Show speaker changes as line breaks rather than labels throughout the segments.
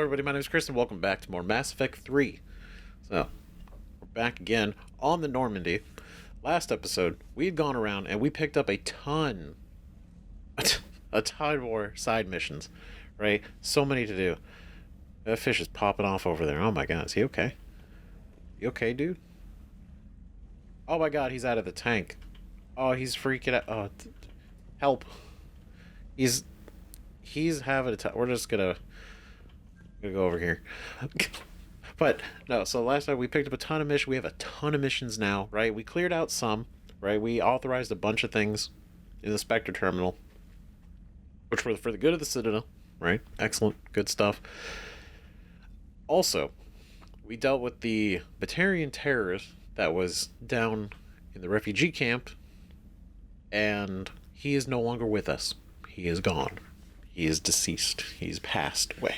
everybody, my name is Chris and welcome back to more Mass Effect 3. So, we're back again on the Normandy. Last episode, we had gone around and we picked up a ton more side missions, right? So many to do. That fish is popping off over there. Oh my god, is he okay? You okay, dude? Oh my god, he's out of the tank. Oh, he's freaking out. Oh, help. He's having a time. We're just gonna go over here. But no, so last time we picked up a ton of missions. We have a ton of missions now, right? We cleared out some, right? We authorized a bunch of things in the Spectre terminal, which were for the good of the Citadel, right? Excellent, good stuff. Also, we dealt with the Batarian terrorist that was down in the refugee camp, and he is no longer with us. He is gone. He is deceased. He's passed away.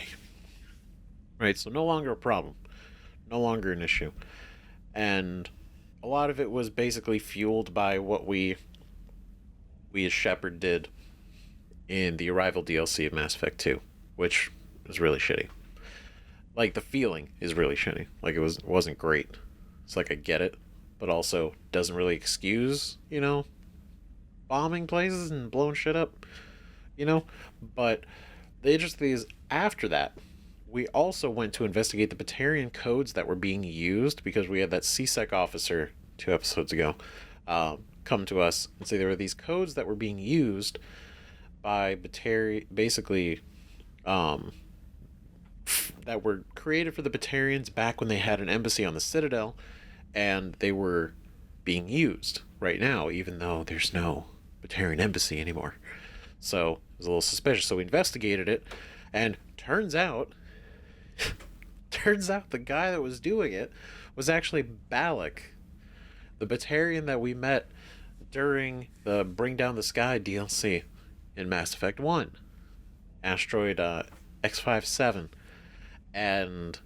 Right, so no longer a problem. No longer an issue. And a lot of it was basically fueled by what we as Shepard did in the Arrival DLC of Mass Effect 2, which was really shitty. Like, the feeling is really shitty. Like, it wasn't great. It's like, I get it, but also doesn't really excuse, bombing places and blowing shit up, But the interesting thing is, after that, we also went to investigate the Batarian codes that were being used, because we had that CSEC officer 2 episodes ago come to us and say there were these codes that were being used by basically that were created for the Batarians back when they had an embassy on the Citadel, and they were being used right now, even though there's no Batarian embassy anymore. So it was a little suspicious. So we investigated it, and turns out the guy that was doing it was actually Balak, the Batarian that we met during the Bring Down the Sky DLC in Mass Effect 1. Asteroid X57. And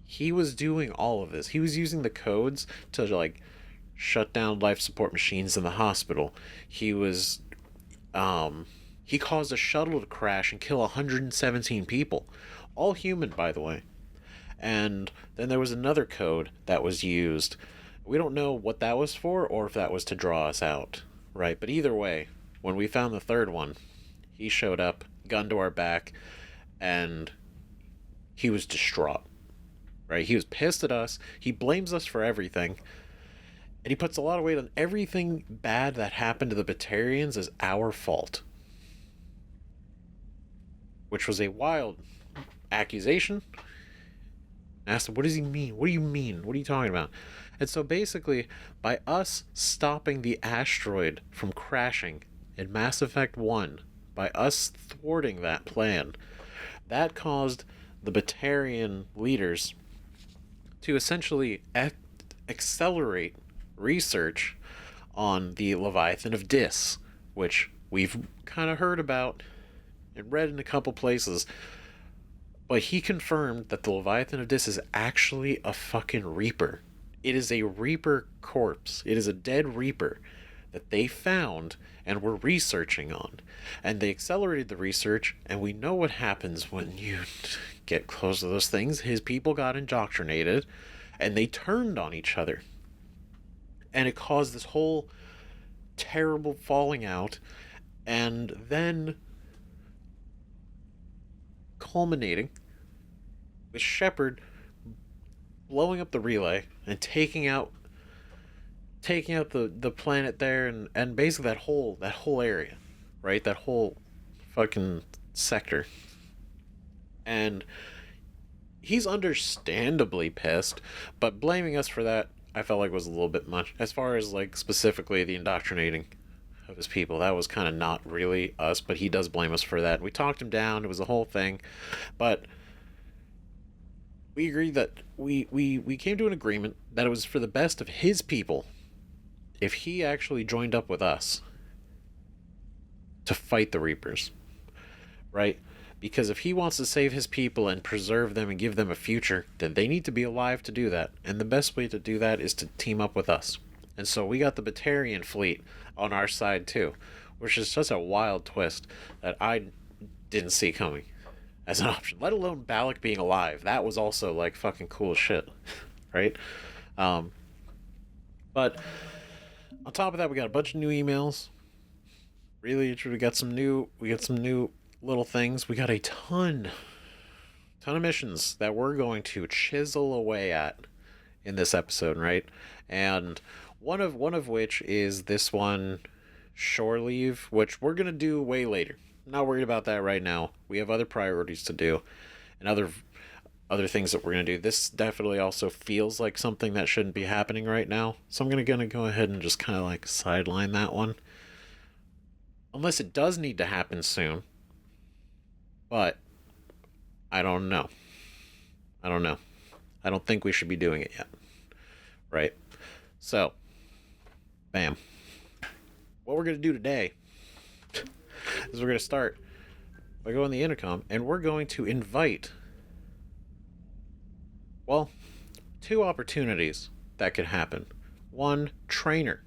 he was doing all of this. He was using the codes to, shut down life support machines in the hospital. He was... he caused a shuttle to crash and kill 117 people. All human, by the way. And then there was another code that was used. We don't know what that was for, or if that was to draw us out, right? But either way, when we found the third one, he showed up, gun to our back, and he was distraught, right? He was pissed at us. He blames us for everything. And he puts a lot of weight on everything bad that happened to the Batarians as our fault. Which was a wild accusation. I asked him, what does he mean? What do you mean? What are you talking about? And so basically, by us stopping the asteroid from crashing in Mass Effect 1, by us thwarting that plan, that caused the Batarian leaders to essentially accelerate research on the Leviathan of Dis, which we've kind of heard about and read in a couple places. But he confirmed that the Leviathan of Dis is actually a fucking Reaper. It is a Reaper corpse. It is a dead Reaper that they found and were researching on. And they accelerated the research, and we know what happens when you get close to those things. His people got indoctrinated, and they turned on each other. And it caused this whole terrible falling out, and then culminating with Shepard blowing up the relay and taking out the planet there, and basically that whole area, right? That whole fucking sector. And he's understandably pissed, but blaming us for that, I felt like was a little bit much. As far as specifically the indoctrinating of his people, that was kind of not really us, but he does blame us for that. We talked him down. It was a whole thing, but we agreed that we came to an agreement that it was for the best of his people if he actually joined up with us to fight the Reapers, right? Because if he wants to save his people and preserve them and give them a future, then they need to be alive to do that. And the best way to do that is to team up with us. And so we got the Batarian fleet on our side too, which is just a wild twist that I didn't see coming as an option, let alone Balak being alive. That was also like fucking cool as shit, right? Um, but on top of that, we got a bunch of new emails. Really, we got some new little things. We got a ton of missions that we're going to chisel away at in this episode, right? And one of which is this one, shore leave, which we're gonna do way later. Not worried about that right now. We have other priorities to do, and other things that we're gonna do. This definitely also feels like something that shouldn't be happening right now, so I'm gonna go ahead and just kind of like sideline that one, unless it does need to happen soon. But I don't know. I don't know. I don't think we should be doing it yet. Right? So, bam. What we're going to do today is we're going to start by going to the intercom, and we're going to invite, well, two opportunities that could happen. One, Traynor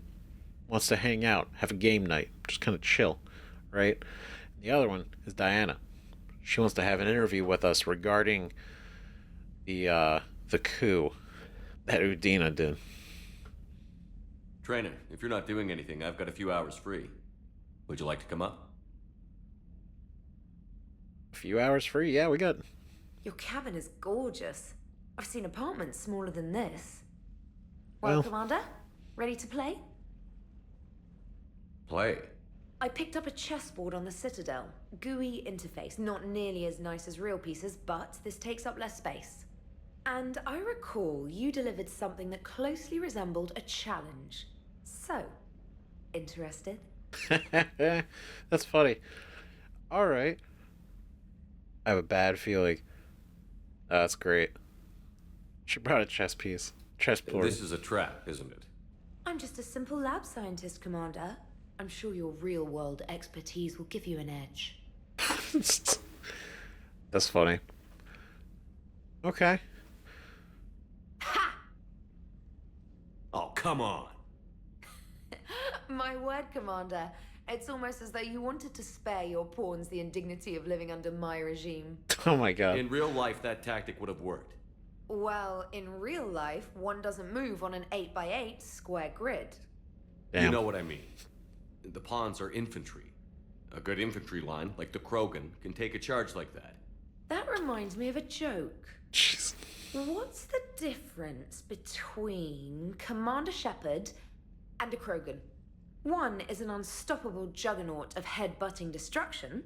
wants to hang out, have a game night, just kind of chill, right? And the other one is Diana. She wants to have an interview with us regarding the coup that Udina did.
Traynor, if you're not doing anything, I've got a few hours free. Would you like to come up?
A few hours free? Yeah, we got.
Your cabin is gorgeous. I've seen apartments smaller than this. Well,
Well.
Commander, ready to play?
Play.
I picked up a chessboard on the Citadel. GUI interface, not nearly as nice as real pieces, but this takes up less space. And I recall you delivered something that closely resembled a challenge. So, interested?
That's funny. Alright. I have a bad feeling. Oh, that's great. She brought a chess piece. Chessboard.
This is a trap, isn't it?
I'm just a simple lab scientist, Commander. I'm sure your real-world expertise will give you an edge.
That's funny. Okay.
Ha!
Oh, come on.
My word, Commander. It's almost as though you wanted to spare your pawns the indignity of living under my regime.
Oh my god.
In real life, that tactic would have worked.
Well, in real life, one doesn't move on an 8x8 square grid.
Damn.
You know what I mean. The pawns are infantry. A good infantry line, like the Krogan, can take a charge like that.
That reminds me of a joke.
Jeez.
What's the difference between Commander Shepard and a Krogan? One is an unstoppable juggernaut of head-butting destruction.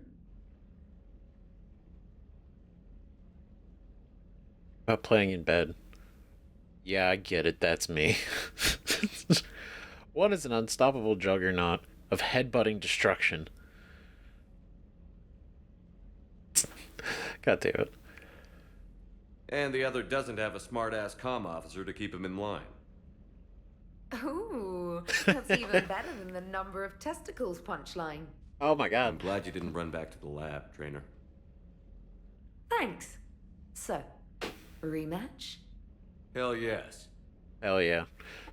About playing in bed. Yeah, I get it. That's me. One is an unstoppable juggernaut of headbutting destruction. God damn it.
And the other doesn't have a smart-ass comm officer to keep him in line.
Ooh, that's even better than the number of testicles punchline.
Oh my
I'm
god.
glad you didn't run back to the lab, Traynor.
Thanks. So, rematch?
Hell yes.
Hell yeah.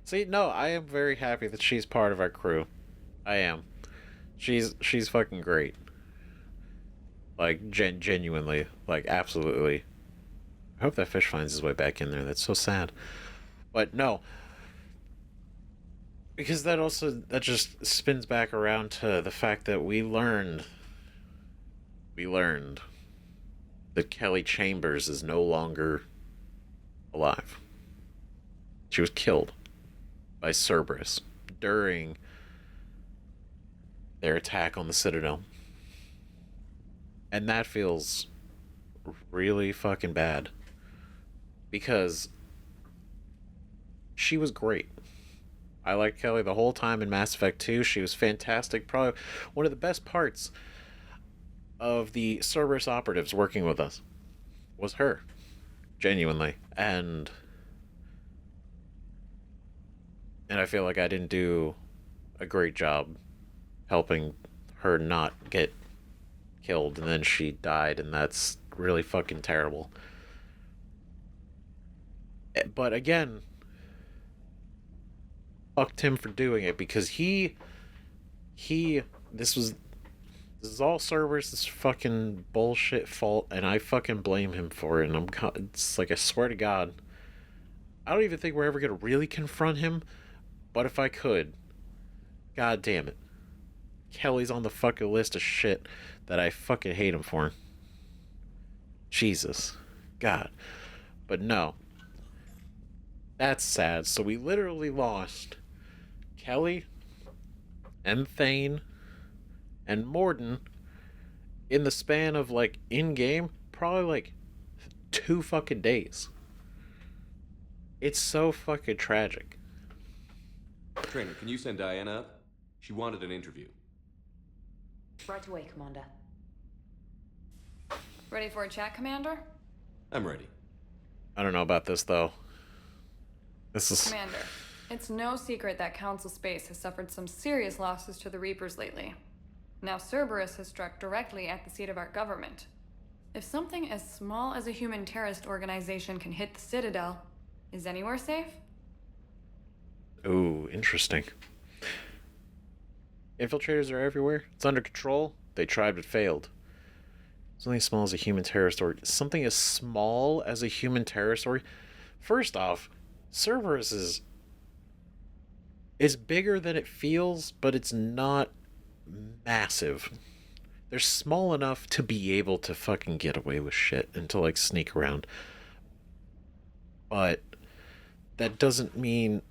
See, no, I am very happy that she's part of our crew. I am. She's fucking great. Like, genuinely. Like, absolutely. I hope that fish finds his way back in there. That's so sad. But no. Because that just spins back around to the fact that we learned that Kelly Chambers is no longer alive. She was killed by Cerberus during their attack on the Citadel. And that feels really fucking bad. Because she was great. I liked Kelly the whole time in Mass Effect 2. She was fantastic. Probably one of the best parts of the Cerberus operatives working with us was her. Genuinely. And I feel like I didn't do a great job helping her not get killed, and then she died, and that's really fucking terrible. But again, fucked him for doing it, because this was This is all Cerberus' fucking bullshit fault, and I fucking blame him for it. And it's like, I swear to God, I don't even think we're ever gonna really confront him. But if I could, God damn it, Kelly's on the fucking list of shit that I fucking hate him for. Jesus, God, but no, that's sad. So we literally lost Kelly and Thane and Morden in the span of, like, in game, probably like 2 fucking days. It's so fucking tragic.
Traynor, can you send Diana up? She wanted an interview.
Right away, Commander.
Ready for a chat, Commander?
I'm ready.
I don't know about this though. This is
Commander, it's no secret that Council Space has suffered some serious losses to the Reapers lately. Now Cerberus has struck directly at the seat of our government. If something as small as a human terrorist organization can hit the Citadel, is anywhere safe?
ooh, interesting. Infiltrators are everywhere. It's under control. They tried but failed. Something as small as a human terrorist something as small as a human terrorist First off, Cerberus is bigger than it feels, but it's not massive. They're small enough to be able to fucking get away with shit and to, like, sneak around. But that doesn't mean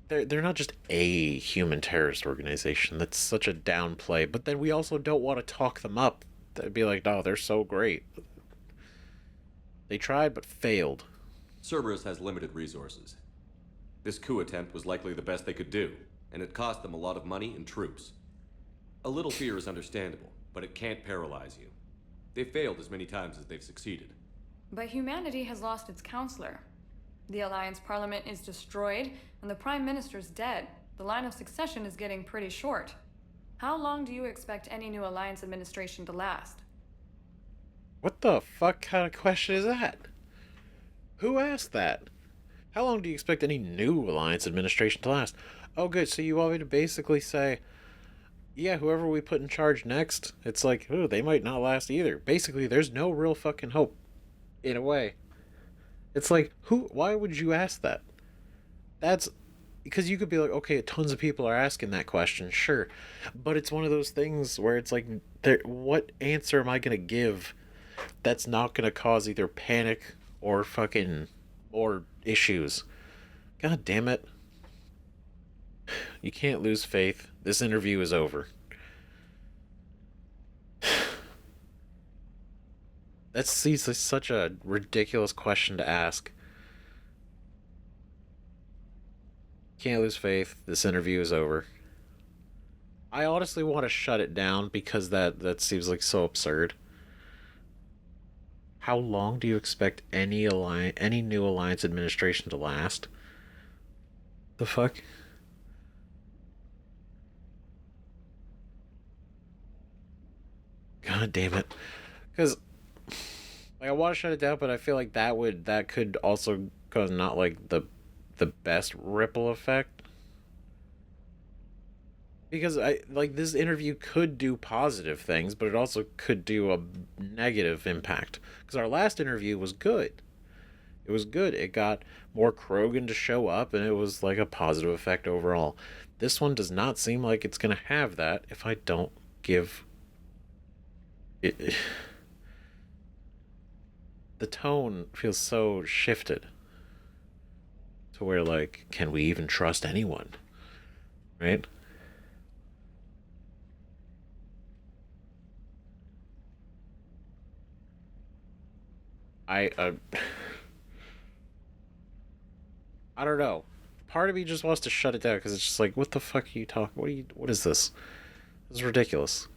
they're not just a human terrorist organization. That's such a downplay. But then we also don't want to talk them up. That'd be like, no, they're so great. They tried but failed.
Cerberus has limited resources. This coup attempt was likely the best they could do, and it cost them a lot of money and troops. A little fear is understandable, but it can't paralyze you. They've failed as many times as they've succeeded.
But humanity has lost its counselor. The Alliance Parliament is destroyed, and the Prime Minister's dead. The line of succession is getting pretty short. How long do you expect any new Alliance administration to last?
What the fuck kind of question is that? Who asked that? How long do you expect any new Alliance administration to last? Oh, good. So you want me to basically say, yeah, whoever we put in charge next, it's like, oh, they might not last either. Basically, there's no real fucking hope, in a way. It's like, why would you ask that? That's because you could be like, okay, tons of people are asking that question, sure. But it's one of those things where it's like, what answer am I going to give that's not going to cause either panic or fucking more issues? God damn it. You can't lose faith. This interview is over. That's such a ridiculous question to ask. Can't lose faith. This interview is over. I honestly want to shut it down because that seems like so absurd. How long do you expect any new Alliance administration to last? The fuck? God damn it. Because, like, I want to shut it down, but I feel like that could also cause not, like, the best ripple effect. Because this interview could do positive things, but it also could do a negative impact. Because our last interview was good. It was good. It got more Krogan to show up, and it was like a positive effect overall. This one does not seem like it's going to have that if I don't give it. The tone feels so shifted to where, like, can we even trust anyone? Right? I don't know. Part of me just wants to shut it down because it's just like, what the fuck are you talking? What is this? This is ridiculous.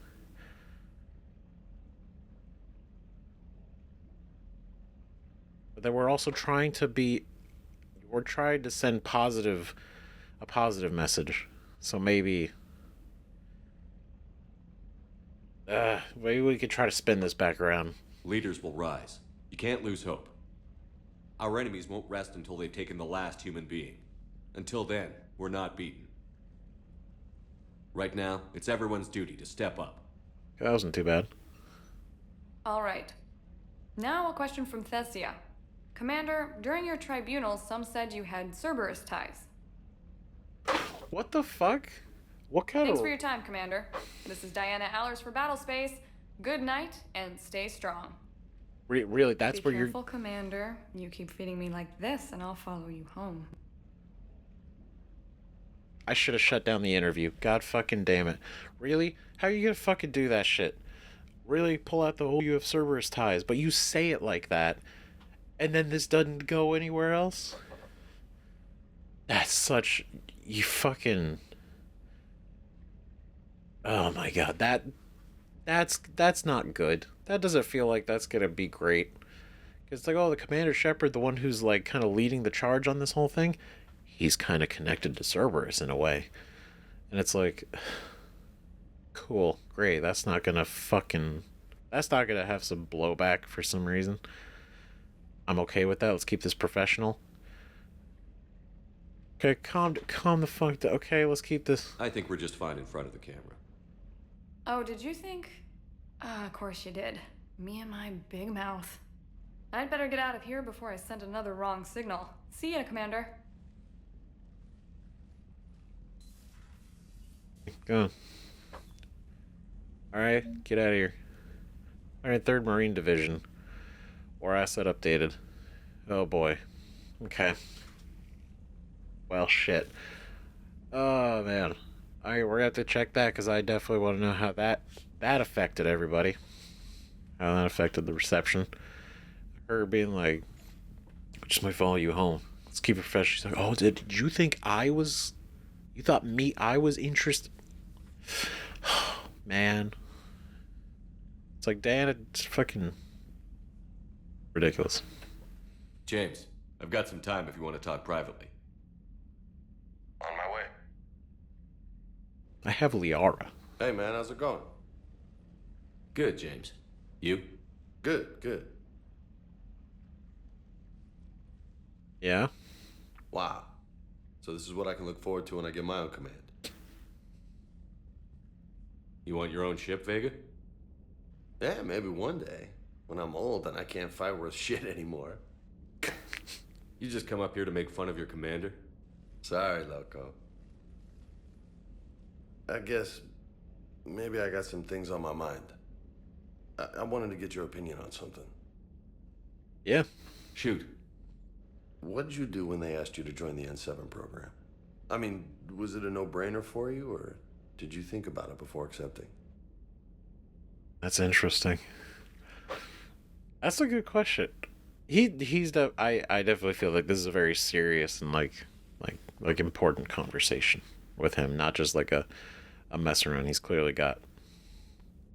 But then we're also trying to send a positive message. So maybe we could try to spin this back around.
Leaders will rise. You can't lose hope. Our enemies won't rest until they've taken the last human being. Until then, we're not beaten. Right now, it's everyone's duty to step up.
That wasn't too bad.
Alright. Now a question from Thessia. Commander, during your tribunal, some said you had Cerberus ties.
What the fuck? What kind
Thanks
of...
for your time, Commander. This is Diana Allers for Battlespace. Good night, and stay strong.
Really, that's
Be
where you're...
careful, Commander. You keep feeding me like this, and I'll follow you home.
I should have shut down the interview. God fucking damn it. Really? How are you gonna fucking do that shit? Really pull out the whole you have Cerberus ties, but you say it like that, and then this doesn't go anywhere else? That's such... You fucking... Oh my god, that's not good. That doesn't feel like that's gonna be great. It's like, oh, the Commander Shepard, the one who's like kind of leading the charge on this whole thing, he's kind of connected to Cerberus in a way. And it's like, cool, great, that's not gonna have some blowback for some reason. I'm okay with that. Let's keep this professional. Okay, calm the fuck down. Okay, let's keep this.
I think we're just fine in front of the camera.
Oh, did you think? Of course you did. Me and my big mouth. I'd better get out of here before I send another wrong signal. See ya, Commander.
Go on. Alright, get out of here. Alright, 3rd Marine Division. War asset updated. Oh boy. Okay. Well, shit. Oh, man. Alright, we're gonna have to check that, because I definitely want to know how that affected everybody. How that affected the reception. Her being like, just might follow you home. Let's keep it fresh. She's like, oh, did you think I was... You thought I was interested... Man. It's like, Dan, it's fucking... ridiculous.
James, I've got some time if you want to talk privately.
On my way.
I have Liara.
Hey man, how's it going?
Good, James. You?
Good.
Yeah?
Wow. So this is what I can look forward to when I get my own command.
You want your own ship, Vega?
Yeah, maybe one day. When I'm old and I can't fight worth shit anymore.
You just come up here to make fun of your commander?
Sorry, loco. I guess maybe I got some things on my mind. I wanted to get your opinion on something.
Yeah.
Shoot.
What did you do when they asked you to join the N7 program? I mean, was it a no-brainer for you, or did you think about it before accepting?
That's interesting. That's a good question. I definitely feel like this is a very serious and like important conversation with him, not just like a mess around. He's clearly got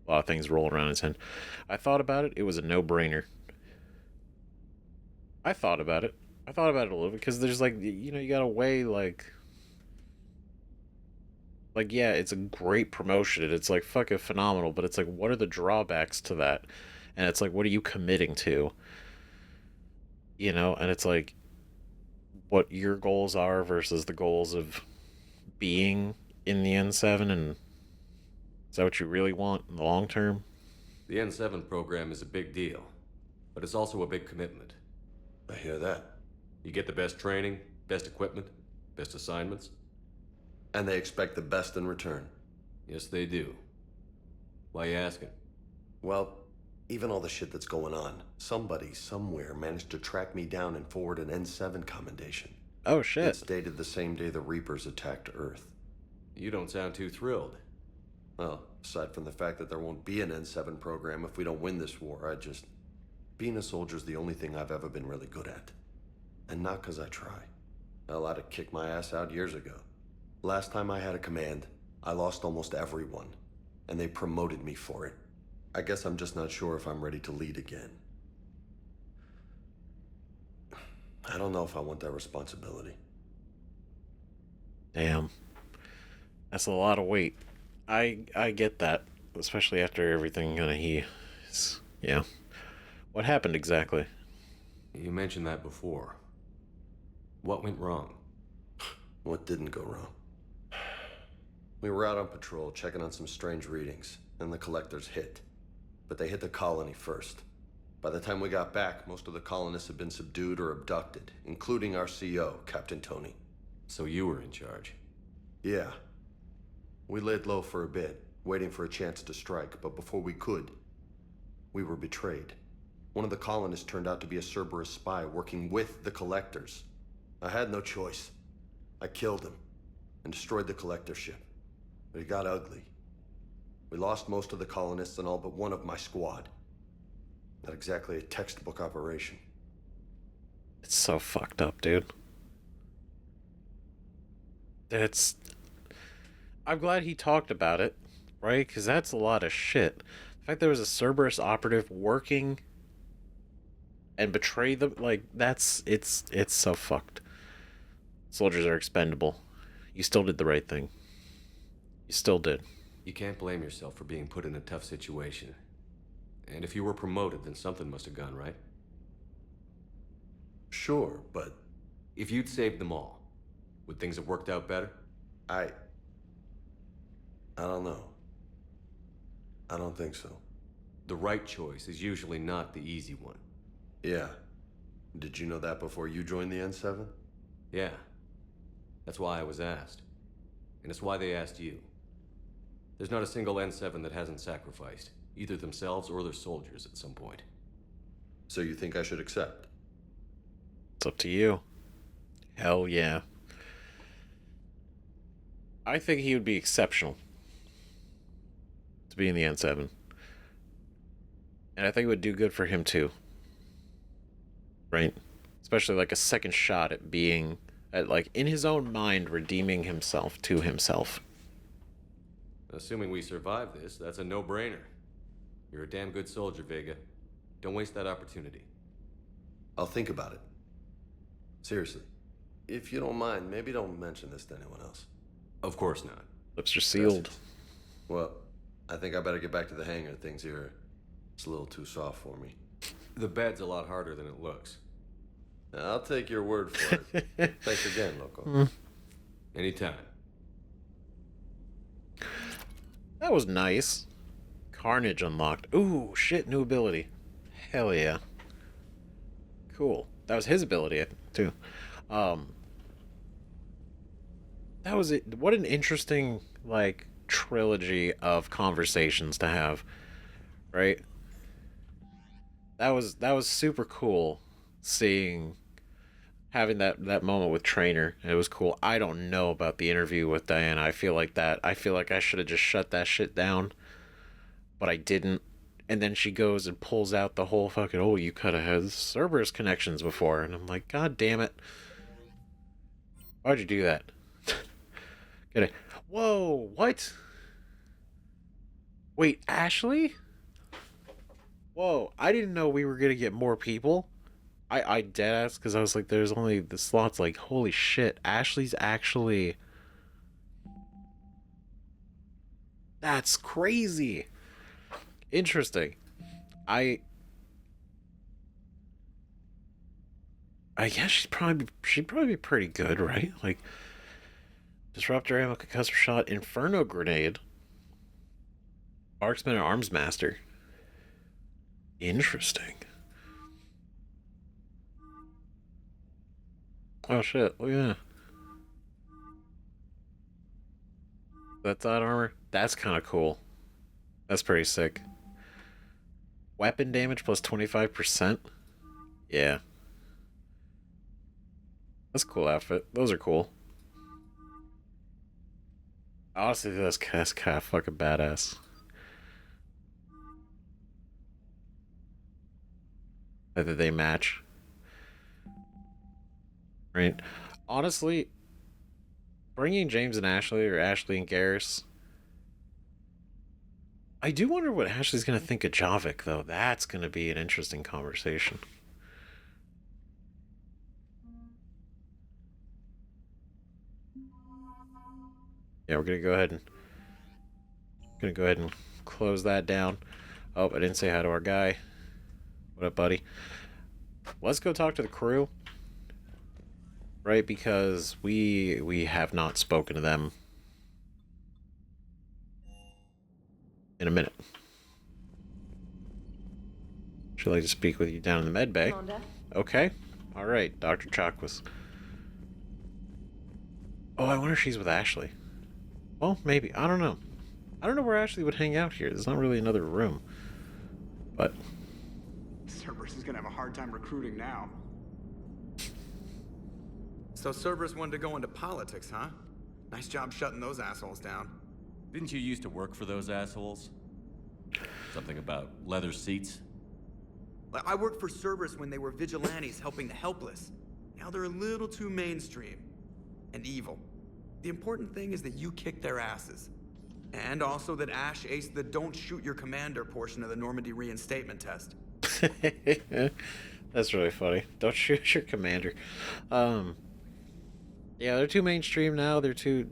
a lot of things rolling around his head. I thought about it. It was a no-brainer. I thought about it a little bit, because there's like, you gotta weigh like, yeah, it's a great promotion and it's like fucking phenomenal, but it's like, what are the drawbacks to that? And it's like, what are you committing to? And it's like, what your goals are versus the goals of being in the N7, and is that what you really want in the long term?
The N7 program is a big deal, but it's also a big commitment.
I hear that.
You get the best training, best equipment, best assignments.
And they expect the best in return.
Yes, they do. Why you asking?
Well, even all the shit that's going on, somebody somewhere managed to track me down and forward an N7 commendation.
Oh shit.
It's dated the same day the Reapers attacked Earth.
You don't sound too thrilled.
Well, aside from the fact that there won't be an N7 program if we don't win this war, being a soldier's the only thing I've ever been really good at. And not because I try. Hell, I'd have kicked my ass out years ago. Last time I had a command, I lost almost everyone, and they promoted me for it. I guess I'm just not sure if I'm ready to lead again. I don't know if I want that responsibility.
Damn. That's a lot of weight. I get that, especially after everything yeah. What happened exactly?
You mentioned that before. What went wrong?
What didn't go wrong? We were out on patrol, checking on some strange readings. and the collectors hit. But they hit the colony first. By the time we got back, most of the colonists had been subdued or abducted, including our CO, Captain Tony.
So you were in charge.
Yeah. We laid low for a bit, waiting for a chance to strike, but before we could, we were betrayed. One of the colonists turned out to be a Cerberus spy working with the collectors. I had no choice. I killed him and destroyed the collector ship. But it got ugly. We lost most of the colonists and all but one of my squad. Not exactly a textbook operation.
It's so fucked up, dude. I'm glad he talked about it, right? Because that's a lot of shit. The fact there was a Cerberus operative working and betray them, like, it's so fucked. Soldiers are expendable. You still did the right thing. You still did.
You can't blame yourself for being put in a tough situation. And if you were promoted, then something must have gone right.
Sure, but
If you'd saved them all, would things have worked out better?
I don't know. I don't think so.
The right choice is usually not the easy one.
Yeah. Did you know that before you joined the N7?
Yeah. That's why I was asked. And it's why they asked you. There's not a single N7 that hasn't sacrificed, either themselves or their soldiers at some point.
So you think I should accept?
It's up to you. Hell yeah. I think he would be exceptional to be in the N7. And I think it would do good for him too. Right? Especially like a second shot at being, at like in his own mind, redeeming himself to himself.
Assuming we survive this, that's a no-brainer. You're a damn good soldier, Vega. Don't waste that opportunity.
I'll think about it. Seriously. If you don't mind, maybe don't mention this to anyone else.
Of course not.
Lips are sealed.
Gracias. Well, I think I better get back to the hangar. Things here, it's a little too soft for me.
The bed's a lot harder than it looks.
I'll take your word for it. Thanks again, Loco.
Anytime.
That was nice. Carnage unlocked. Ooh, shit, new ability. Hell yeah. Cool. That was his ability, too. That was it. What an interesting, like, trilogy of conversations to have. Right? That was super cool seeing, having that moment with Traynor. It was cool. I don't know about the interview with Diana. I feel like I should have just shut that shit down, but I didn't. And then she goes and pulls out the whole fucking, oh, you could have had Cerberus connections before. And I'm like, God damn it. Why'd you do that? Get it. Whoa, what? Wait, Ashley? Whoa, I didn't know we were gonna get more people. I deadass, because I was like, there's only the slots, like, holy shit, Ashley's actually... That's crazy. Interesting. I guess she'd probably be pretty good, right? Like, disruptor ammo, concussive shot, inferno grenade, marksman, and arms master. Interesting. Oh shit! Look at that. That's that armor. That's kind of cool. That's pretty sick. Weapon damage plus 25%. Yeah. That's a cool outfit. Those are cool. Honestly, that's kind of fucking badass. That they match. Right? Honestly, bringing James and Ashley, or Ashley and Garrus, I do wonder what Ashley's going to think of Javik, though. That's going to be an interesting conversation. Yeah, we're going to go ahead and close that down. Oh, I didn't say hi to our guy. What up, buddy? Let's go talk to the crew. Right, because we have not spoken to them. in a minute. She'd like to speak with you down in the med bay.
Commander.
Okay. All right, Dr. Chakwas. Oh, I wonder if she's with Ashley. Well, maybe. I don't know. I don't know where Ashley would hang out here. There's not really another room. But
Cerberus is gonna have a hard time recruiting now.
So Cerberus wanted to go into politics, huh? Nice job shutting those assholes down.
Didn't you used to work for those assholes? Something about leather seats?
I worked for Cerberus when they were vigilantes helping the helpless. Now they're a little too mainstream. And evil. The important thing is that you kick their asses. And also that Ash aced the don't shoot your commander portion of the Normandy reinstatement test.
that's really funny. Don't shoot your commander. Yeah, they're too mainstream now. They're too...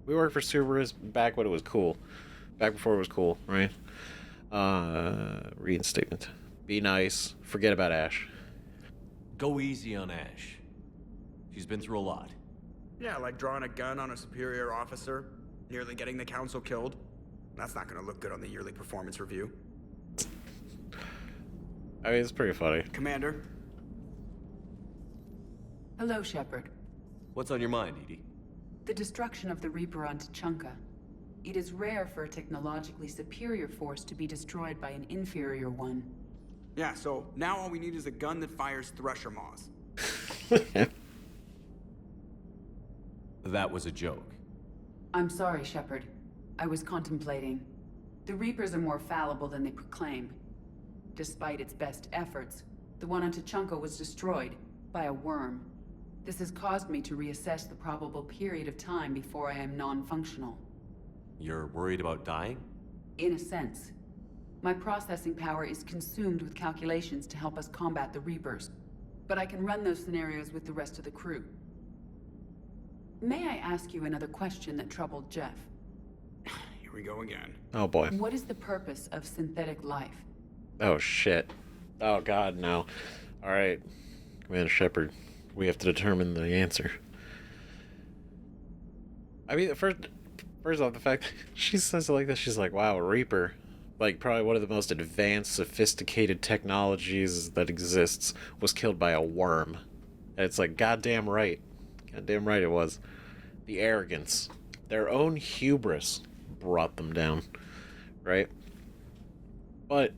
We worked for Cerberus back when it was cool. Back before it was cool, right? Reinstatement. Be nice. Forget about Ash.
Go easy on Ash. She's been through a lot.
Yeah, like drawing a gun on a superior officer, nearly getting the council killed. That's not gonna look good on the yearly performance review.
I mean, it's pretty funny.
Commander?
Hello, Shepard.
What's on your mind, Edie?
The destruction of the Reaper on Tuchanka. It is rare for a technologically superior force to be destroyed by an inferior one.
Yeah, so now all we need is a gun that fires thresher maws.
That was a joke.
I'm sorry, Shepard. I was contemplating. The Reapers are more fallible than they proclaim. Despite its best efforts, the one on Tuchanka was destroyed by a worm. This has caused me to reassess the probable period of time before I am non-functional.
You're worried about dying?
In a sense. My processing power is consumed with calculations to help us combat the Reapers. But I can run those scenarios with the rest of the crew. May I ask you another question that troubled Jeff?
Here we go again.
Oh, boy.
What is the purpose of synthetic life?
Oh, shit. Oh, God, no. All right. Commander Shepard, we have to determine the answer. I mean, first off, the fact that she says it like this, she's like, wow, a Reaper. Like, probably one of the most advanced, sophisticated technologies that exists was killed by a worm. And it's like, goddamn right. Goddamn right it was. The arrogance. Their own hubris brought them down. Right? But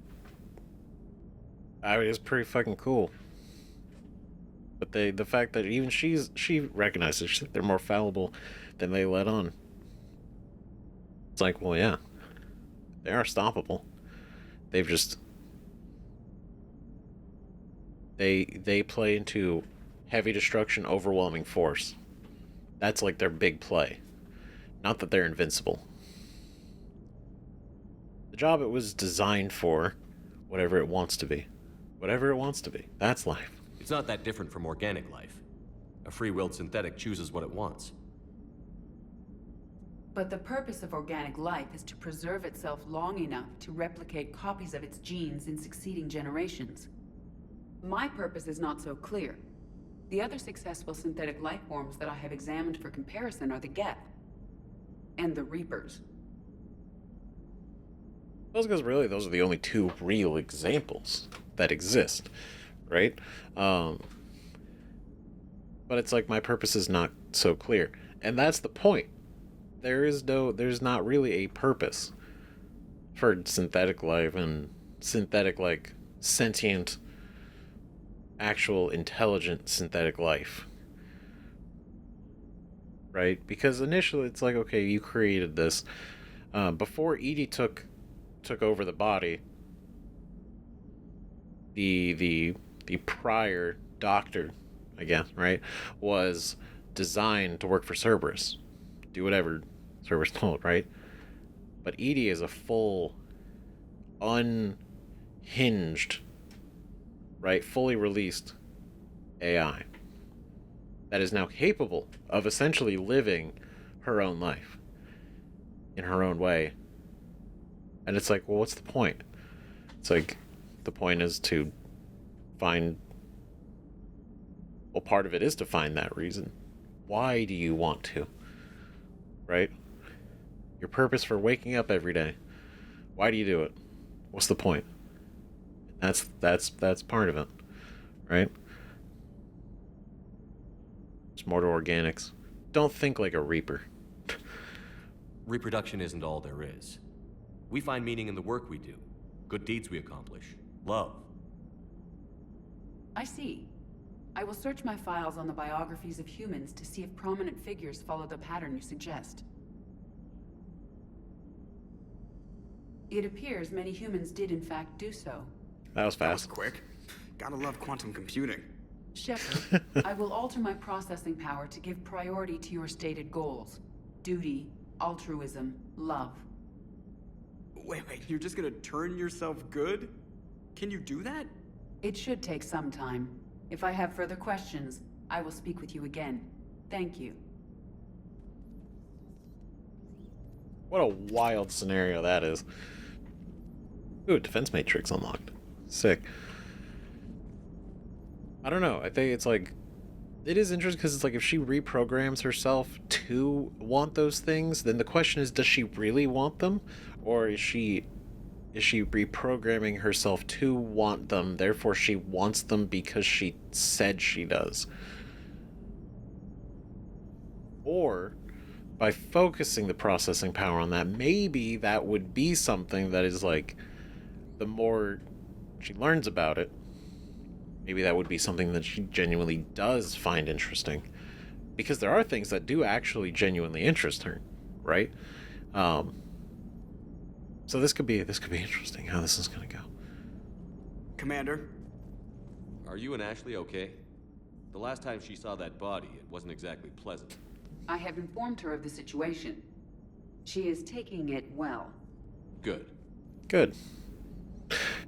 I mean, it's pretty fucking cool. But the fact that even she recognizes they're more fallible than they let on. It's like, well, yeah. They are stoppable. They've just... They play into heavy destruction, overwhelming force. That's like their big play. Not that they're invincible. The job it was designed for, whatever it wants to be. Whatever it wants to be. That's life.
It's not that different from organic life. A free-willed synthetic chooses what it wants.
But the purpose of organic life is to preserve itself long enough to replicate copies of its genes in succeeding generations. My purpose is not so clear. The other successful synthetic life forms that I have examined for comparison are the Geth and the Reapers.
Those guys, really, those are the only two real examples that exist, right? But it's like my purpose is not so clear. And that's the point. There's not really a purpose for synthetic life and synthetic, like, sentient, actual, intelligent synthetic life. Right? Because initially it's like, okay, you created this. Before Edie took over the body, the prior doctor, I guess, right, was designed to work for Cerberus. Do whatever Cerberus told, right? But Edie is a full, unhinged, right, fully released AI that is now capable of essentially living her own life in her own way. And it's like, well, what's the point? It's like, the point is to find... Well, part of it is to find that reason. Why do you want to? Right? Your purpose for waking up every day. Why do you do it? What's the point? That's part of it, right? It's more to organics. Don't think like a Reaper.
Reproduction isn't all there is. We find meaning in the work we do, good deeds we accomplish, love.
I see. I will search my files on the biographies of humans to see if prominent figures follow the pattern you suggest. It appears many humans did in fact do so.
That was
That was
fast.
quick. Gotta love quantum computing.
Shepard, I will alter my processing power to give priority to your stated goals. Duty, altruism, love.
Wait, you're just gonna turn yourself good? Can you do that?
It should take some time. If I have further questions, I will speak with you again. Thank you.
What a wild scenario that is. Ooh, defense matrix unlocked. Sick. I don't know. I think it's like... It is interesting because it's like if she reprograms herself to want those things, then the question is, does she really want them? Or is she reprogramming herself to want them, therefore she wants them because she said she does? Or, by focusing the processing power on that, maybe that would be something that is like, the more she learns about it, maybe that would be something that she genuinely does find interesting. Because there are things that do actually genuinely interest her, right? So this could be interesting how this is gonna go.
Commander?
Are you and Ashley okay? The last time she saw that body, it wasn't exactly pleasant.
I have informed her of the situation. She is taking it well.
Good.
Good.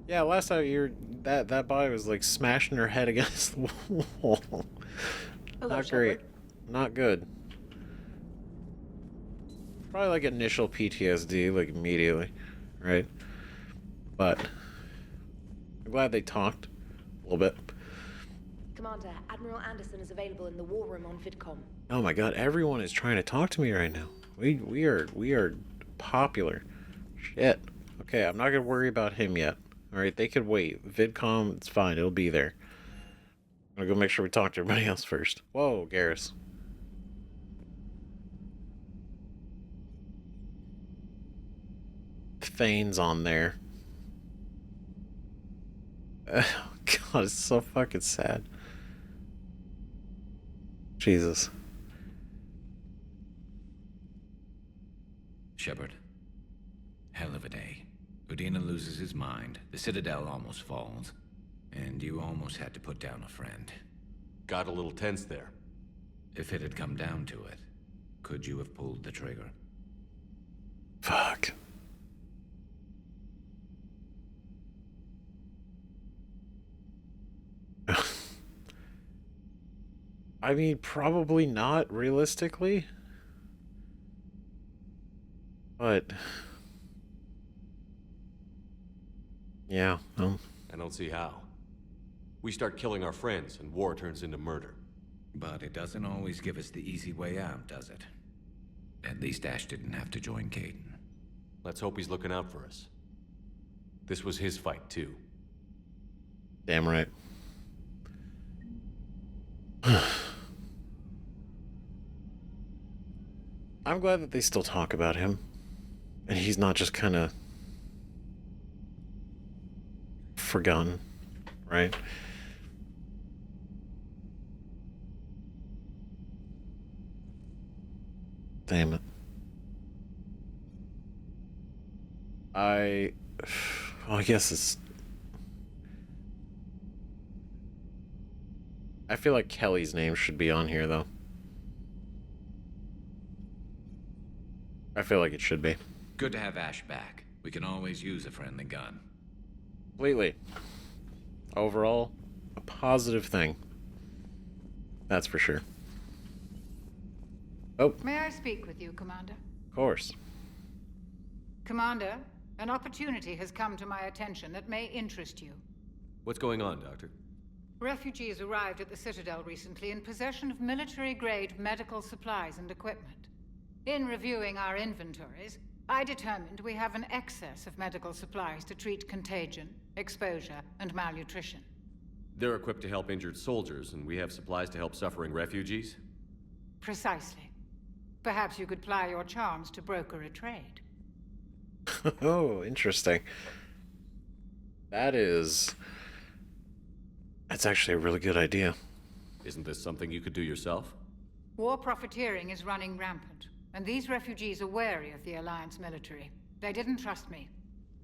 Yeah, last time that body was like smashing her head against the wall.
Hello,
Not great.
Shepard.
Not good. Probably like initial PTSD, like immediately, right? But I'm glad they talked a little bit.
Commander, Admiral Anderson is available in the war room on VidCom.
Oh my god, everyone is trying to talk to me right now. We are popular. Shit. Okay, I'm not gonna worry about him yet. Alright, they could wait. VidCom, it's fine, it'll be there. I'm gonna go make sure we talk to everybody else first. Whoa, Garrus. Thane's on there. Oh god, it's so fucking sad. Jesus.
Shepard. Hell of a day. Udina loses his mind, the Citadel almost falls, and you almost had to put down a friend.
Got a little tense there.
If it had come down to it, could you have pulled the trigger?
Fuck. I mean, probably not, realistically. But... yeah,
I don't see how. We start killing our friends, and war turns into murder.
But it doesn't always give us the easy way out, does it? At least Ash didn't have to join Caden.
Let's hope he's looking out for us. This was his fight, too.
damn right. I'm glad that they still talk about him. And he's not just kind of forgotten, right? Damn it. Well, I guess it's... I feel like Kelly's name should be on here, though. I feel like it should be.
Good to have Ash back. We can always use a friendly gun.
Completely. Overall, a positive thing. That's for sure. Oh,
May I speak with you, Commander?
of course.
Commander, an opportunity has come to my attention that may interest you.
What's going on, Doctor?
Refugees arrived at the Citadel recently in possession of military-grade medical supplies and equipment. In reviewing our inventories, I determined we have an excess of medical supplies to treat contagion, exposure, and malnutrition.
They're equipped to help injured soldiers, and we have supplies to help suffering refugees?
Precisely. Perhaps you could ply your charms to broker a trade.
Oh, interesting. That's actually a really good idea.
Isn't this something you could do yourself?
War profiteering is running rampant, and these refugees are wary of the Alliance military. They didn't trust me.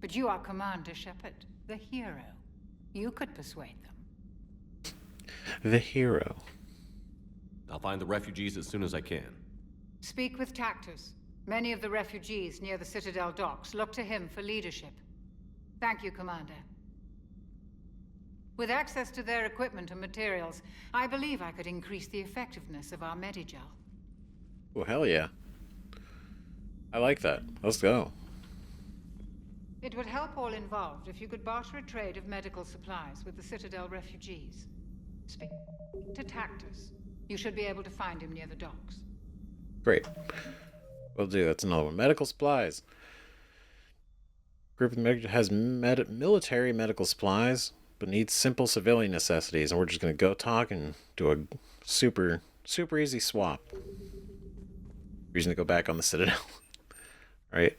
But you are Commander Shepard, the hero. You could persuade them.
The hero.
I'll find the refugees as soon as I can.
Speak with Tactus. Many of the refugees near the Citadel docks look to him for leadership. Thank you, Commander. With access to their equipment and materials, I believe I could increase the effectiveness of our Medigel.
Oh, hell yeah. I like that. Let's go.
It would help all involved if you could barter a trade of medical supplies with the Citadel refugees. Speak to Tactus. You should be able to find him near the docks.
Great. Will do. That's another one. Medical supplies. Group has military medical supplies, but needs simple civilian necessities, and we're just going to go talk and do a super easy swap. Reason to go back on the Citadel. Right?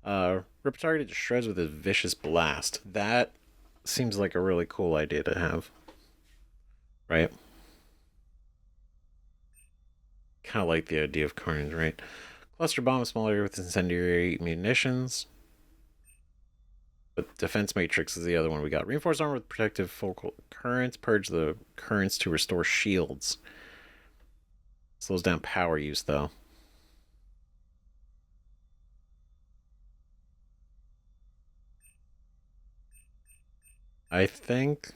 Rip target to shreds with a vicious blast. That seems like a really cool idea to have. Right? Kind of like the idea of carnage, right? Cluster bomb, a small area with incendiary munitions. But defense matrix is the other one we got. Reinforced armor with protective focal currents. Purge the currents to restore shields. Slows down power use, though. I think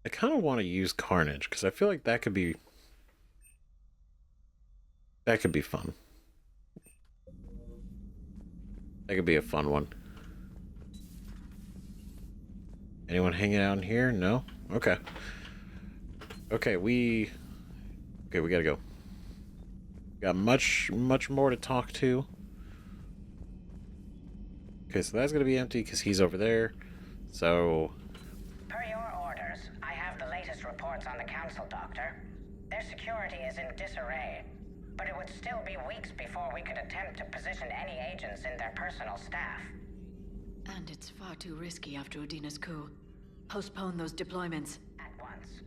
I kind of want to use carnage because I feel like that could be fun. That could be a fun one. Anyone hanging out in here? No? Okay. Okay, we gotta go. Got much more to talk to. Okay, so that's gonna be empty because he's over there. So
Per your orders, I have the latest reports on the Council, Doctor. Their security is in disarray, but it would still be weeks before we could attempt to position any agents in their personal staff.
And it's far too risky after Udina's coup. Postpone those deployments.
At once.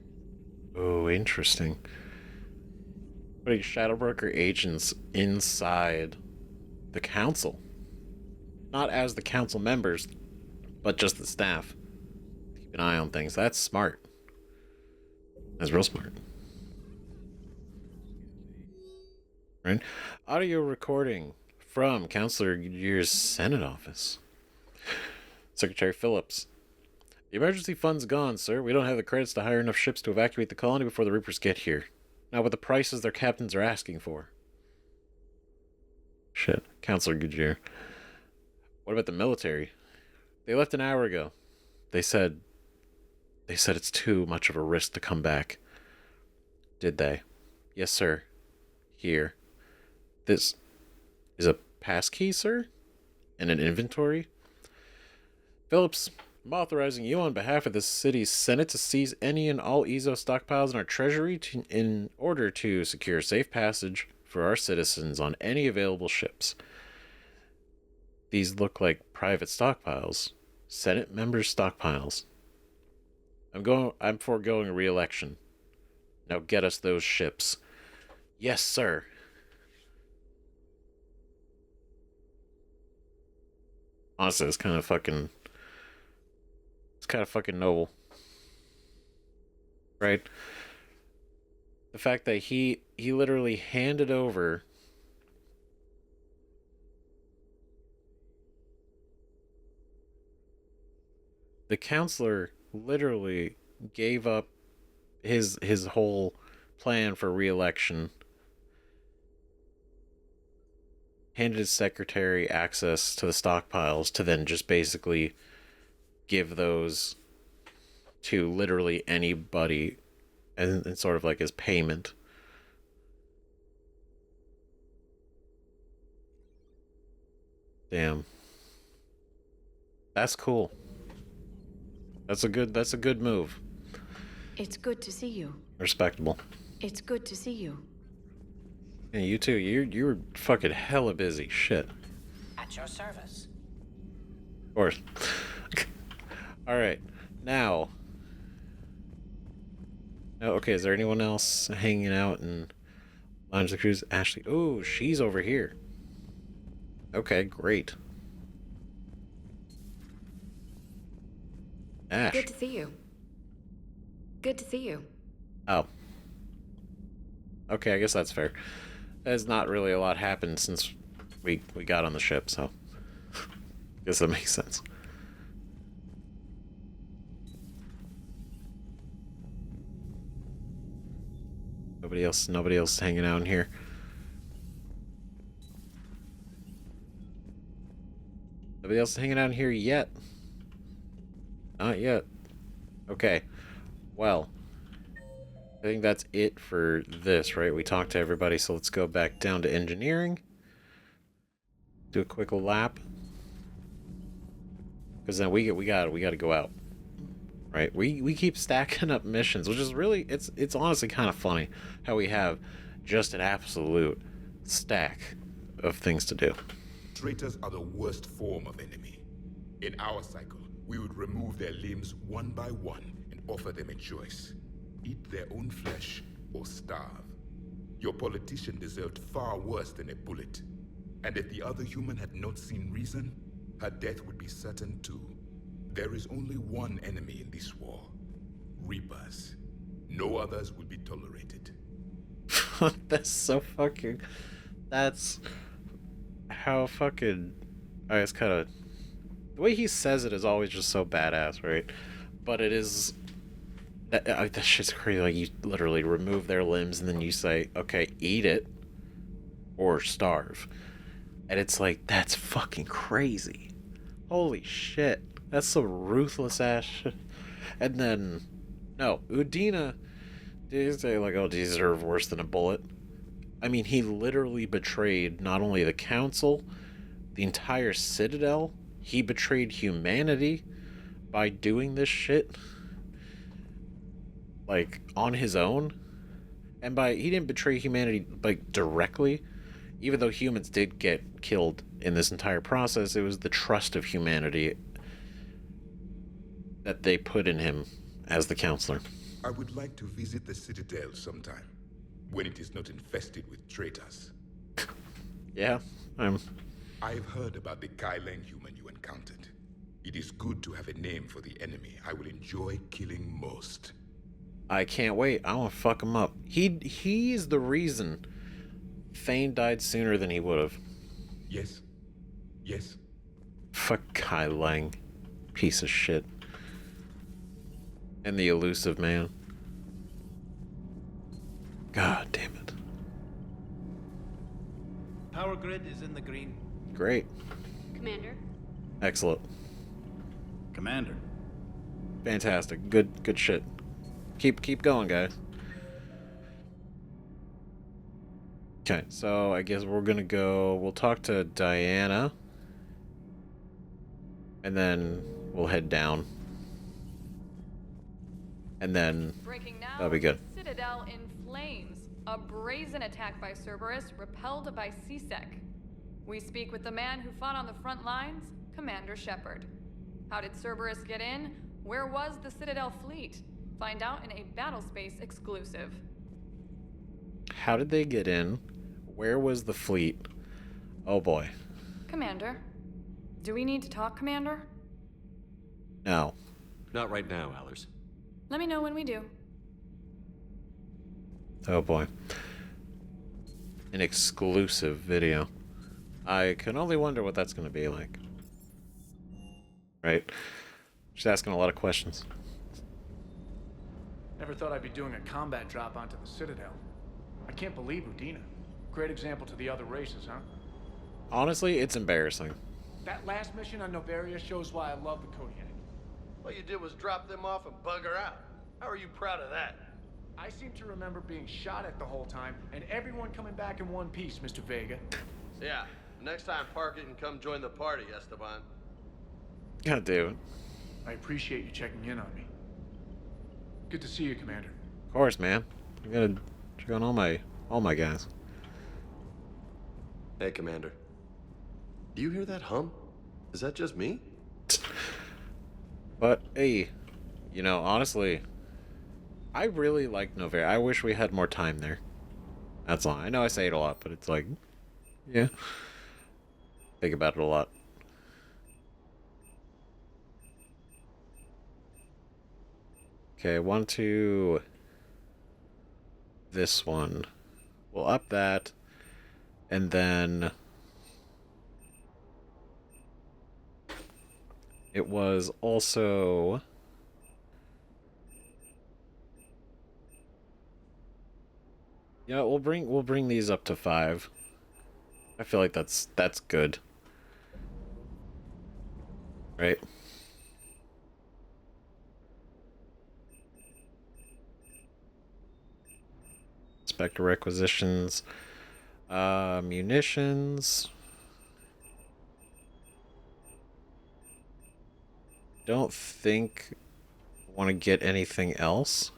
oh, interesting. Putting Shadowbroker agents inside the council. Not as the council members, but just the staff. Keep an eye on things. That's smart. That's real smart. Right? Audio recording from Counselor Goodyear's Senate office. Secretary Phillips. The emergency fund's gone, sir. We don't have the credits to hire enough ships to evacuate the colony before the Reapers get here. Not with the prices their captains are asking for. Shit. Counselor Goodyear. What about the military? They left an hour ago. They said it's too much of a risk to come back. Did they? Yes, sir. Here. This is a passkey, sir? And an inventory? Phillips, I'm authorizing you on behalf of the city's Senate to seize any and all Ezo stockpiles in our treasury in order to secure safe passage for our citizens on any available ships. These look like private stockpiles. Senate members' stockpiles. I'm foregoing re-election. Now get us those ships. Yes, sir. Honestly, it's kind of fucking noble. Right? The fact that he literally handed over the counselor literally gave up his whole plan for re-election, handed his secretary access to the stockpiles to then just basically give those to literally anybody and sort of like as payment. Damn. That's cool. That's a good move.
It's good to see you.
Respectable.
It's good to see you.
Yeah, you too. You were fucking hella busy. Shit.
At your service.
Of course. All right. Now. Oh, okay, is there anyone else hanging out in Lounge of the Cruise? Ashley. Oh, she's over here. Okay, great. Ash.
Good to see you. Good to see you.
Oh. Okay, I guess that's fair. There's not really a lot happened since we got on the ship, so guess that makes sense. Nobody else hanging out in here. Nobody else hanging out in here yet. Not yet. Okay. Well, I think that's it for this, right? We talked to everybody, so let's go back down to engineering. Do a quick lap. Because then we got to go out. Right? We keep stacking up missions, which is really it's honestly kind of funny how we have just an absolute stack of things to do.
Traitors are the worst form of enemy. In our cycle, we would remove their limbs one by one and offer them a choice. Eat their own flesh or starve. Your politician deserved far worse than a bullet. And if the other human had not seen reason, her death would be certain too. There is only one enemy in this war. Reapers. No others will be tolerated.
That's so fucking... That's... How fucking... It's kind of... The way he says it is always just so badass, right? But it is... That shit's crazy. Like, you literally remove their limbs and then you say, okay, eat it or starve. And it's like, that's fucking crazy. Holy shit. That's some ruthless ass shit. And then, no, Udina did say, like, oh, deserve worse than a bullet. I mean, he literally betrayed not only the Council, the entire Citadel, he betrayed humanity by doing this shit. Like, on his own. And he didn't betray humanity, like, directly. Even though humans did get killed in this entire process, it was the trust of humanity that they put in him as the counselor.
I would like to visit the Citadel sometime, when it is not infested with traitors.
Yeah,
I've heard about the Kyleng human you encountered. It is good to have a name for the enemy I will enjoy killing most.
I can't wait. I want to fuck him up. He is the reason Thane died sooner than he would have.
Yes. Yes.
Fuck Kyleng. Piece of shit. And the elusive man. God damn it.
Power grid is in the green.
Great.
Commander.
Excellent.
Commander.
Fantastic. Good shit. Keep going, guys. Okay, so I guess we're gonna go. We'll talk to Diana. And then we'll head down. And then
Breaking now,
that'll be good.
Citadel in flames. A brazen attack by Cerberus, repelled by C-Sec. We speak with the man who fought on the front lines, Commander Shepard. How did Cerberus get in? Where was the Citadel fleet? Find out in a Battlespace exclusive.
How did they get in? Where was the fleet? Oh boy.
Commander. Do we need to talk, Commander?
No.
Not right now, Allers.
Let me know when we do.
Oh boy. An exclusive video. I can only wonder what that's going to be like. Right? Just asking a lot of questions.
Never thought I'd be doing a combat drop onto the Citadel. I can't believe Udina. Great example to the other races, huh?
Honestly, it's embarrassing.
That last mission on Novaria shows why I love the Kodiak.
All you did was drop them off and bugger out. How are you proud of that?
I seem to remember being shot at the whole time, and everyone coming back in one piece, Mr. Vega.
Yeah, Next time, park it and come join the party, Esteban.
God damn it.
I appreciate you checking in on me. Good to see you, Commander.
Of course, man. I gotta check on all my guys.
Hey, Commander. Do you hear that hum? Is that just me?
But hey, you know, honestly, I really like Novaria. I wish we had more time there. That's all. I know I say it a lot, but it's like, yeah. Think about it a lot. Okay, 1, 2. This one. We'll up that. And then it was also yeah, we'll bring these up to 5. I feel like that's good. Right? Spectre requisitions. Munitions. Don't think I want to get anything else.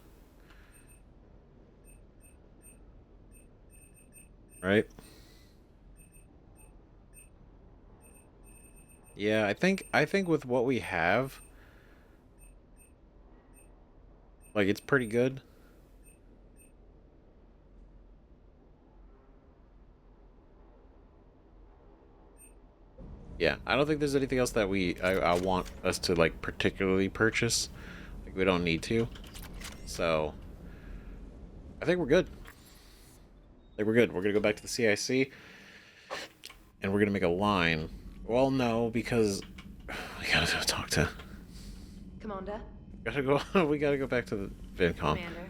Right? Yeah, I think with what we have, like, it's pretty good. Yeah, I don't think there's anything else that I want us to, like, particularly purchase. Like, we don't need to. So, I think we're good. I think we're good. We're gonna go back to the CIC, and we're gonna make a line. Well, no, because we gotta go talk to...
Commander?
We gotta go back to the VinCom.
Commander.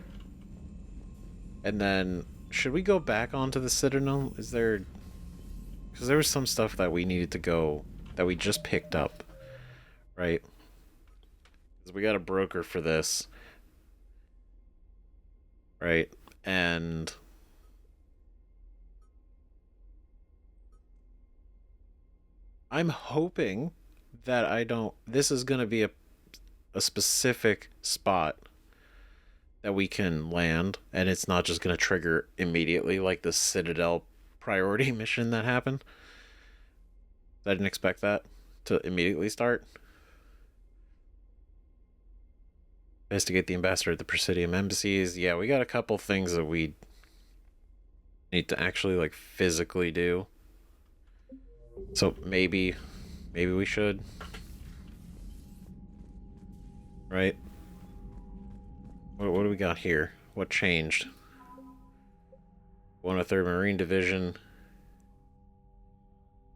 And then, should we go back onto the Citadel? Is there... Because there was some stuff that we needed to go... that we just picked up. Right? Because we got a broker for this. Right? And... I'm hoping that I don't... This is going to be a specific spot that we can land, and it's not just going to trigger immediately like the Citadel priority mission that happened. I didn't expect that to immediately start. Investigate the ambassador at the Presidium embassies. Yeah, we got a couple things that we need to actually, like, physically do. So maybe we should. Right? What do we got here? What changed? 103rd Marine Division.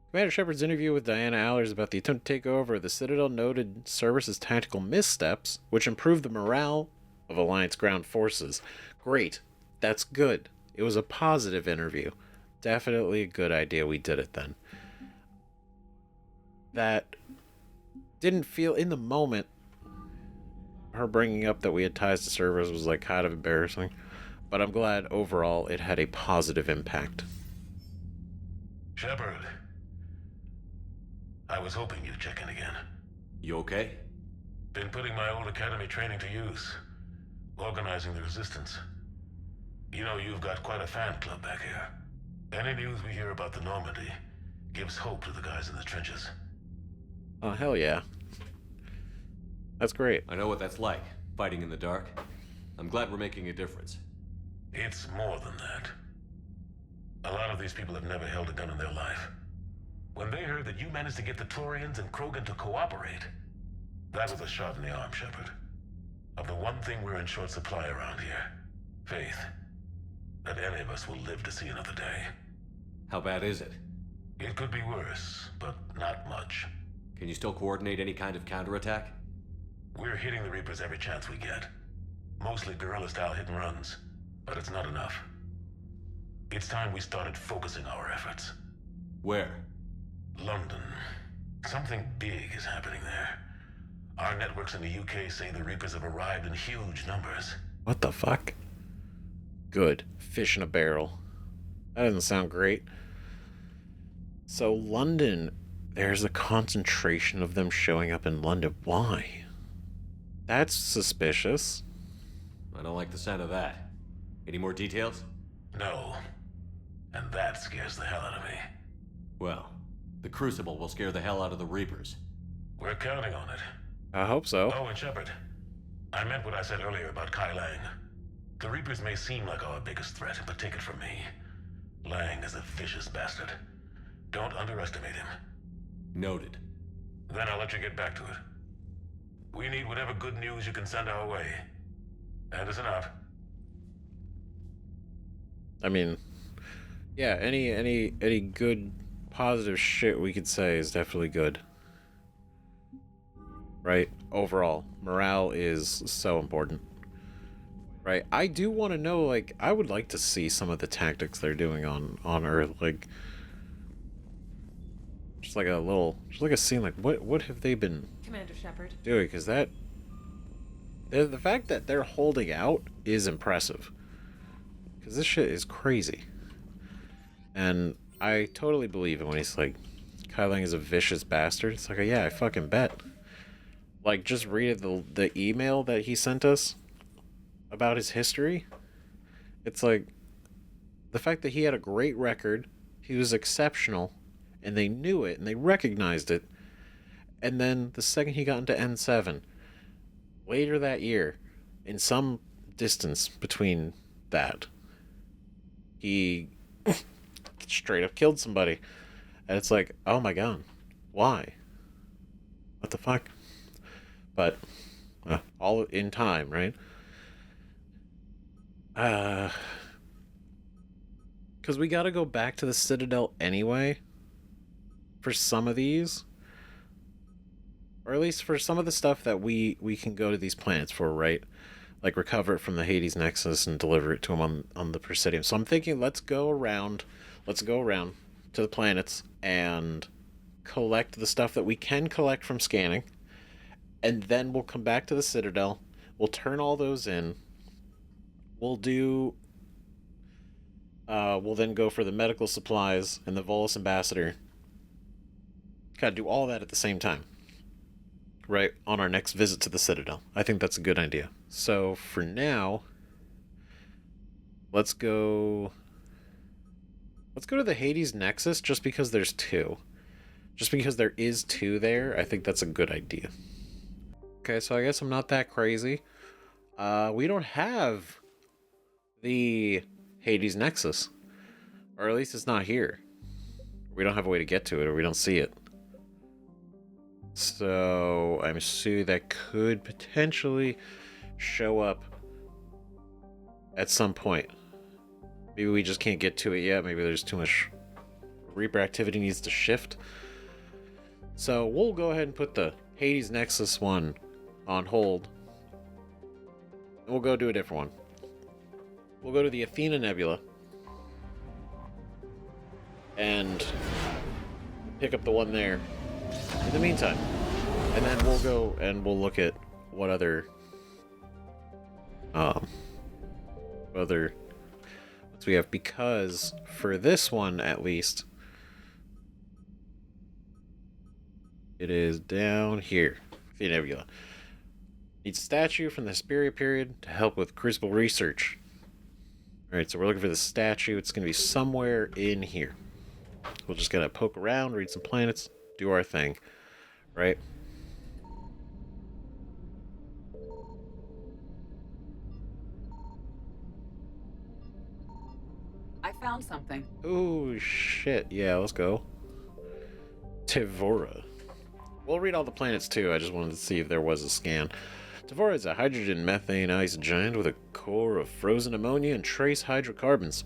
Commander Shepard's interview with Diana Allers about the attempt to take over the Citadel noted Cerberus' tactical missteps, which improved the morale of Alliance ground forces. Great. That's good. It was a positive interview. Definitely a good idea we did it then. That didn't feel, in the moment, her bringing up that we had ties to Cerberus was, like, kind of embarrassing. But I'm glad overall it had a positive impact.
Shepard, I was hoping you'd check in again.
You okay?
Been putting my old academy training to use. Organizing the resistance. You know, you've got quite a fan club back here. Any news we hear about the Normandy gives hope to the guys in the trenches.
Oh, hell yeah. That's great.
I know what that's like, fighting in the dark. I'm glad we're making a difference.
It's more than that. A lot of these people have never held a gun in their life. When they heard that you managed to get the Turians and Krogan to cooperate, that was a shot in the arm, Shepard. Of the one thing we're in short supply around here, faith. That any of us will live to see another day.
How bad is it?
It could be worse, but not much.
Can you still coordinate any kind of counterattack?
We're hitting the Reapers every chance we get. Mostly guerrilla-style hit-and-runs, but it's not enough. It's time we started focusing our efforts.
Where?
London. Something big is happening there. Our networks in the UK say the Reapers have arrived in huge numbers.
What the fuck? Good. Fish in a barrel. That doesn't sound great. So London, there's a concentration of them showing up in London. Why? That's suspicious.
I don't like the sound of that. Any more details?
No. And that scares the hell out of me.
Well, the Crucible will scare the hell out of the Reapers.
We're counting on it.
I hope so.
Oh, and Shepard, I meant what I said earlier about Kai Lang. The Reapers may seem like our biggest threat, but take it from me. Lang is a vicious bastard. Don't underestimate him.
Noted.
Then I'll let you get back to it. We need whatever good news you can send our way. Anderson out.
I mean, yeah, any good positive shit we could say is definitely good. Right? Overall, morale is so important. Right? I do want to know, like, I would like to see some of the tactics they're doing on Earth, like just like a scene, like what have they been
Commander Shepard.
doing? Because that the fact that they're holding out is impressive. Because this shit is crazy. And I totally believe it when he's like, Kai Lang is a vicious bastard. It's like, yeah, I fucking bet. Like, just read the email that he sent us about his history. It's like, the fact that he had a great record, he was exceptional, and they knew it, and they recognized it. And then the second he got into N7, later that year, in some distance between that, he straight up killed somebody. And it's like, oh my god, why? What the fuck? But, all in time, right? Because we gotta go back to the Citadel anyway, for some of these. Or at least for some of the stuff that we can go to these planets for, right? Like recover it from the Hades Nexus and deliver it to them on the Presidium. So I'm thinking, let's go around to the planets and collect the stuff that we can collect from scanning. And then we'll come back to the Citadel. We'll turn all those in. We'll then go for the medical supplies and the Volus Ambassador. Gotta do all that at the same time. Right, on our next visit to the Citadel. I think that's a good idea. So, for now, let's go to the Hades Nexus, just because there's two. Just because there is two there, I think that's a good idea. Okay, so I guess I'm not that crazy. We don't have the Hades Nexus. Or at least it's not here. We don't have a way to get to it, or we don't see it. So, I'm assuming that could potentially show up at some point. Maybe we just can't get to it yet. Maybe there's too much Reaper activity needs to shift. So, we'll go ahead and put the Hades Nexus one on hold. And we'll go do a different one. We'll go to the Athena Nebula. And pick up the one there in the meantime. And then we'll go and we'll look at what other what we have, because for this one at least it is down here. The Nebula needs a statue from the Hesperia period to help with Crucible research. Alright, so we're looking for the statue. It's going to be somewhere in here. We'll just gotta poke around, read some planets, do our thing, right?
I found something.
Oh shit, yeah, let's go. Tevora. We'll read all the planets too, I just wanted to see if there was a scan. Tevora is a hydrogen methane ice giant with a core of frozen ammonia and trace hydrocarbons.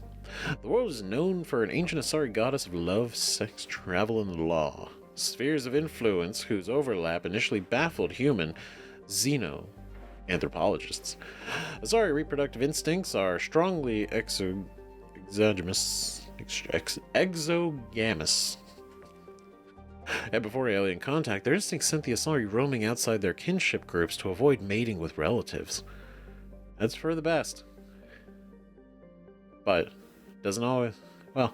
The world is known for an ancient Asari goddess of love, sex, travel, and law. Spheres of influence whose overlap initially baffled human xeno-anthropologists. Asari reproductive instincts are strongly exogamous. And before alien contact, their instincts sent the Asari roaming outside their kinship groups to avoid mating with relatives. That's for the best. But doesn't always, well,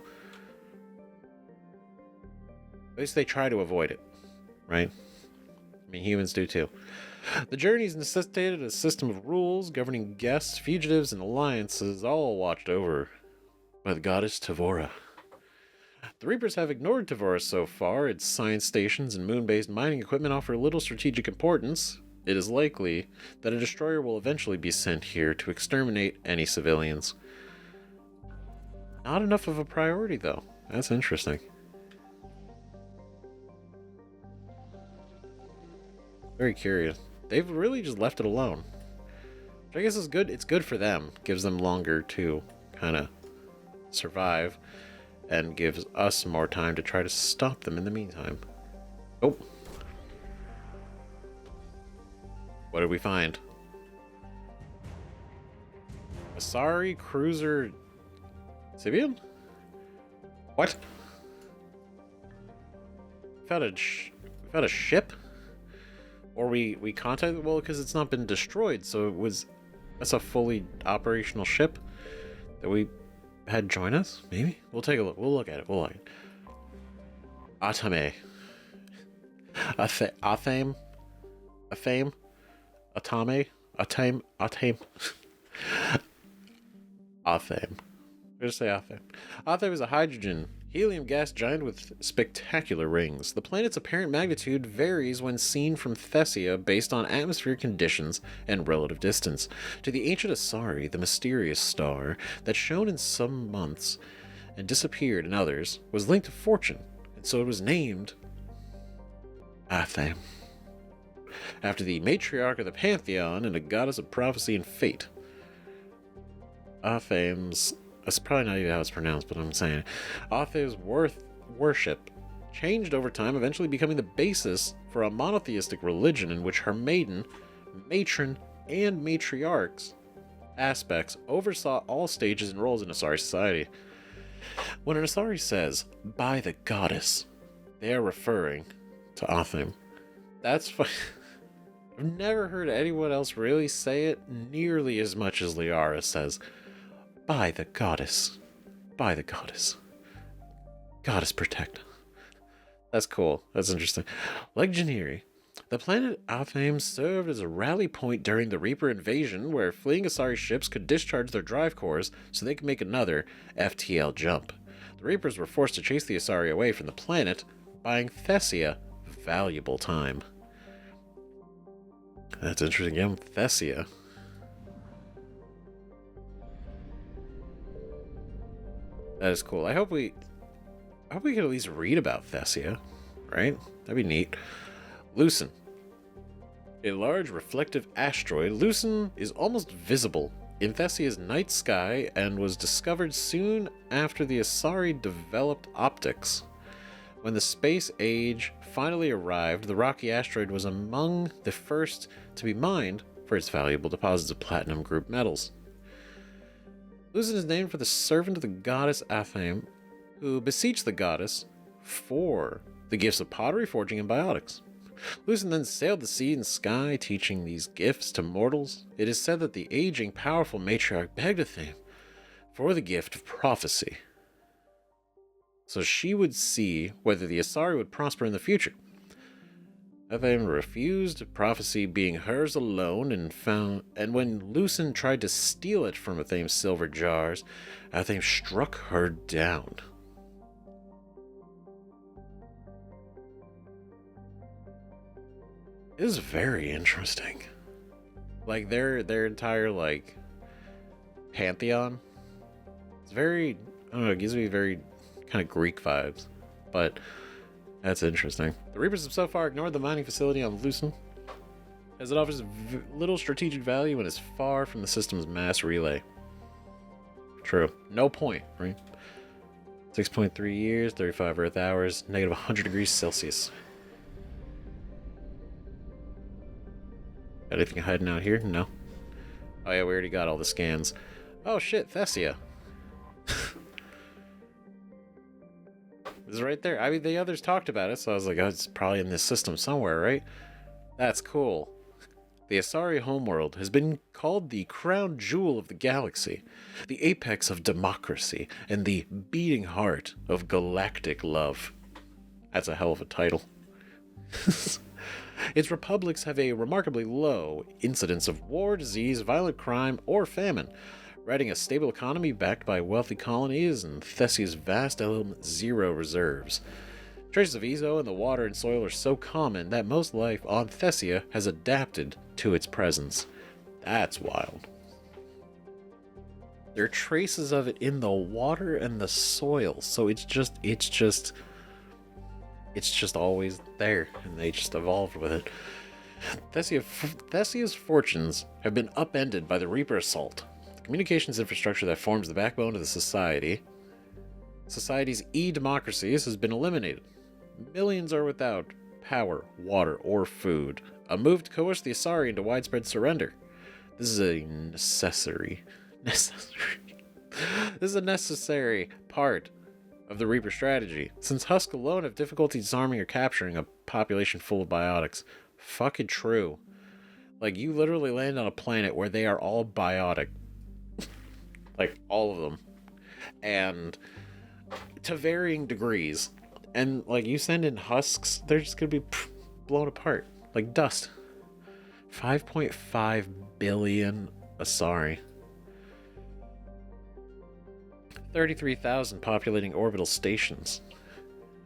At least they try to avoid it, right? I mean, humans do too. The journeys necessitated a system of rules governing guests, fugitives, and alliances, all watched over by the goddess Tavora. The Reapers have ignored Tavora so far. Its science stations and moon-based mining equipment offer little strategic importance. It is likely that a destroyer will eventually be sent here to exterminate any civilians. Not enough of a priority, though. That's interesting. Very curious. They've really just left it alone. Which I guess is good. It's good for them. Gives them longer to kind of survive. And gives us more time to try to stop them in the meantime. Oh. What did we find? Asari cruiser Sibian? What? Found a ship? Or we contacted, well, because it's not been destroyed, so that's a fully operational ship that we had join us? Maybe? We'll take a look. We'll look at it. We'll look at it. Atame. Athame. Athame. Atame. Atame. Atame. Athame. Just say Athame. Athame is a hydrogen helium gas giant with spectacular rings. The planet's apparent magnitude varies when seen from Thessia based on atmospheric conditions and relative distance. To the ancient Asari, the mysterious star that shone in some months and disappeared in others was linked to fortune, and so it was named Athame, after the matriarch of the pantheon and a goddess of prophecy and fate. Athame's... That's probably not even how it's pronounced, but I'm saying it. Athame's worship changed over time, eventually becoming the basis for a monotheistic religion in which her maiden, matron, and matriarchs aspects oversaw all stages and roles in Asari society. When an Asari says, by the goddess, they are referring to Athame. That's fine. I've never heard anyone else really say it nearly as much as Liara says. By the goddess. By the goddess. Goddess protect. That's cool. That's interesting. Legionary. The planet Athame served as a rally point during the Reaper invasion, where fleeing Asari ships could discharge their drive cores so they could make another FTL jump. The Reapers were forced to chase the Asari away from the planet, buying Thessia valuable time. That's interesting. Yeah, Thessia. That is cool. I hope we could at least read about Thessia, right? That'd be neat. Lucen. A large reflective asteroid, Lucen is almost visible in Thessia's night sky and was discovered soon after the Asari developed optics. When the space age finally arrived, the rocky asteroid was among the first to be mined for its valuable deposits of platinum group metals. Lucen is named for the servant of the goddess Athame, who beseeched the goddess for the gifts of pottery, forging, and biotics. Lucen then sailed the sea and sky, teaching these gifts to mortals. It is said that the aging, powerful matriarch begged Athame for the gift of prophecy, so she would see whether the Asari would prosper in the future. Athame refused, prophecy being hers alone, and when Lucen tried to steal it from Athame's silver jars, Athame struck her down. It is very interesting. Like their entire like pantheon. It's very, I don't know, it gives me very kind of Greek vibes, but that's interesting. The Reapers have so far ignored the mining facility on Lucen, as it offers little strategic value and is far from the system's mass relay. True. No point, right? 6.3 years, 35 Earth hours, negative 100 degrees Celsius. Got anything hiding out here? No. Oh yeah, we already got all the scans. Oh shit, Thessia. It's right there. I mean, the others talked about it, so I was like, oh, it's probably in this system somewhere, right? That's cool. The Asari homeworld has been called the crown jewel of the galaxy, the apex of democracy, and the beating heart of galactic love. That's a hell of a title. Its republics have a remarkably low incidence of war, disease, violent crime, or famine, riding a stable economy backed by wealthy colonies and Thessia's vast element zero reserves. Traces of Ezo in the water and soil are so common that most life on Thessia has adapted to its presence. That's wild. There are traces of it in the water and the soil, so it's just always there, and they just evolved with it. Thessia's fortunes have been upended by the Reaper assault. The communications infrastructure that forms the backbone of the society's e-democracies has been eliminated. Millions are without power, water, or food. A move to coerce the Asari into widespread surrender. This is a necessary part of the Reaper strategy, since Husk alone have difficulty disarming or capturing a population full of biotics. Fucking true. Like, you literally land on a planet where they are all biotic. Like, all of them. And to varying degrees. And, like, you send in husks, they're just gonna be blown apart. Like dust. 5.5 billion Asari. 33,000 populating orbital stations.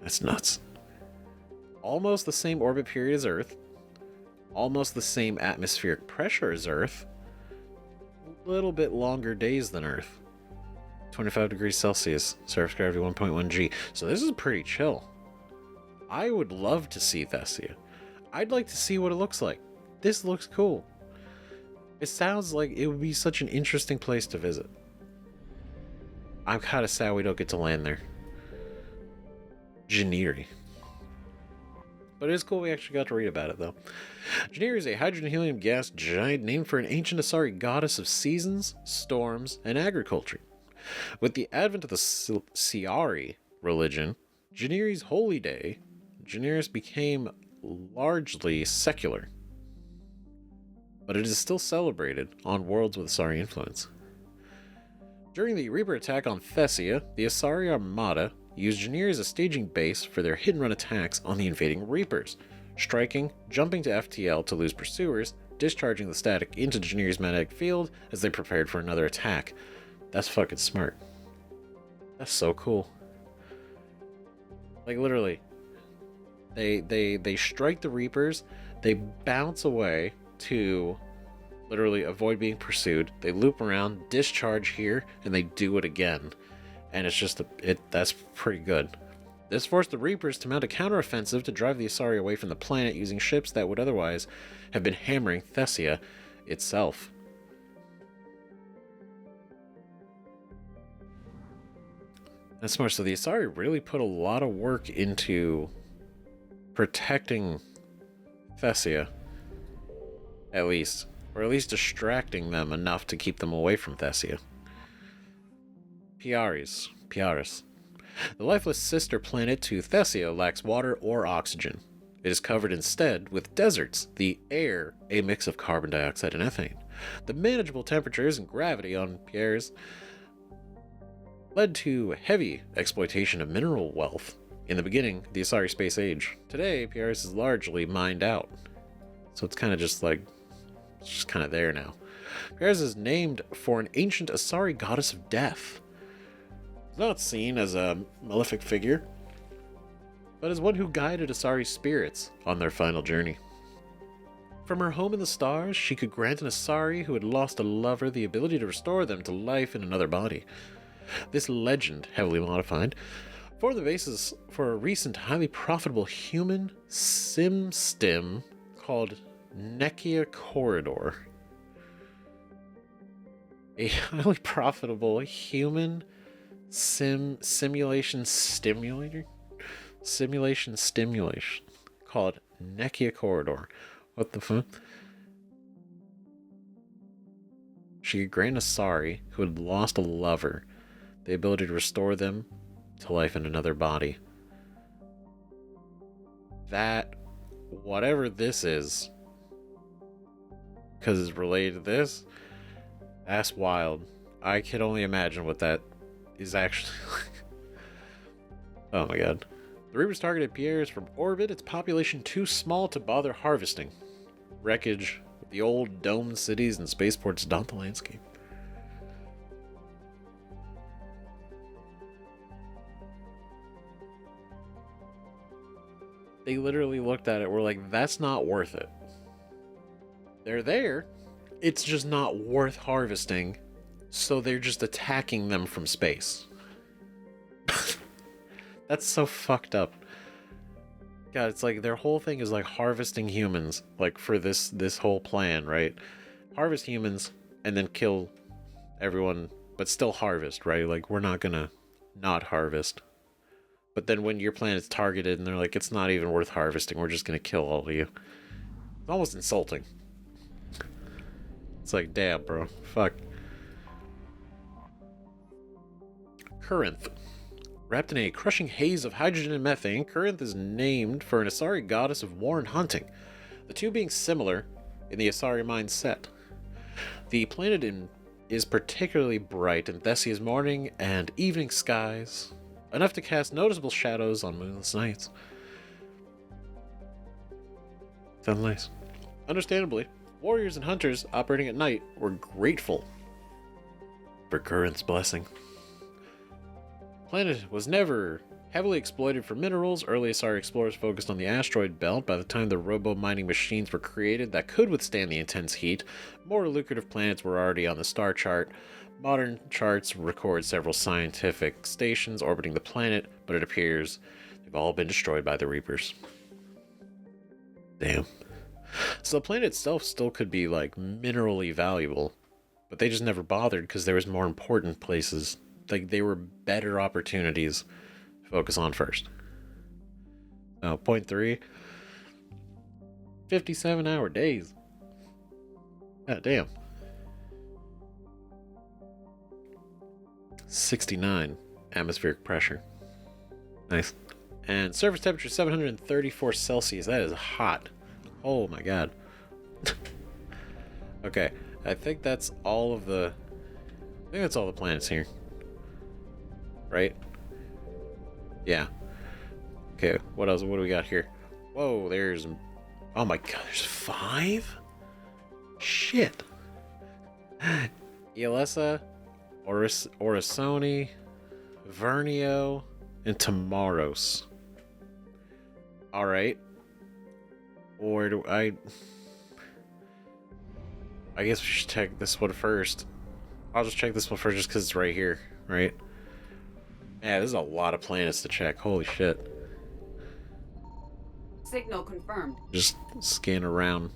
That's nuts. Almost the same orbit period as Earth. Almost the same atmospheric pressure as Earth. A little bit longer days than Earth. 25 degrees Celsius. Surface gravity 1.1 G. So this is pretty chill. I would love to see Thessia. I'd like to see what it looks like. This looks cool. It sounds like it would be such an interesting place to visit. I'm kind of sad we don't get to land there. Janiri. But it is cool we actually got to read about it, though. Janiri is a hydrogen-helium gas giant named for an ancient Asari goddess of seasons, storms, and agriculture. With the advent of the Siari religion, Janiri's holy day, Janiris became largely secular. But it is still celebrated on worlds with Asari influence. During the Reaper attack on Thessia, the Asari Armada used Janir as a staging base for their hit-and-run attacks on the invading Reapers, striking, jumping to FTL to lose pursuers, discharging the static into Janir's magnetic field as they prepared for another attack. That's fucking smart. That's so cool. Like, literally, they strike the Reapers, they bounce away to literally avoid being pursued. They loop around, discharge here, and they do it again. And it's just that's pretty good. This forced the Reapers to mount a counteroffensive to drive the Asari away from the planet using ships that would otherwise have been hammering Thessia itself. That's smart. So the Asari really put a lot of work into protecting Thessia, at least. Or at least distracting them enough to keep them away from Thessia. Piaris. The lifeless sister planet to Thessia lacks water or oxygen. It is covered instead with deserts, the air a mix of carbon dioxide and ethane. The manageable temperatures and gravity on Piaris led to heavy exploitation of mineral wealth in the beginning of the Asari Space Age. Today, Piaris is largely mined out. So it's kind of just like, it's just kind of there now. Piaris is named for an ancient Asari goddess of death. It's not seen as a malefic figure, but as one who guided Asari spirits on their final journey. From her home in the stars, she could grant an Asari who had lost a lover the ability to restore them to life in another body. This legend, heavily modified, formed the basis for a recent highly profitable human sim-stim called Nekia Corridor. A highly profitable human simulation called Nekia Corridor. What the fuck? She could grant Asari who had lost a lover the ability to restore them to life in another body. That, whatever this is, because it's related to this, that's wild. I can only imagine what that is actually like. Oh my god. The Reapers targeted Pierre's from orbit, its population too small to bother harvesting. Wreckage of the old domed cities and spaceports dot the landscape. They literally looked at it, were like, that's not worth it. They're there, it's just not worth harvesting, so they're just attacking them from space. That's so fucked up. God, it's like their whole thing is like harvesting humans, like for this whole plan, right? Harvest humans and then kill everyone, but still harvest, right? Like, we're not gonna not harvest. But then when your planet's targeted and they're like, it's not even worth harvesting, we're just gonna kill all of you. It's almost insulting. It's like, damn, bro. Fuck. Corinth. Wrapped in a crushing haze of hydrogen and methane, Corinth is named for an Asari goddess of war and hunting, the two being similar in the Asari mindset. The planet is particularly bright in Thessia's morning and evening skies, enough to cast noticeable shadows on moonless nights. Sounds nice. Understandably, warriors and hunters operating at night were grateful for Corinth's blessing. Planet was never heavily exploited for minerals. Early Asari explorers focused on the asteroid belt. By the time the robo-mining machines were created that could withstand the intense heat, more lucrative planets were already on the star chart. Modern charts record several scientific stations orbiting the planet, but it appears they've all been destroyed by the Reapers. Damn. So the planet itself still could be, like, minerally valuable, but they just never bothered because there was more important places. Like, they were better opportunities to focus on first. Point 3. 57-hour days. God damn. 69 atmospheric pressure. Nice. And surface temperature 734 Celsius. That is hot. Oh my god. Okay, I think that's all of the... I think that's all the planets here. Right? Yeah. Okay, what else? What do we got here? Whoa, there's... Oh my god, there's 5? Shit. Ielessa, Orisoni, Vernio, and Tamaros. Alright. Or do I guess we should check this one first. I'll just check this one first just because it's right here, right? Yeah, there's a lot of planets to check. Holy shit.
Signal confirmed.
Just scan around.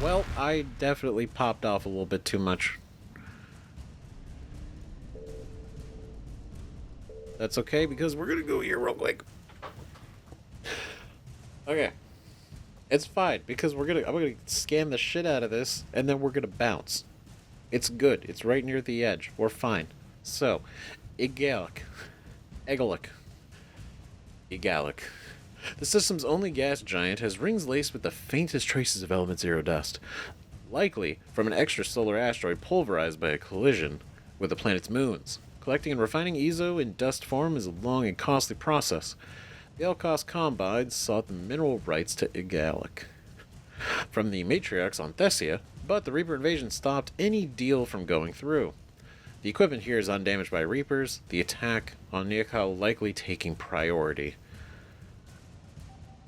Well, I definitely popped off a little bit too much. That's okay, because we're gonna go here real quick. Okay. It's fine, because I'm gonna scan the shit out of this, and then we're gonna bounce. It's good. It's right near the edge. We're fine. So, Igalic. The system's only gas giant has rings laced with the faintest traces of element zero dust, likely from an extrasolar asteroid pulverized by a collision with the planet's moons. Collecting and refining Ezo in dust form is a long and costly process. The Elkos Combines sought the mineral rights to Igalic from the matriarchs on Thessia, but the Reaper invasion stopped any deal from going through. The equipment here is undamaged by Reapers, the attack on Neokal likely taking priority.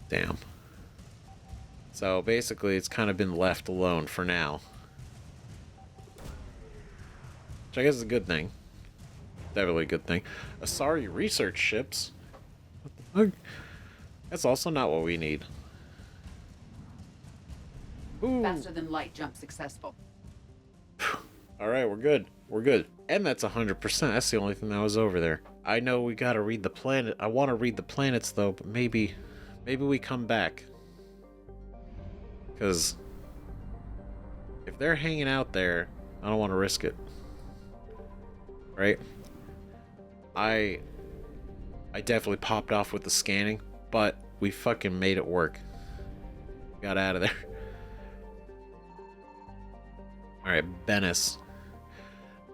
Damn. So basically it's kind of been left alone for now. Which I guess is a good thing. Definitely a good thing. Asari research ships? What the fuck? That's also not what we need. Ooh.
Faster than light jump successful.
Alright, we're good. We're good. And that's 100%. That's the only thing that was over there. I know we gotta read the planet. I want to read the planets though, but maybe we come back. Because if they're hanging out there, I don't want to risk it. Right? I definitely popped off with the scanning, but we fucking made it work. Got out of there. Alright, Beness.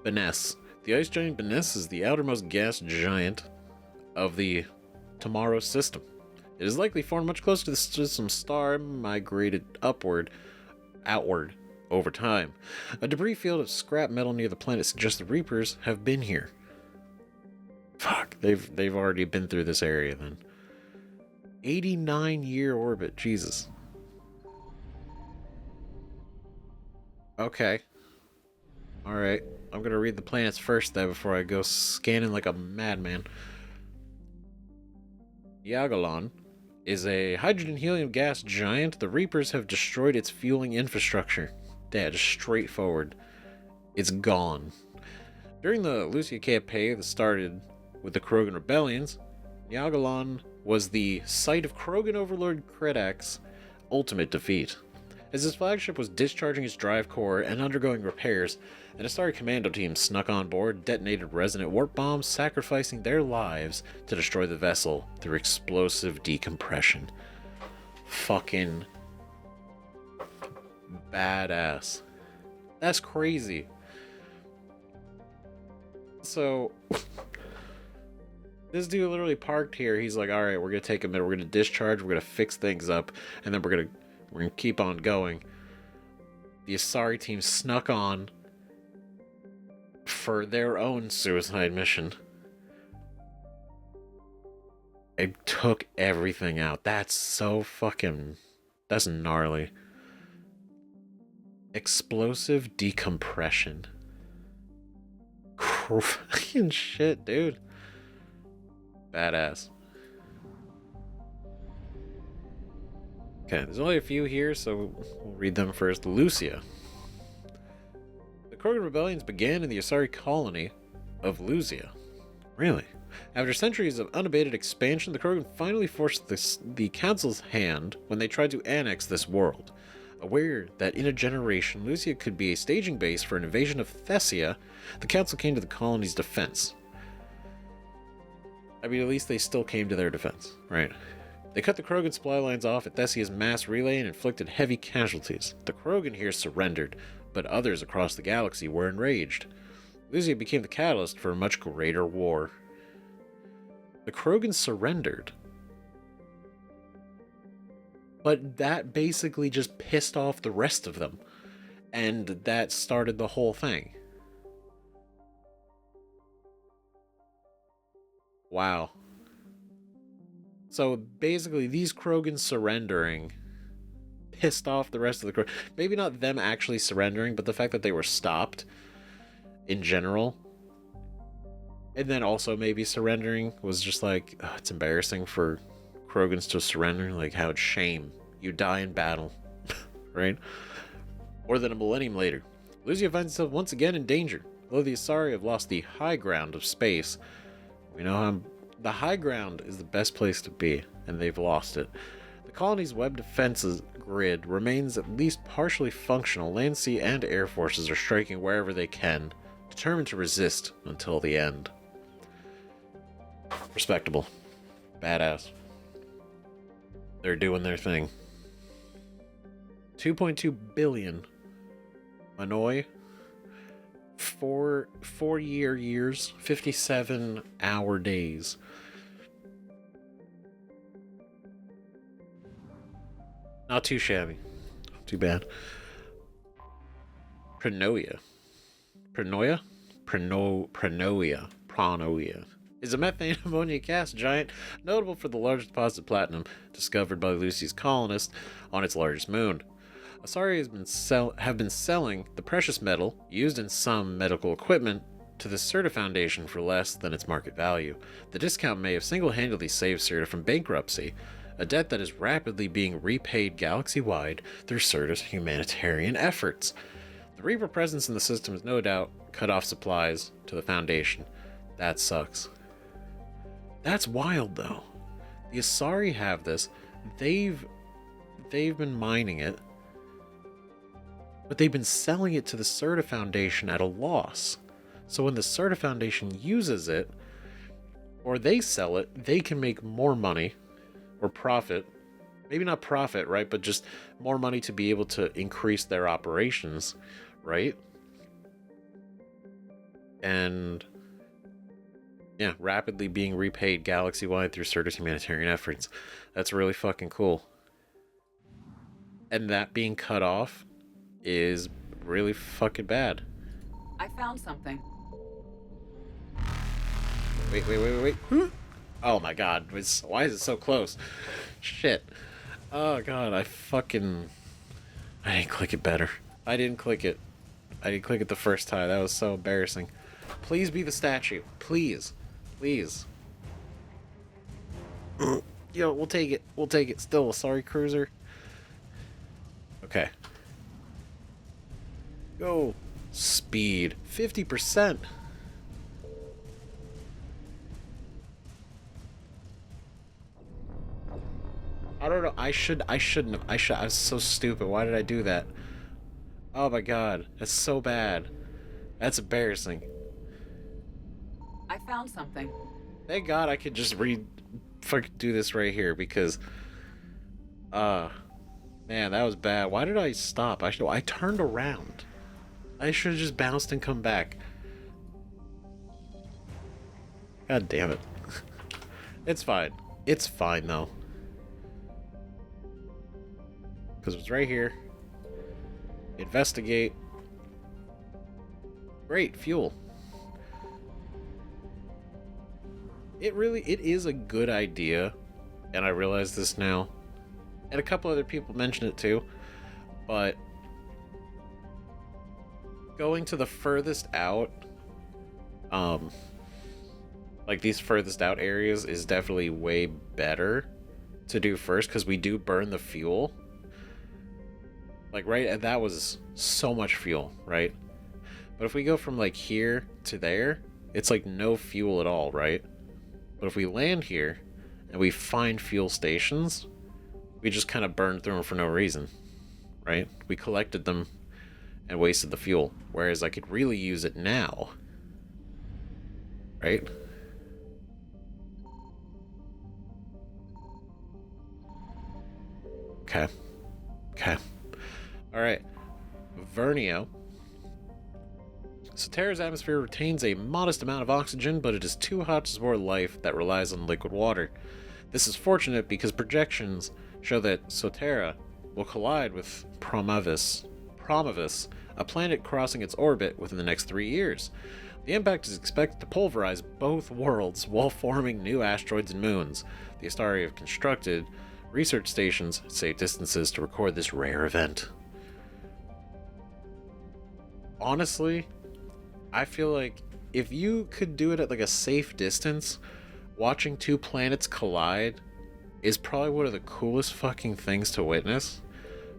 The ice giant Beness is the outermost gas giant of the Tomorrow system. It is likely formed much closer to the system's star and migrated outward over time. A debris field of scrap metal near the planet suggests the Reapers have been here. Fuck, they've already been through this area then. 89-year orbit, Jesus. Okay. Alright, I'm gonna read the planets first though before I go scanning like a madman. Valhallan is a hydrogen-helium gas giant. The Reapers have destroyed its fueling infrastructure. Yeah, just straightforward. It's gone. During the Lucia campaign that started with the Krogan rebellions, Valhallan was the site of Krogan overlord Kredak's ultimate defeat. As his flagship was discharging its drive core and undergoing repairs, an Asari commando team snuck on board, detonated resonant warp bombs, sacrificing their lives to destroy the vessel through explosive decompression. Fucking badass. That's crazy. So, this dude literally parked here. He's like, alright, we're gonna take a minute, we're gonna discharge, we're gonna fix things up, and then we're gonna keep on going. The Asari team snuck on for their own suicide mission. It took everything out. That's so fucking... That's gnarly. Explosive decompression. Fucking shit, dude. Badass. Okay, there's only a few here, so we'll read them first. Lucia. The Krogan rebellions began in the Asari colony of Lucia. Really? After centuries of unabated expansion, the Krogan finally forced the Council's hand when they tried to annex this world. Aware that in a generation Lucia could be a staging base for an invasion of Thessia, the Council came to the colony's defense. I mean, at least they still came to their defense, right? They cut the Krogan supply lines off at Thessia's mass relay and inflicted heavy casualties. The Krogan here surrendered, but others across the galaxy were enraged. Lucia became the catalyst for a much greater war. The Krogan surrendered. But that basically just pissed off the rest of them. And that started the whole thing. Wow. So basically, these Krogan surrendering pissed off the rest of the Krogan. Maybe not them actually surrendering, but the fact that they were stopped in general. And then also maybe surrendering was just like, oh, it's embarrassing for Krogans to surrender. Like, how it's shame. You die in battle. Right? More than a millennium later, Lucia finds itself once again in danger. Although the Asari have lost the high ground of space, we know how the high ground is the best place to be, and they've lost it. The colony's web defenses grid remains at least partially functional. Land, sea, and air forces are striking wherever they can, determined to resist until the end. Respectable. Badass. They're doing their thing. 2.2 billion Manoi. 4 years, 57 hour days. Not too shabby. Too bad. Pranoia is a methane ammonia gas giant notable for the large deposit of platinum discovered by Lucy's colonists on its largest moon. Asari have been selling the precious metal, used in some medical equipment, to the Certa Foundation for less than its market value. The discount may have single-handedly saved Certa from bankruptcy, a debt that is rapidly being repaid galaxy-wide through Certa's humanitarian efforts. The Reaper presence in the system has no doubt cut off supplies to the Foundation. That sucks. That's wild, though. The Asari have this. They've been mining it, but they've been selling it to the Certa Foundation at a loss. So when the Certa Foundation uses it, or they sell it, they can make more money, or profit. Maybe not profit, right? But just more money to be able to increase their operations, right? And Yeah, rapidly being repaid galaxy-wide through Cerberus humanitarian efforts. That's really fucking cool. And that being cut off is really fucking bad.
I found something.
Wait. Oh my god, why is it so close? Shit. Oh god, I didn't click it better. I didn't click it the first time. That was so embarrassing. Please be the statue. Please. Yo, we'll take it. Still, sorry, cruiser. Okay. Go. Speed. 50%. I don't know. I shouldn't have. I was so stupid. Why did I do that? Oh my god. That's so bad. That's embarrassing.
I found something.
Thank god I could just do this right here because man, that was bad. Why did I stop? I turned around. I should have just bounced and come back. God damn it. It's fine. It's fine though. Because it's right here. Investigate. Great, fuel. It is a good idea, and I realize this now, and a couple other people mentioned it too, but going to the furthest out, like these furthest out areas is definitely way better to do first, because we do burn the fuel. Like, right, and that was so much fuel, right? But if we go from like here to there, it's like no fuel at all, right? But if we land here and we find fuel stations, we just kind of burned through them for no reason, right? We collected them and wasted the fuel, whereas I could really use it now, right? Okay. Alright. Vernio. Cetera's atmosphere retains a modest amount of oxygen, but it is too hot to support life that relies on liquid water. This is fortunate because projections show that Cetera will collide with Promavis, a planet crossing its orbit within the next 3 years. The impact is expected to pulverize both worlds while forming new asteroids and moons. The Astari have constructed research stations at safe distances to record this rare event. Honestly, I feel like if you could do it at like a safe distance, watching two planets collide is probably one of the coolest fucking things to witness,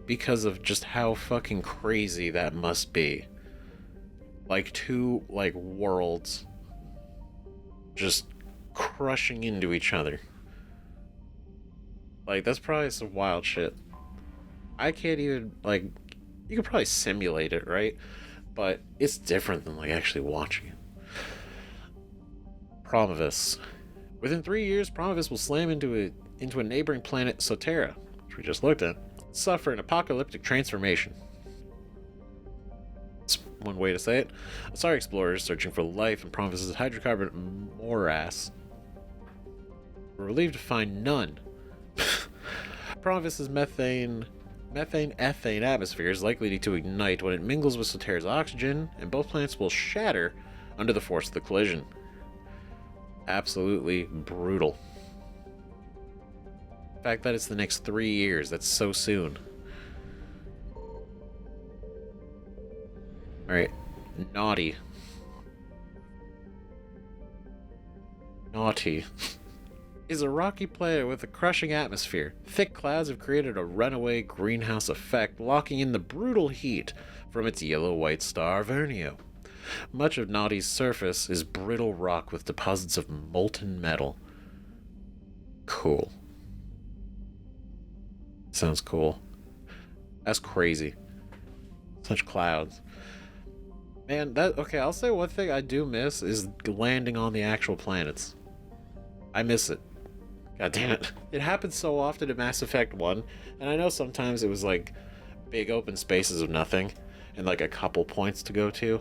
because of just how fucking crazy that must be. Like two like worlds just crushing into each other. Like, that's probably some wild shit. I can't even, like, you could probably simulate it, right? But it's different than like actually watching it. Promavis. Within 3 years, Promavis will slam into a neighboring planet, Cetera, which we just looked at, suffer an apocalyptic transformation. That's one way to say it. Asari explorers searching for life in Promavis's hydrocarbon morass were relieved to find none. Promavis's methane-ethane atmosphere is likely to ignite when it mingles with Cetera's oxygen, and both planets will shatter under the force of the collision. Absolutely brutal. The fact that it's the next 3 years, that's so soon. Alright, Naughty. Is a rocky planet with a crushing atmosphere. Thick clouds have created a runaway greenhouse effect, locking in the brutal heat from its yellow-white star Vernio. Much of Naughty's surface is brittle rock with deposits of molten metal. Cool. Sounds cool. That's crazy. Such clouds. Man, okay, I'll say one thing I do miss is landing on the actual planets. I miss it. God damn it. It happens so often in Mass Effect 1, and I know sometimes it was like big open spaces of nothing and like a couple points to go to,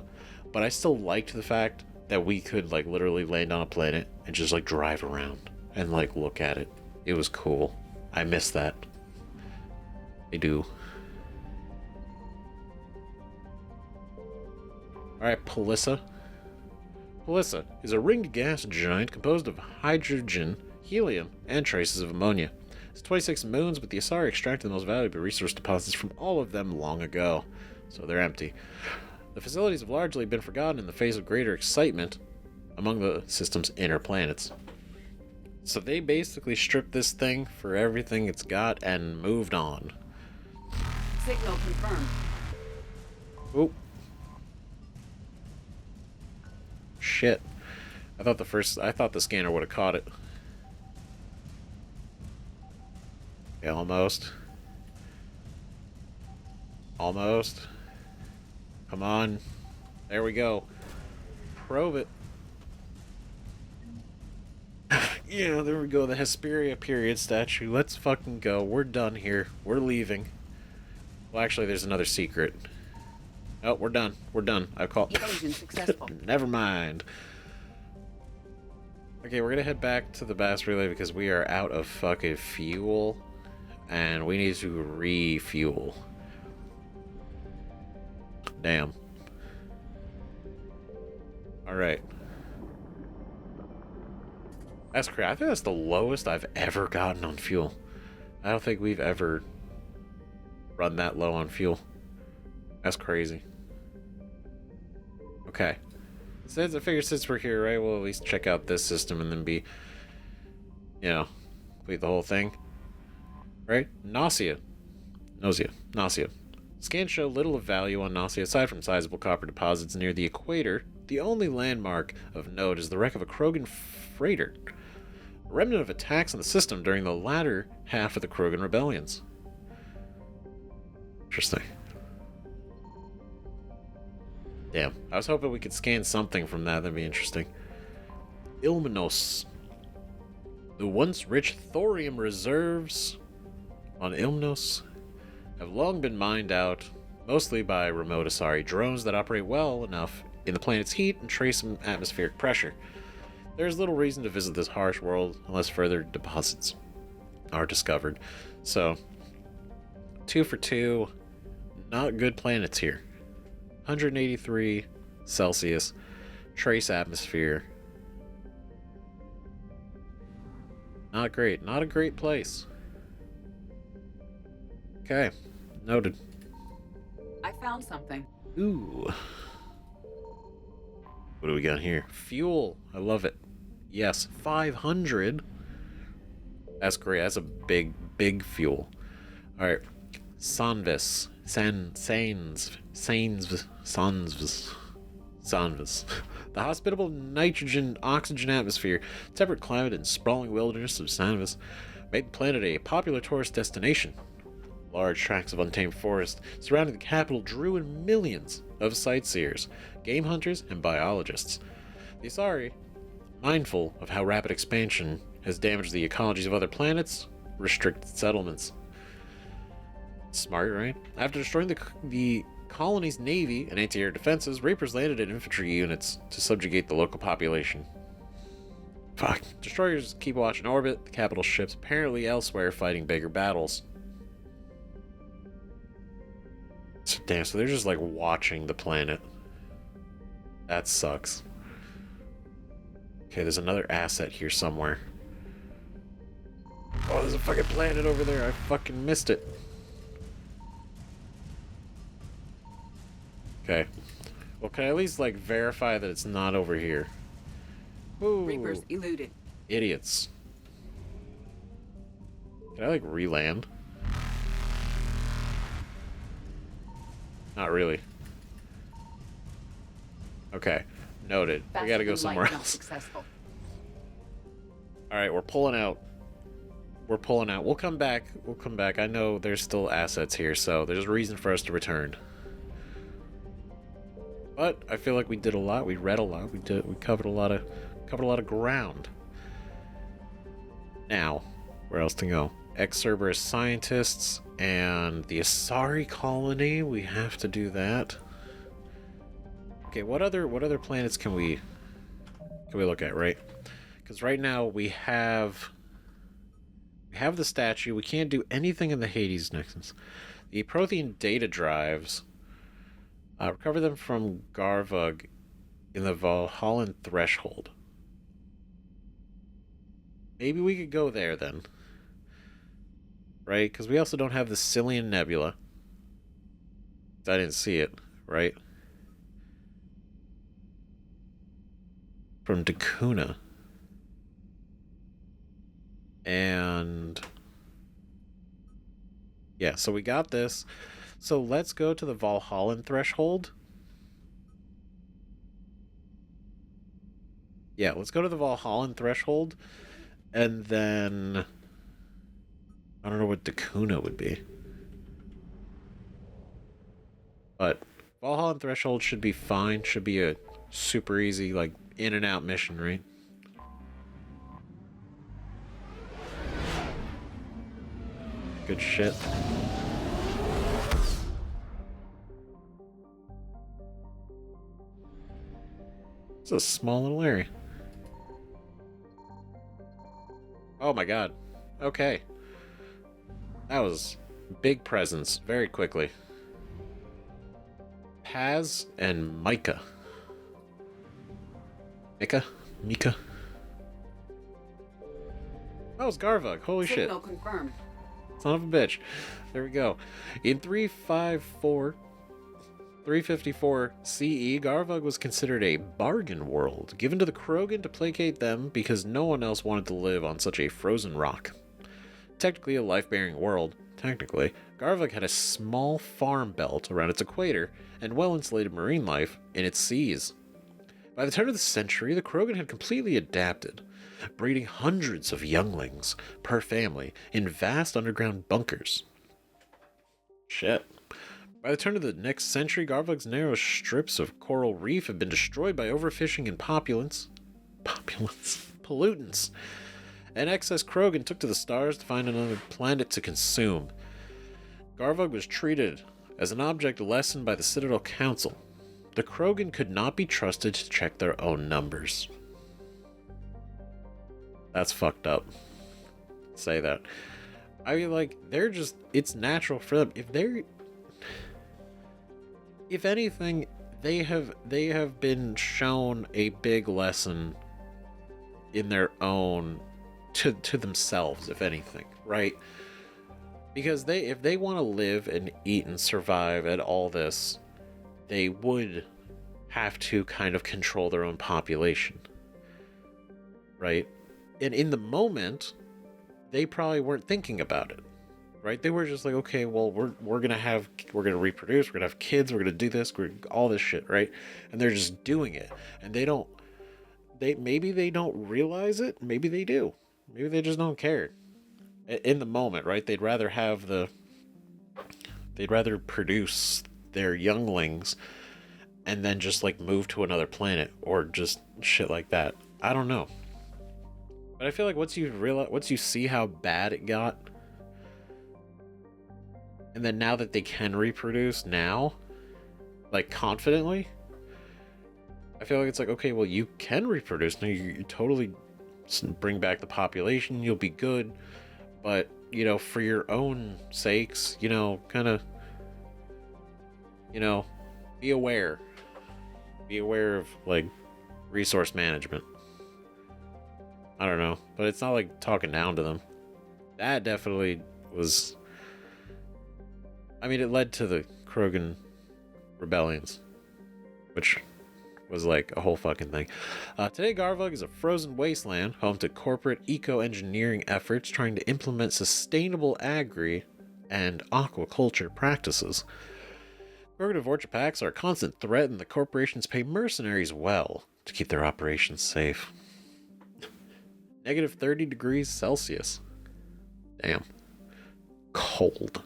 but I still liked the fact that we could like literally land on a planet and just like drive around and like look at it. It was cool. I miss that. I do. Alright, Pelissa. Pelissa is a ringed gas giant composed of hydrogen, helium, and traces of ammonia. It's 26 moons, but the Asari extracted the most valuable resource deposits from all of them long ago, so they're empty. The facilities have largely been forgotten in the face of greater excitement among the system's inner planets. So they basically stripped this thing for everything it's got and moved on.
Signal confirmed.
Oop. Shit. I thought the scanner would have caught it. Okay, almost. Almost. Come on. There we go. Probe it. Yeah, there we go. The Hesperia period statue. Let's fucking go. We're done here. We're leaving. Well, actually, there's another secret. Oh, we're done. We're done. I call.
Evasion successful.
Never mind. Okay, we're gonna head back to the Bass Relay because we are out of fucking fuel, and we need to refuel. Damn. All right. That's crazy. I think that's the lowest I've ever gotten on fuel. I don't think we've ever run that low on fuel. That's crazy. Okay. I figure since we're here, right, we'll at least check out this system and then be, you know, complete the whole thing. Right? Nausea. Scans show little of value on Nausea aside from sizable copper deposits near the equator. The only landmark of note is the wreck of a Krogan freighter, a remnant of attacks on the system during the latter half of the Krogan rebellions. Interesting. Damn. I was hoping we could scan something from that. That'd be interesting. Ilmenos. The once rich thorium reserves on Ilmenos have long been mined out, mostly by remote Asari drones that operate well enough in the planet's heat and trace some atmospheric pressure. There's little reason to visit this harsh world unless further deposits are discovered. So, 2 for 2. Not good planets here. 183 Celsius. Trace atmosphere. Not great. Not a great place. Okay. Noted.
I found something.
Ooh. What do we got here? Fuel. I love it. Yes. 500. That's great. That's a big fuel. Alright. Sanvis. Sanvis. The hospitable nitrogen oxygen atmosphere, temperate climate, and sprawling wilderness of Sanvis made the planet a popular tourist destination. Large tracts of untamed forest surrounding the capital drew in millions of sightseers, game hunters, and biologists. The Asari, mindful of how rapid expansion has damaged the ecologies of other planets, restricted settlements. Smart, right? After destroying the colony's navy and anti-air defenses, Reapers landed in infantry units to subjugate the local population. Fuck. Destroyers keep watch in orbit, the capital ships apparently elsewhere fighting bigger battles. Damn, so they're just like watching the planet. That sucks. Okay, there's another asset here somewhere. Oh, there's a fucking planet over there. I fucking missed it. Okay. Well, can I at least, like, verify that it's not over here? Ooh.
Reapers eluded.
Idiots. Can I, like, re-land? Not really. Okay. Noted. We gotta go somewhere else. Alright, we're pulling out. We're pulling out. We'll come back. We'll come back. I know there's still assets here, so there's a reason for us to return. But I feel like we did a lot. We read a lot. We covered a lot of ground. Now, where else to go? Cerberus scientists and the Asari colony. We have to do that. Okay, what other planets can we can we look at, right? Because right now we have the statue. We can't do anything in the Hades Nexus. The Prothean data drives, recover them from Garvug in the Valhallan threshold. Maybe we could go there then. Right? Because we also don't have the Cillian Nebula. I didn't see it, right? From Dakuna. And yeah, so we got this. So let's go to the Valhallan threshold. Yeah, let's go to the Valhallan threshold. And then I don't know what Dakuna would be. But Valhallan threshold should be fine. Should be a super easy, like, in and out mission, right? Good shit. It's a small little area. Oh my god. Okay. That was big presence very quickly. Paz and Micah. Mika? That was Garvug. Holy shit.
Signal confirmed.
Son of a bitch. There we go. In 354 CE, Garvug was considered a bargain world, given to the Krogan to placate them because no one else wanted to live on such a frozen rock. Technically a life-bearing world, Garvug had a small farm belt around its equator and well-insulated marine life in its seas. By the turn of the century, the Krogan had completely adapted, breeding hundreds of younglings per family in vast underground bunkers. Shit. By the turn of the next century, Garvug's narrow strips of coral reef have been destroyed by overfishing and pollutants. An excess Krogan took to the stars to find another planet to consume. Garvug was treated as an object lesson by the Citadel Council. The Krogan could not be trusted to check their own numbers. That's fucked up. Say that. I mean, like, they're just, it's natural for them. If anything, they have been shown a big lesson in their own, to themselves, if anything, right? Because if they want to live and eat and survive at all this, they would have to kind of control their own population, right? And in the moment, they probably weren't thinking about it, right? They were just like, okay, well, we're gonna reproduce, we're gonna have kids, we're gonna do this, all this shit, right? And they're just doing it, and maybe they don't realize it, maybe they do, maybe they just don't care. In the moment, right? They'd rather produce their younglings and then just like move to another planet or just shit like that. I don't know. But I feel like once you see how bad it got, and then now that they can reproduce now, like confidently, I feel like it's like, okay, well, you can reproduce now. You totally bring back the population. You'll be good. But, you know, for your own sakes, you know, kind of, you know, be aware. Be aware of, like, resource management. I don't know. But it's not like talking down to them. That definitely was... I mean, it led to the Krogan rebellions. Which was like a whole fucking thing. Today, Garvug is a frozen wasteland, home to corporate eco-engineering efforts trying to implement sustainable agri and aquaculture practices. Krogan Vorchapaks are a constant threat, and the corporations pay mercenaries well to keep their operations safe. Negative 30 degrees Celsius. Damn. Cold.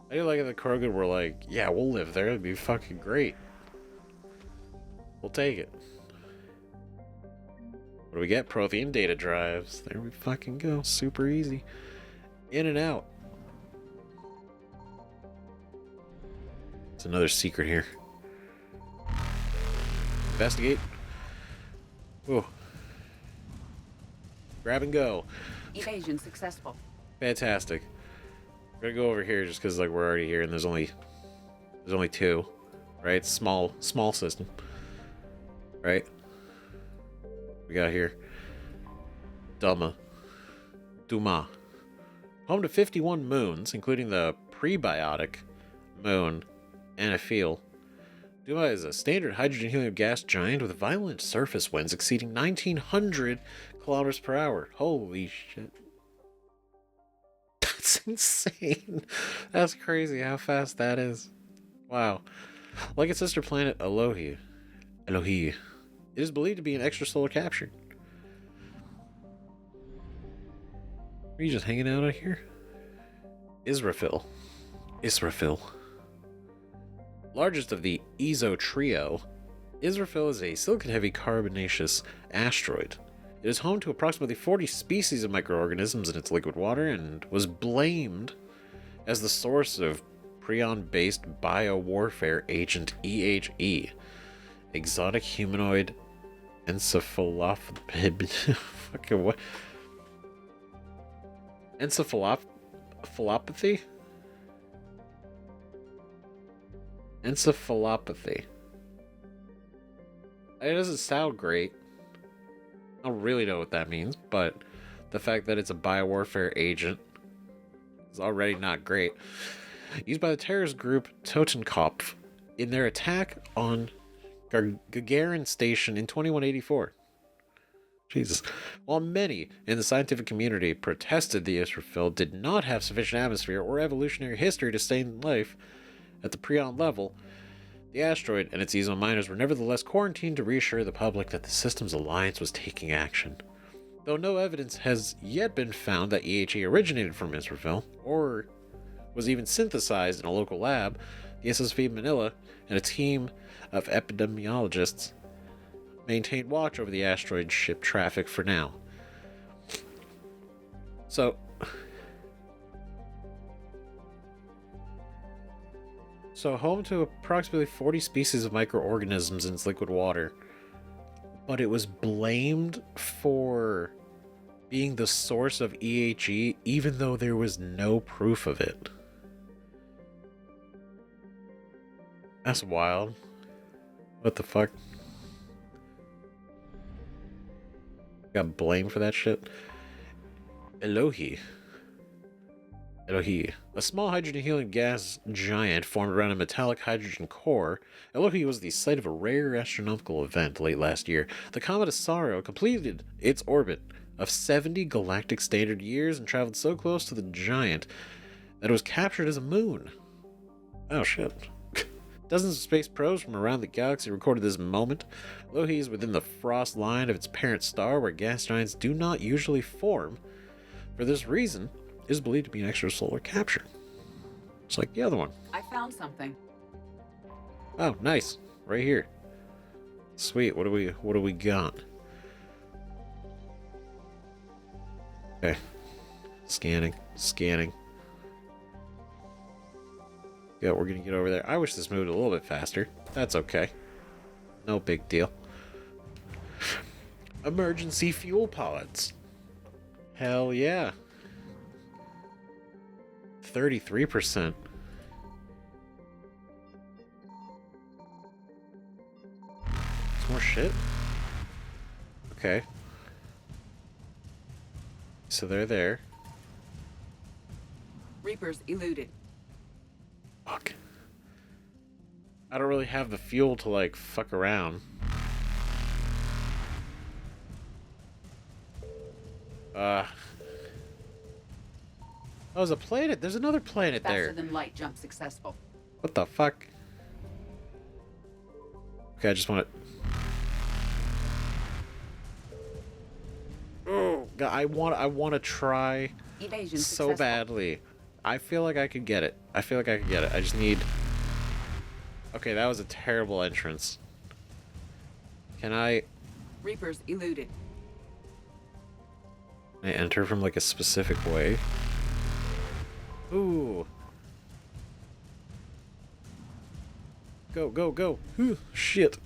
I feel like the Krogan were like, yeah, we'll live there. It'd be fucking great. We'll take it. What do we get? Prothean data drives. There we fucking go. Super easy. In and out. It's another secret here. Investigate. Ooh. Grab and go.
Evasion successful.
Fantastic. We're gonna go over here just because like we're already here and there's only two, right? Small system, right? We got here. Duma. Home to 51 moons, including the prebiotic moon Anaphil. Duma is a standard hydrogen-helium gas giant with violent surface winds exceeding 1,900 kilometers per hour. Holy shit. That's insane. That's crazy how fast that is. Wow. Like its sister planet Elohi. It is believed to be an extrasolar capture. Are you just hanging out here? Israfil. Largest of the Ezo trio, Israfil is a silicon-heavy carbonaceous asteroid. It is home to approximately 40 species of microorganisms in its liquid water and was blamed as the source of prion-based biowarfare agent EHE, exotic humanoid encephalopathy. Fucking what? Encephalopathy? Encephalopathy. It doesn't sound great. I don't really know what that means, but the fact that it's a biowarfare agent is already not great. Used by the terrorist group Totenkopf in their attack on Gagarin Station in 2184. Jesus. While many in the scientific community protested the Israfil did not have sufficient atmosphere or evolutionary history to sustain life at the Prion level, the asteroid and its Ezo miners were nevertheless quarantined to reassure the public that the system's alliance was taking action. Though no evidence has yet been found that EHE originated from Israfil, or was even synthesized in a local lab, the SSV Manila and a team of epidemiologists maintained watch over the asteroid ship traffic for now. So home to approximately 40 species of microorganisms in its liquid water, but it was blamed for being the source of EHE even though there was no proof of it. That's wild. What the fuck? Got blamed for that shit? Elohi. A small hydrogen-helium gas giant formed around a metallic hydrogen core. Elohi was the site of a rare astronomical event late last year. The comet Asaro completed its orbit of 70 galactic standard years and traveled so close to the giant that it was captured as a moon. Oh shit. Dozens of space probes from around the galaxy recorded this moment. Elohi is within the frost line of its parent star, where gas giants do not usually form. For this reason, it is believed to be an extrasolar capture. It's like the other one.
I found something.
Oh, nice. Right here. Sweet. What do we got? Okay. Scanning. Yeah, we're gonna get over there. I wish this moved a little bit faster. That's okay. No big deal. Emergency fuel pods. Hell yeah. 33%. Some more shit? Okay. So they're there.
Reapers eluded.
Fuck. I don't really have the fuel to, like, fuck around. Oh, there's a planet. There's another planet there.
Faster than light jump successful.
What the fuck? Okay, I just want to... Oh, God, I want to try
Evasion
so
successful.
badly. I feel like I could get it. I just need... Okay, that was a terrible entrance. Can I...
Reapers eluded.
Can I enter from, like, a specific way? Ooh. Go. Ooh, shit.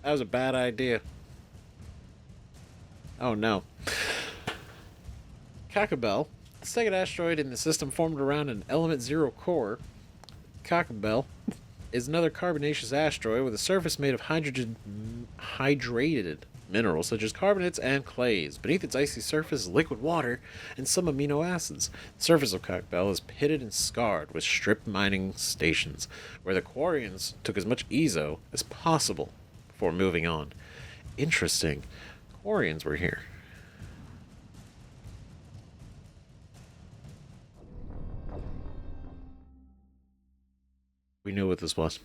That was a bad idea. Oh no. Crucible, the second asteroid in the system formed around an element 0 core. Crucible is another carbonaceous asteroid with a surface made of hydrated minerals such as carbonates and clays. Beneath its icy surface is liquid water and some amino acids. The surface of Crucible is pitted and scarred with strip mining stations, where the Quarians took as much ezo as possible before moving on. Interesting. Quarians were here. We knew what this was.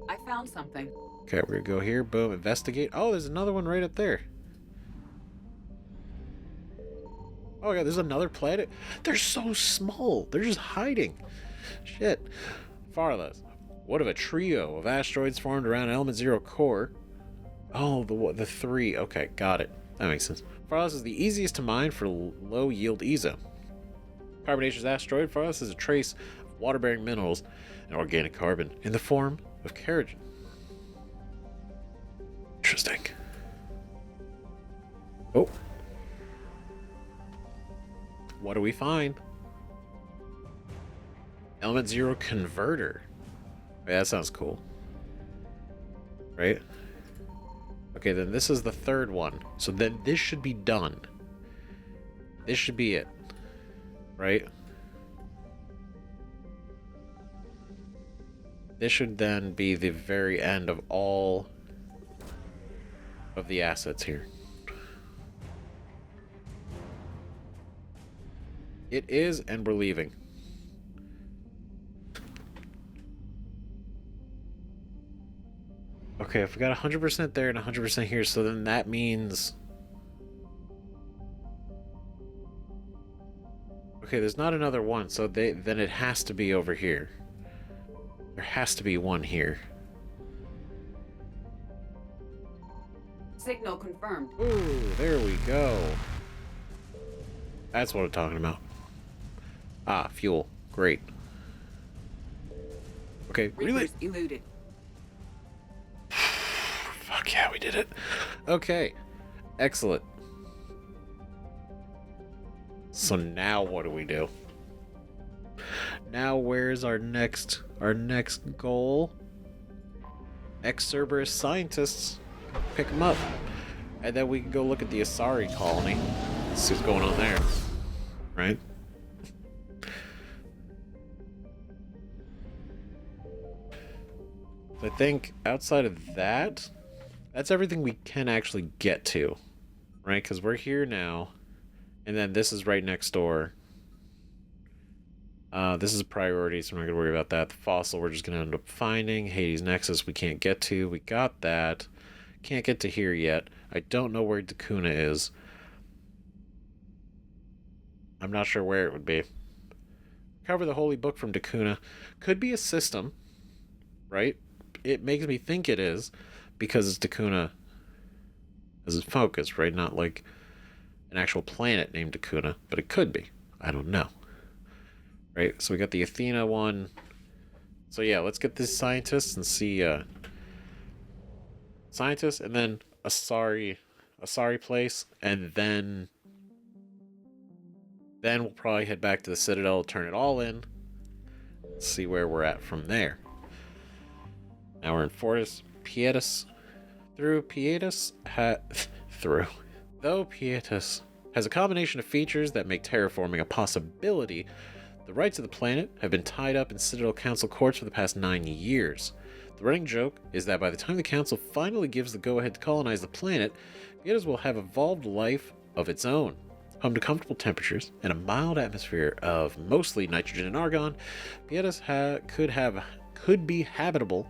I found something.
Okay, we're gonna go here. Boom, investigate. Oh, there's another one right up there. Oh yeah, there's another planet. They're so small. They're just hiding. Shit. Farless. What of a trio of asteroids formed around element 0 core? Oh, the three. Okay, got it. That makes sense. Farless is the easiest to mine for low yield ezo. Carbonaceous asteroid Farless is a trace of water-bearing minerals and organic carbon in the form of kerogen. Interesting. Oh. What do we find? Element 0 converter. Wait, that sounds cool. Right? Okay, then this is the third one. So then this should be done. This should be it. Right? This should then be the very end of all of the assets here. It is, and we're leaving. Okay, if we got 100% there and 100% here, so then that means... Okay, there's not another one, so then it has to be over here. There has to be one here.
Signal confirmed.
Ooh, there we go. That's what I'm talking about. Ah, fuel. Great. Okay, really?
Reapers eluded.
Fuck yeah, we did it. Okay, excellent. So now what do we do? Now where's our next goal? Cerberus scientists. Pick them up. And then we can go look at the Arrae colony. See what's going on there. Right? I think outside of that, that's everything we can actually get to. Right? Because we're here now. And then this is right next door. This is a priority, so I'm not going to worry about that. The fossil we're just going to end up finding. Hades Nexus we can't get to. We got that. Can't get to here yet. I don't know where Dakuna is. I'm not sure where it would be. Recover the Holy Book from Dakuna. Could be a system, right? It makes me think it is, because it's Dakuna as its focus, right? Not like an actual planet named Dakuna, but it could be. I don't know. Right? So we got the Athena one. So yeah, let's get these scientists and see scientists, and then Arrae place, and then we'll probably head back to the Citadel, turn it all in, see where we're at from there. Now we're in Fortis Pietas. Though Pietas has a combination of features that make terraforming a possibility, the rights of the planet have been tied up in Citadel Council courts for the past 9 years. The running joke is that by the time the Council finally gives the go-ahead to colonize the planet, Pietas will have evolved life of its own. Home to comfortable temperatures and a mild atmosphere of mostly nitrogen and argon, Pietas could be habitable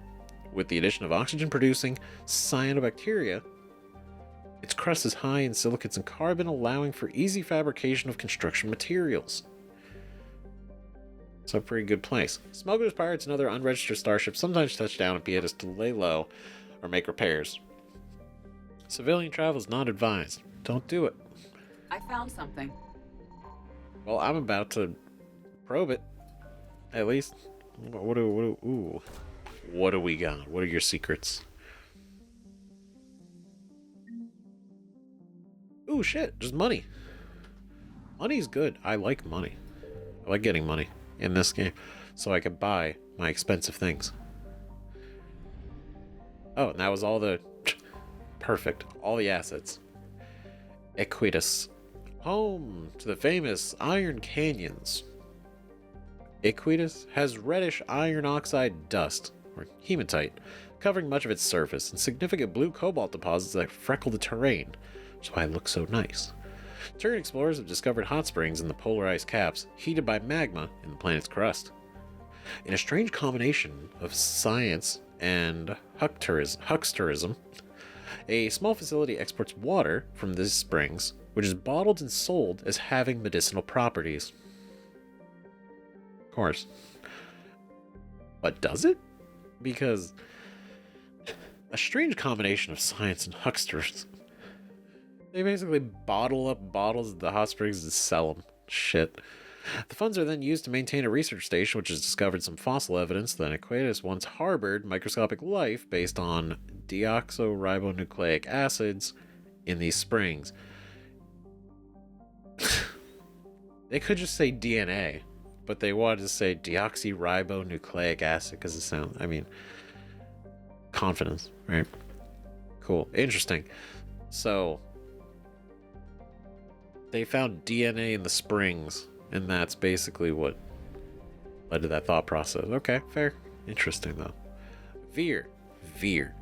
with the addition of oxygen-producing cyanobacteria. Its crust is high in silicates and carbon, allowing for easy fabrication of construction materials. It's a pretty good place. Smugglers, pirates, and other unregistered starships sometimes touch down at Pietas to lay low or make repairs. Civilian travel is not advised. Don't do it.
I found something.
Well, I'm about to probe it. At least. Ooh. What do we got? What are your secrets? Ooh, shit. Just money. Money's good. I like money. I like getting money in this game so I can buy my expensive things. Oh, and that was all the... Perfect. All the assets. Equitas. Home to the famous Iron Canyons. Equitas has reddish iron oxide dust, or hematite, covering much of its surface, and significant blue cobalt deposits that freckle the terrain, which is why it looks so nice. Turian explorers have discovered hot springs in the polar ice caps, heated by magma in the planet's crust. In a strange combination of science and hucksterism, a small facility exports water from these springs, which is bottled and sold as having medicinal properties. Of course. But does it? Because a strange combination of science and hucksters. They basically bottle up bottles of the hot springs and sell them. Shit. The funds are then used to maintain a research station which has discovered some fossil evidence that Equatus once harbored microscopic life based on deoxyribonucleic acids in these springs. They could just say DNA, but they wanted to say deoxyribonucleic acid because it sounds, I mean, confidence, right? Cool. Interesting. So, they found DNA in the springs, and that's basically what led to that thought process. Okay, fair. Interesting, though. Vir,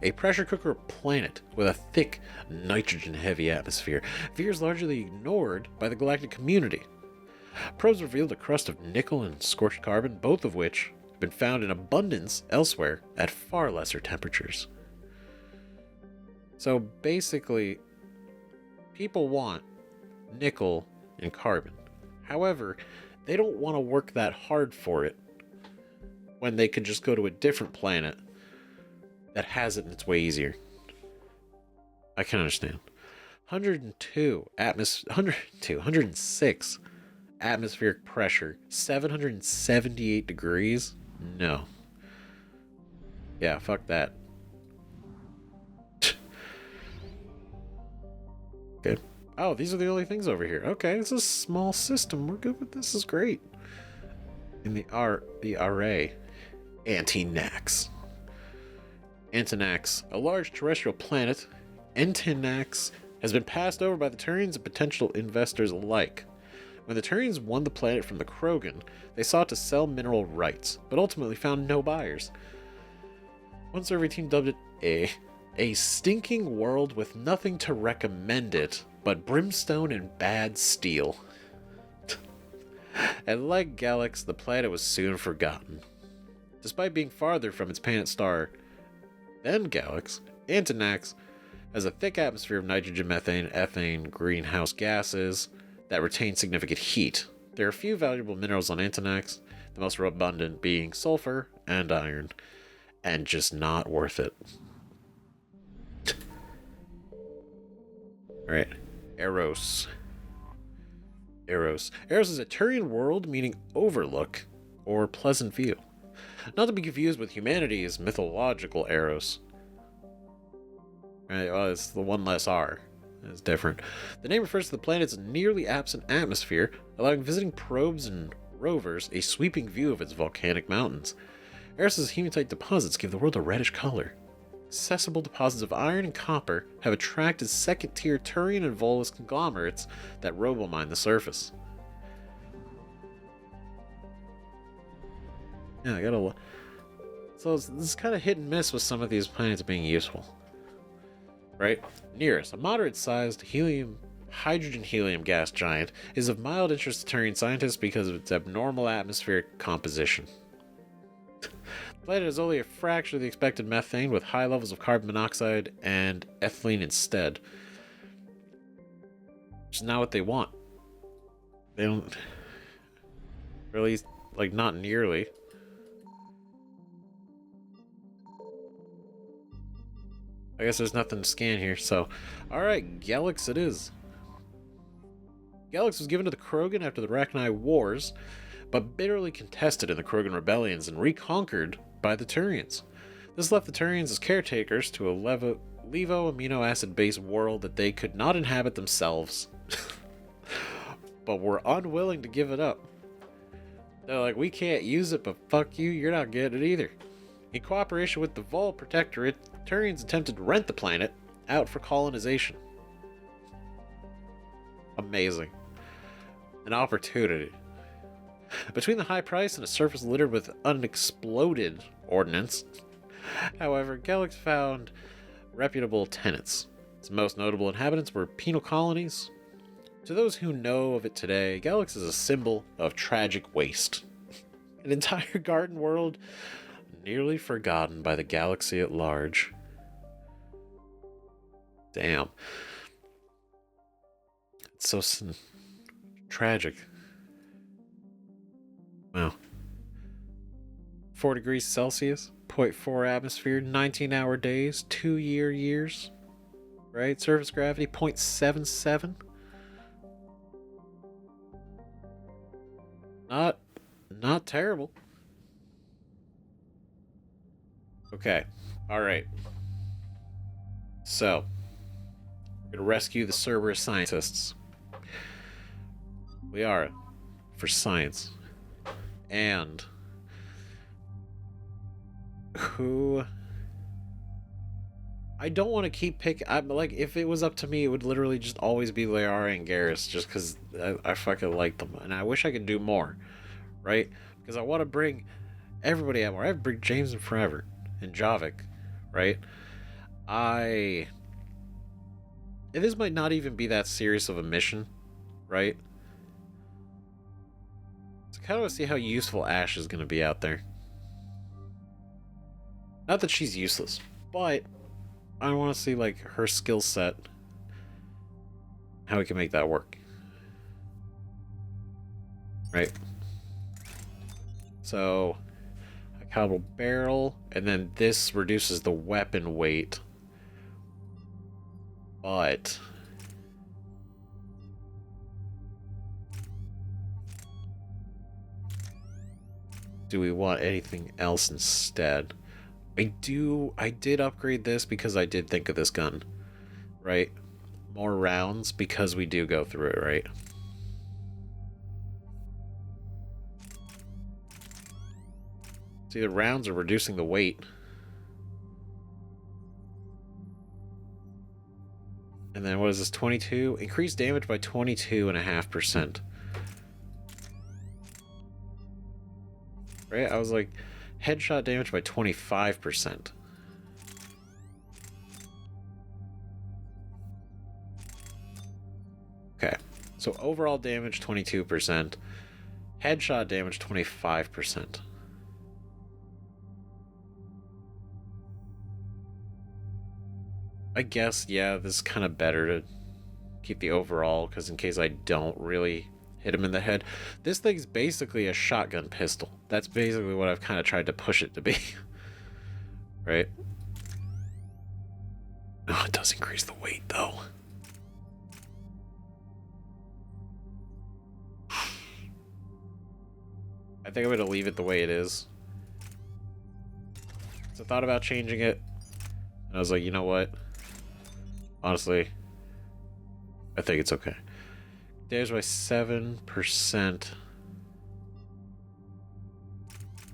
a pressure cooker planet with a thick, nitrogen-heavy atmosphere. Vir is largely ignored by the galactic community. Probes revealed a crust of nickel and scorched carbon, both of which have been found in abundance elsewhere at far lesser temperatures. So basically, people want nickel and carbon. However, they don't want to work that hard for it when they could just go to a different planet that has it and it's way easier. I can understand. 106 atmospheric pressure, 778 degrees? No. Yeah, fuck that. Good. Oh, these are the only things over here. Okay, it's a small system. We're good with this. This is great. In the Arrae, Antinax. Antinax, a large terrestrial planet, Antinax has been passed over by the Turians and potential investors alike. When the Turians won the planet from the Krogan, they sought to sell mineral rights, but ultimately found no buyers. One survey team dubbed it a stinking world with nothing to recommend it but brimstone and bad steel. And like Galax, the planet was soon forgotten. Despite being farther from its parent star than Galax, Antinax has a thick atmosphere of nitrogen, methane, ethane, greenhouse gases that retain significant heat. There are a few valuable minerals on Antinax, the most abundant being sulfur and iron, and just not worth it. Alright, Eros. Eros is a Turian world meaning overlook or pleasant view. Not to be confused with humanity's mythological Eros. Right, well, it's the one less R. It's different. The name refers to the planet's nearly absent atmosphere, allowing visiting probes and rovers a sweeping view of its volcanic mountains. Eros' hematite deposits give the world a reddish color. Accessible deposits of iron and copper have attracted second-tier Turian and Volus conglomerates that robo-mine the surface. Yeah, I gotta... So this is kind of hit and miss with some of these planets being useful. Right? Nearest, a moderate-sized hydrogen-helium gas giant, is of mild interest to Turian scientists because of its abnormal atmospheric composition. The planet has only a fraction of the expected methane, with high levels of carbon monoxide and ethylene instead. Which is not what they want. They don't... Really, like, not nearly. I guess there's nothing to scan here, so... Alright, Galax it is. Galax was given to the Krogan after the Rachni Wars, but bitterly contested in the Krogan rebellions and reconquered by the Turians. This left the Turians as caretakers to a levo amino acid based world that they could not inhabit themselves, but were unwilling to give it up. They're like, we can't use it, but fuck you, you're not getting it either. In cooperation with the Vol Protectorate, Turians attempted to rent the planet out for colonization. Amazing. An opportunity. Between the high price and a surface littered with unexploded ordnance, however, Galax found reputable tenants. Its most notable inhabitants were penal colonies. To those who know of it today, Galax is a symbol of tragic waste. An entire garden world nearly forgotten by the galaxy at large. Damn. It's so tragic. Wow. 4 degrees Celsius, 0.4 atmosphere, 19-hour days, 2-year years. Right? Surface gravity, 0.77. Not terrible. Okay. Alright. So, we're gonna rescue the Cerberus scientists. We are for science. And who I don't want to keep I'm like, if it was up to me, it would literally just always be Liara and Garrus, just because I fucking like them, and I wish I could do more, right? Because I want to bring everybody out more. I bring James in forever and Javik, right? This might not even be that serious of a mission, right? So I kind of want to see how useful Ash is going to be out there. Not that she's useless, but I want to see, like, her skill set, how we can make that work. Right? So, a caliber barrel, and then this reduces the weapon weight. But do we want anything else instead? I did upgrade this because I did think of this gun, right? More rounds because we do go through it, right? See, the rounds are reducing the weight. And then what is this, 22? Increased damage by 22.5%. Right? I was like, headshot damage by 25%. Okay. So overall damage 22%. Headshot damage 25%. I guess, yeah, this is kind of better to keep the overall, because in case I don't really hit him in the head. This thing's basically a shotgun pistol. That's basically what I've kind of tried to push it to be. Right? Oh, it does increase the weight, though. I think I'm going to leave it the way it is. So I thought about changing it, and I was like, you know what? Honestly, I think it's okay. Damage by 7%.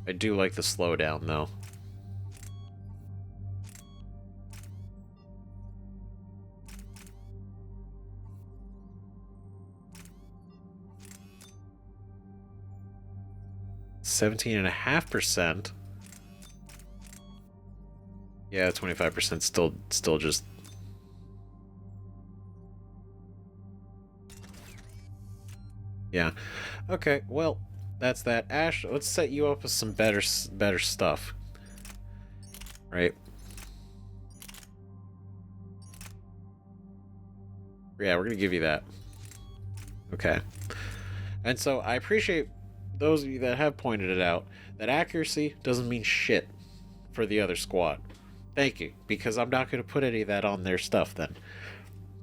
I do like the slowdown, though. %17.5%. Yeah, 25% still just. Yeah. Okay, well, that's that. Ash, let's set you up with some better stuff. Right? Yeah, we're gonna give you that. Okay. And so I appreciate those of you that have pointed it out, that accuracy doesn't mean shit for the other squad. Thank you, because I'm not going to put any of that on their stuff then.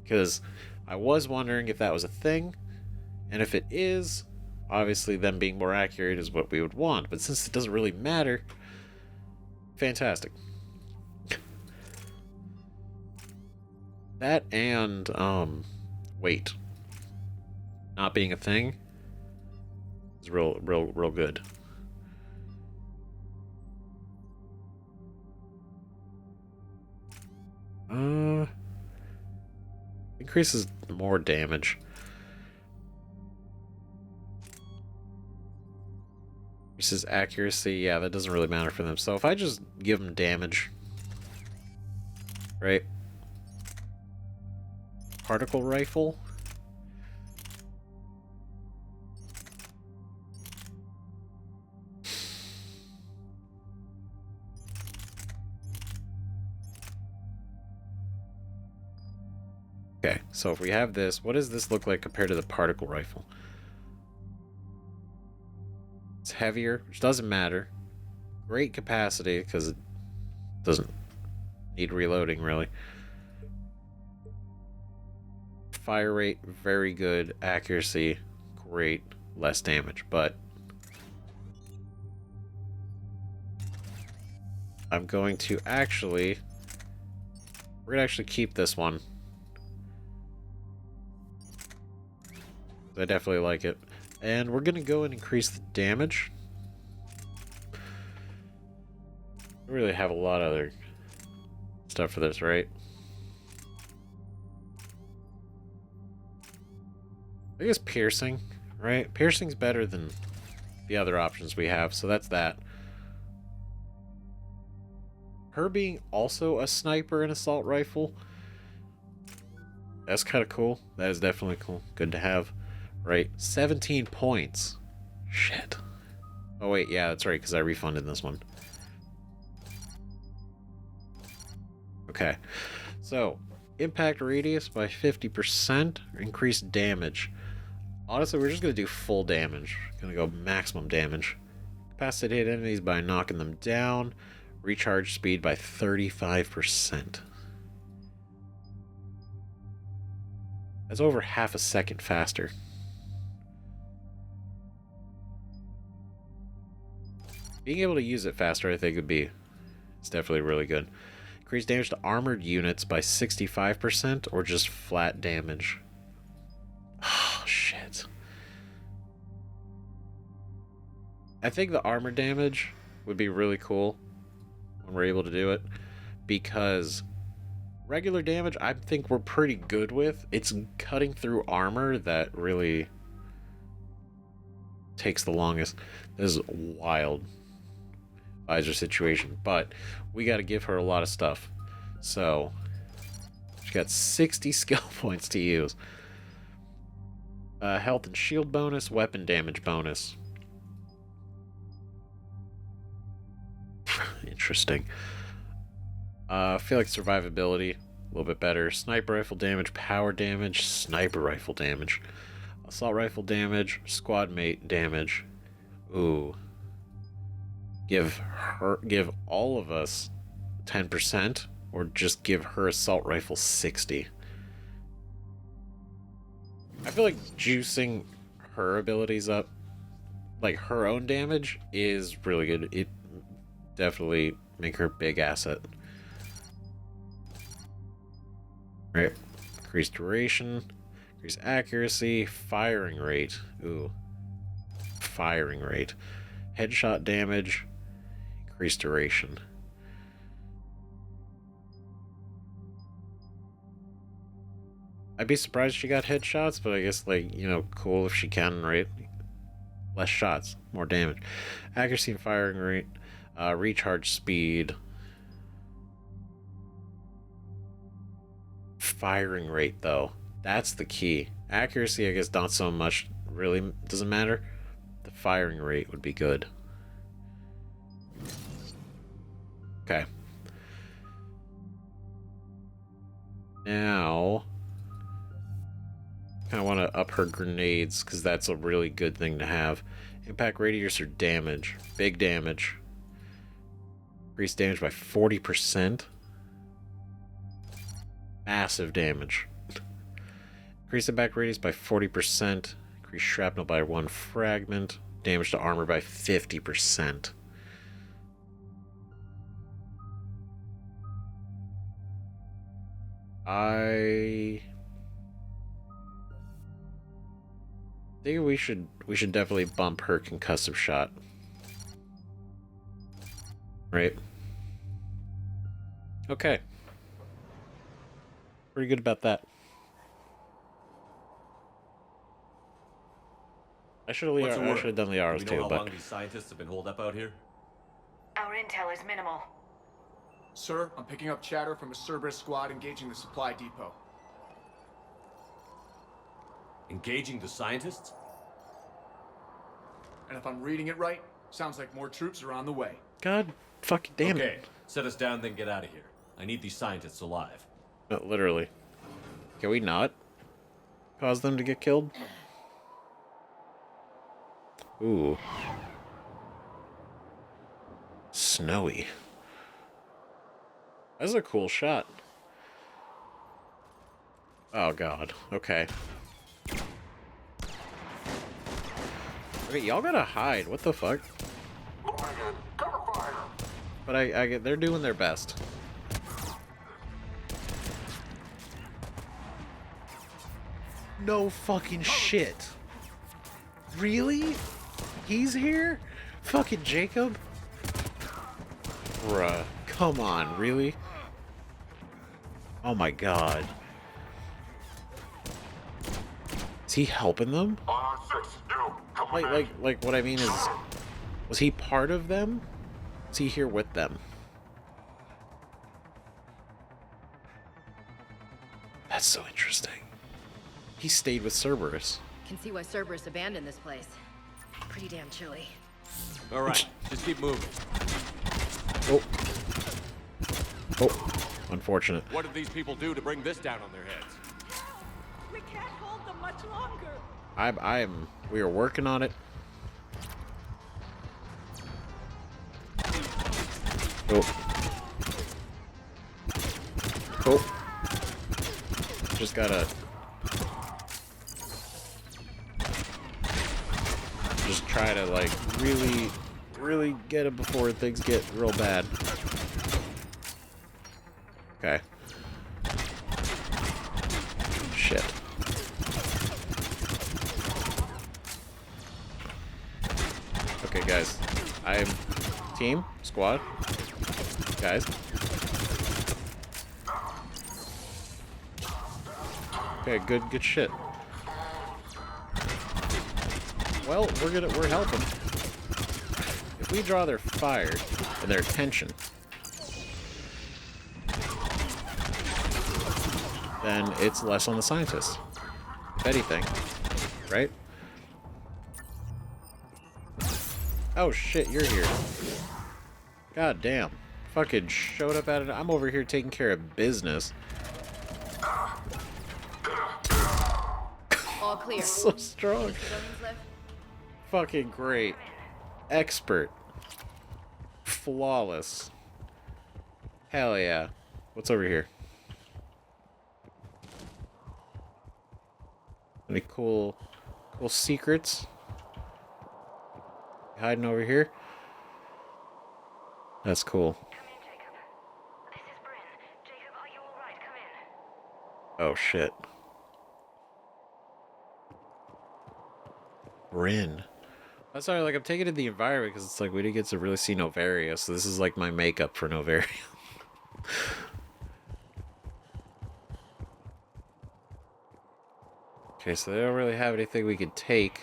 Because I was wondering if that was a thing, and if it is, obviously them being more accurate is what we would want. But since it doesn't really matter, fantastic. That and weight not being a thing is real good. Increases more damage. Increases accuracy. Yeah, that doesn't really matter for them. So if I just give them damage, right? Particle rifle. Okay, so if we have this, what does this look like compared to the particle rifle? It's heavier, which doesn't matter. Great capacity, because it doesn't need reloading, really. Fire rate, very good. Accuracy, great. Less damage, but I'm going to actually... We're going to actually keep this one. I definitely like it. And we're going to go and increase the damage. We really have a lot of other stuff for this, right? I guess piercing, right? Piercing's better than the other options we have, so that's that. Her being also a sniper and assault rifle, that's kind of cool. That is definitely cool. Good to have. Right, 17 points. Shit. Oh wait, yeah, that's right, because I refunded this one. Okay, so impact radius by 50%, increased damage. Honestly, we're just gonna do full damage. Gonna go maximum damage. Capacity to hit enemies by knocking them down. Recharge speed by 35%. That's over half a second faster. Being able to use it faster, I think, would be... It's definitely really good. Increase damage to armored units by 65%, or just flat damage. Oh, shit. I think the armor damage would be really cool when we're able to do it, because regular damage, I think we're pretty good with. It's cutting through armor that really takes the longest. This is wild. Visor situation, but we got to give her a lot of stuff. So she got 60 skill points to use. Health and shield bonus, weapon damage bonus. Interesting. I feel like survivability a little bit better. Sniper rifle damage, power damage, sniper rifle damage, assault rifle damage, squad mate damage. Ooh. Give all of us 10%, or just give her assault rifle 60. I feel like juicing her abilities up, like her own damage, is really good. It definitely make her a big asset. Right. Increase duration, increase accuracy, firing rate. Ooh. Firing rate. Headshot damage. Increase duration. I'd be surprised if she got headshots, but I guess, like, you know, cool if she can, right? Less shots, more damage. Accuracy and firing rate. Recharge speed. Firing rate, though. That's the key. Accuracy, I guess, not so much. Really doesn't matter. The firing rate would be good. Okay. Now, I want to up her grenades, because that's a really good thing to have. Impact radius or damage. Big damage. Increase damage by 40%. Massive damage. Increase impact radius by 40%. Increase shrapnel by 1 fragment. Damage to armor by 50%. I think we should definitely bump her concussive shot. Right? Okay. Pretty good about that. I should have done the
Do
R's
we know
too,
how
but
long these scientists have been holed up out here?
Our intel is minimal.
Sir, I'm picking up chatter from a Cerberus squad engaging the supply depot.
Engaging the scientists?
And if I'm reading it right, sounds like more troops are on the way.
God fucking damn it.
Okay, set us down, then get out of here. I need these scientists alive.
Literally. Can we not cause them to get killed? Ooh. Snowy. That's a cool shot. Oh god. Okay. Okay, y'all gotta hide. What the fuck? But I get they're doing their best. No fucking shit. Really? He's here? Fucking Jacob? Bruh. Come on, really? Oh my god. Is he helping them? Like what I mean is, was he part of them? Is he here with them? That's so interesting. He stayed with Cerberus.
Can see why Cerberus abandoned this place. Pretty damn chilly.
All right, just keep moving.
Oh. Oh. Unfortunate.
What did these people do to bring this down on their heads?
We can't hold them much longer.
We are working on it. Oh. Oh. Just gotta... Just try to, like, really get it before things get real bad. Okay. Shit. Okay, guys. I'm team, squad, guys. Okay, good shit. Well, we're helping. If we draw their fire and their attention, then it's less on the scientists. If anything, right? Oh shit, you're here. God damn. Fucking showed up at it. I'm over here taking care of business.
All clear.
So strong. Fucking great. Expert. Flawless. Hell yeah. What's over here? Any cool secrets? Hiding over here? That's cool.
Come in, Jacob. This is Bryn. Jacob, are you alright? Come in.
Oh shit. Bryn. I'm sorry, like I'm taking in the environment because it's like we didn't get to really see Novaria, so this is like my makeup for Novaria. Okay, so they don't really have anything we could take.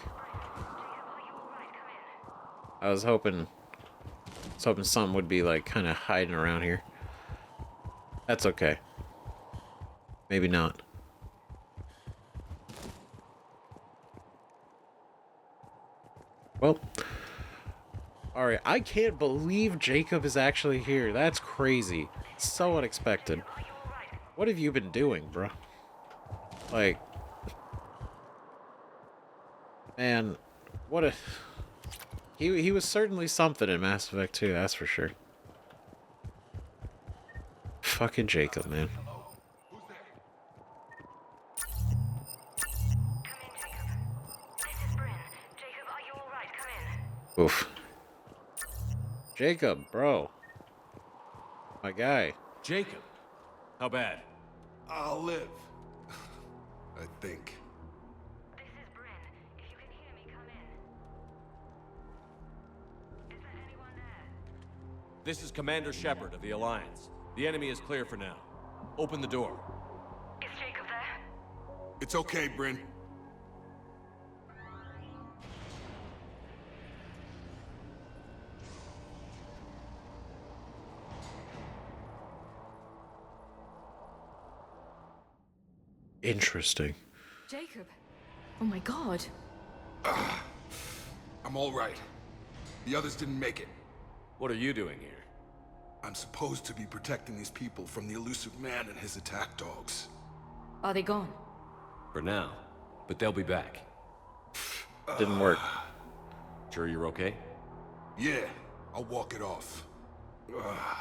I was hoping something would be like kind of hiding around here. That's okay. Maybe not. Well, alright, I can't believe Jacob is actually here. That's crazy. So unexpected. What have you been doing, bro? Like, man, what a... He was certainly something in Mass Effect 2, that's for sure. Fucking Jacob, man. Oof. Jacob, bro. My guy.
Jacob? How bad?
I'll live. I think.
This is Bryn. If you can hear me, come in. Is there anyone there?
This is Commander Shepard of the Alliance. The enemy is clear for now. Open the door.
Is Jacob there?
It's okay, Bryn.
Interesting.
Jacob. Oh my god.
I'm all right. The others didn't make it.
What are you doing here?
I'm supposed to be protecting these people from the elusive man and his attack dogs.
Are they gone?
For now. But they'll be back.
Didn't work.
Sure you're okay?
Yeah, I'll walk it off.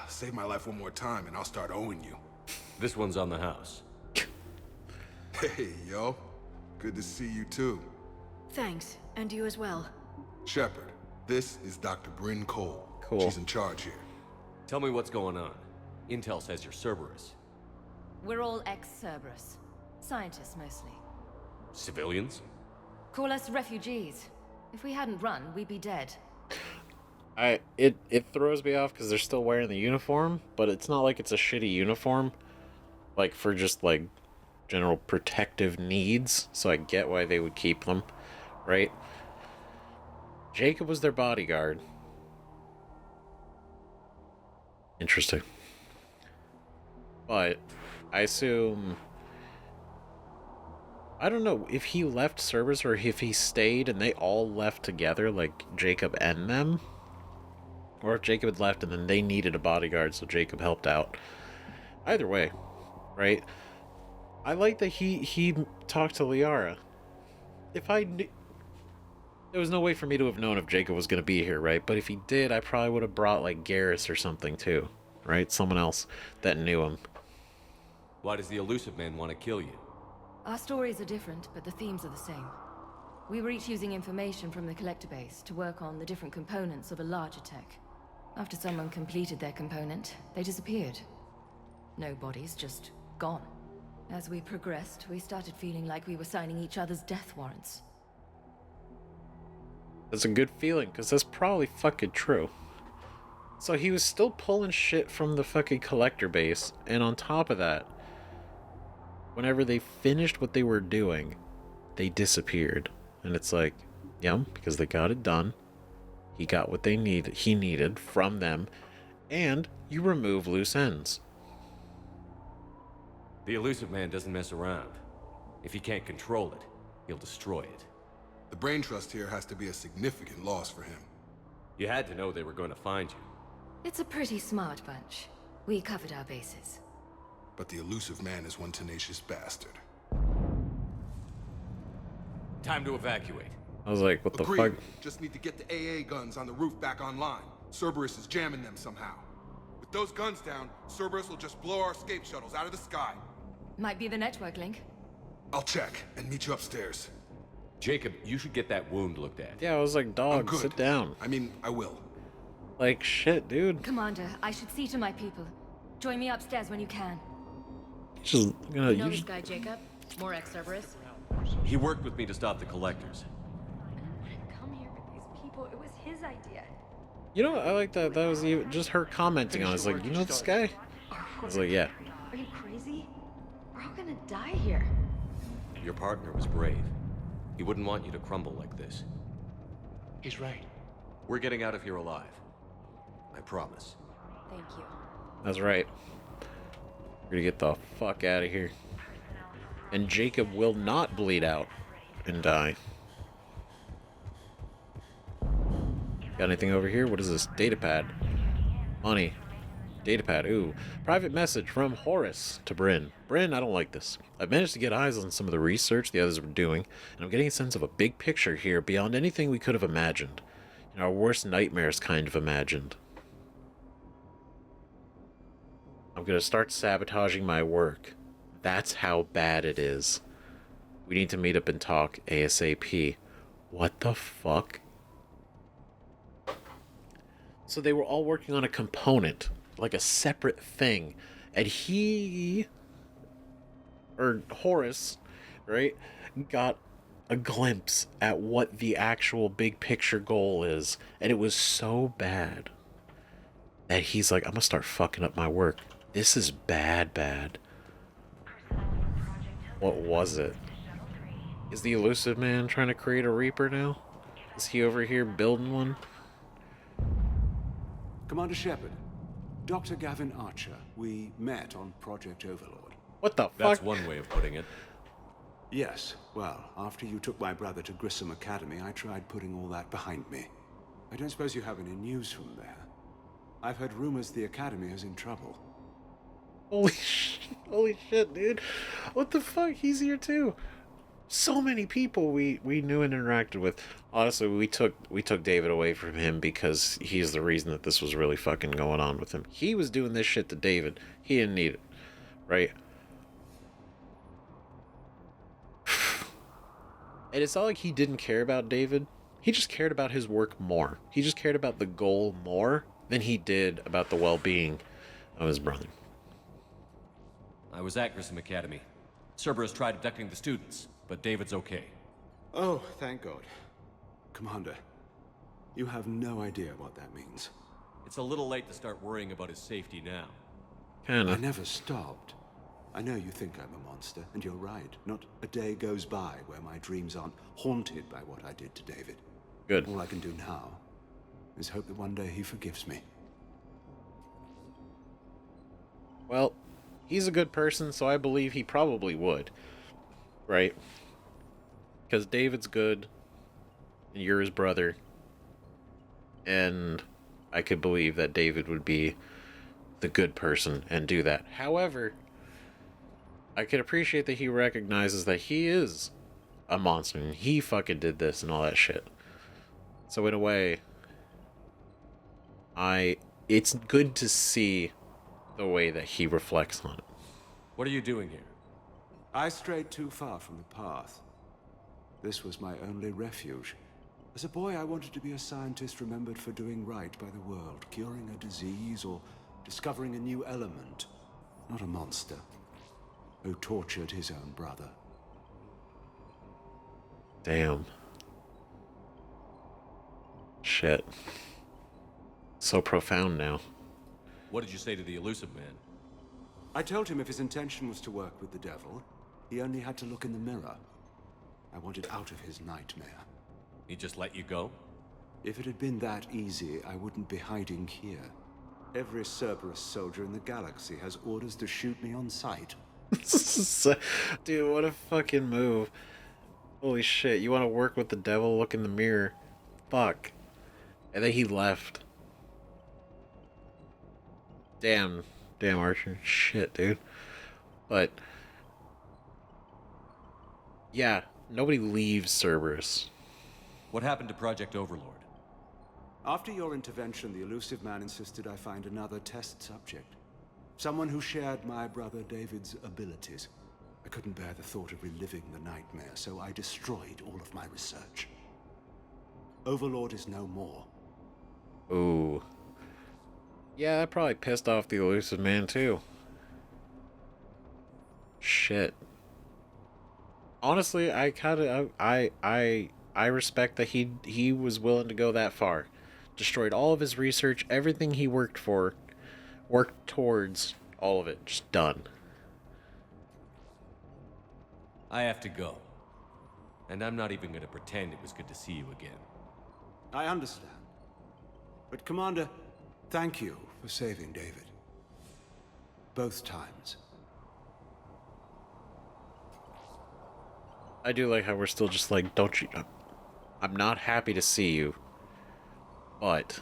Save my life one more time and I'll start owing you.
This one's on the house.
Hey, yo. Good to see you too.
Thanks, and you as well.
Shepard, this is Dr. Bryn Cole.
Cool.
She's in charge here.
Tell me what's going on. Intel says you're Cerberus.
We're all ex-Cerberus. Scientists, mostly.
Civilians?
Call us refugees. If we hadn't run, we'd be dead.
It throws me off because they're still wearing the uniform, but it's not like it's a shitty uniform. Like, for just, like, general protective needs, so I get why they would keep them, right? Jacob was their bodyguard. Interesting. But I assume, I don't know if he left Cerberus or if he stayed and they all left together, like Jacob and them, or if Jacob had left and then they needed a bodyguard, so Jacob helped out. Either way, right? I like that he talked to Liara. If I knew, there was no way for me to have known if Jacob was going to be here, right? But if he did, I probably would have brought, like, Garrus or something, too. Right? Someone else that knew him.
Why does the elusive man want to kill you?
Our stories are different, but the themes are the same. We were each using information from the collector base to work on the different components of a larger tech. After someone completed their component, they disappeared. No bodies, just gone. As we progressed, we started feeling like we were signing each other's death warrants.
That's a good feeling, because that's probably fucking true. So he was still pulling shit from the fucking collector base, and on top of that, whenever they finished what they were doing, they disappeared. And it's like, yeah, because they got it done. He got what he needed from them, and you remove loose ends.
The elusive man doesn't mess around. If he can't control it, he'll destroy it.
The brain trust here has to be a significant loss for him.
You had to know they were going to find you.
It's a pretty smart bunch. We covered our bases.
But the elusive man is one tenacious bastard.
Time to evacuate.
I was like, what the
Agreed.
fuck?
Just need to get the AA guns on the roof back online. Cerberus is jamming them somehow. With those guns down, Cerberus will just blow our escape shuttles out of the sky.
Might be the network link.
I'll check and meet you upstairs.
Jacob, you should get that wound looked at.
Yeah, I was like,
I'm
dog,
good.
sit down.
I mean, I will.
Like, shit, dude.
Commander, I should see to my people. Join me upstairs when you can.
Just gonna
You know
use.
this guy, Jacob? More ex-Cerberus?
He worked with me to stop the collectors.
Come here with these people. It was his idea.
You know, I like that. That was even just her commenting on it. I was like, you know this guy? I was like, yeah.
Are you crazy? We're all gonna die here.
Your partner was brave. He wouldn't want you to crumble like this.
He's right.
We're getting out of here alive. I promise.
Thank you.
That's right. We're gonna get the fuck out of here. And Jacob will not bleed out and die. Got anything over here? What is this? Datapad. Money. Datapad. Ooh. Private message from Horus to Bryn. Bryn, I don't like this. I've managed to get eyes on some of the research the others were doing, and I'm getting a sense of a big picture here beyond anything we could have imagined. In our worst nightmares kind of imagined. I'm gonna start sabotaging my work. That's how bad it is. We need to meet up and talk ASAP. What the fuck? So they were all working on a component, like a separate thing. And he or Horus, right, got a glimpse at what the actual big picture goal is, and it was so bad that he's like, I'm gonna start fucking up my work. This is bad, bad. What was it? Is the Elusive Man trying to create a Reaper now? Is he over here building one?
Commander Shepard, Dr. Gavin Archer, we met on Project Overlord.
What the fuck?
That's one way of putting it.
Yes, well, after you took my brother to Grissom Academy, I tried putting all that behind me. I don't suppose you have any news from there. I've heard rumors the Academy is in trouble.
Holy shit, dude. What the fuck? He's here too. So many people we knew and interacted with. Honestly, we took David away from him because he's the reason that this was really fucking going on with him. He was doing this shit to David. He didn't need it. Right? And it's not like he didn't care about David. He just cared about his work more. He just cared about the goal more than he did about the well-being of his brother.
I was at Grissom Academy. Cerberus tried abducting the students, but David's okay.
Oh, thank God. Commander, you have no idea what that means.
It's a little late to start worrying about his safety now.
Kinda.
I never stopped. I know you think I'm a monster, and you're right. Not a day goes by where my dreams aren't haunted by what I did to David.
Good.
All I can do now is hope that one day he forgives me.
Well, he's a good person, so I believe he probably would. Right? Because David's good, and you're his brother. And I could believe that David would be the good person and do that. However, I can appreciate that he recognizes that he is a monster, and he fucking did this and all that shit. So in a way, it's good to see the way that he reflects on it.
What are you doing here?
I strayed too far from the path. This was my only refuge. As a boy, I wanted to be a scientist remembered for doing right by the world, curing a disease or discovering a new element, not a monster who tortured his own brother.
Damn. Shit. So profound now.
What did you say to the Elusive Man?
I told him if his intention was to work with the devil, he only had to look in the mirror. I wanted out of his nightmare.
He just let you go?
If it had been that easy, I wouldn't be hiding here. Every Cerberus soldier in the galaxy has orders to shoot me on sight.
Dude, what a fucking move. Holy shit, you want to work with the devil? Look in the mirror. Fuck. And then he left. Damn, Archer. Shit, dude. But yeah, nobody leaves Cerberus.
What happened to Project Overlord?
After your intervention, the Elusive Man insisted I find another test subject. Someone who shared my brother David's abilities. I couldn't bear the thought of reliving the nightmare, so I destroyed all of my research. Overlord is no more.
Ooh. Yeah, that probably pissed off the Elusive Man too. Shit. Honestly, I respect that he was willing to go that far. Destroyed all of his research, everything he worked towards, all of it, just done.
I have to go. And I'm not even going to pretend it was good to see you again.
I understand. But Commander, thank you for saving David. Both times.
I do like how we're still just like, don't you... I'm not happy to see you. But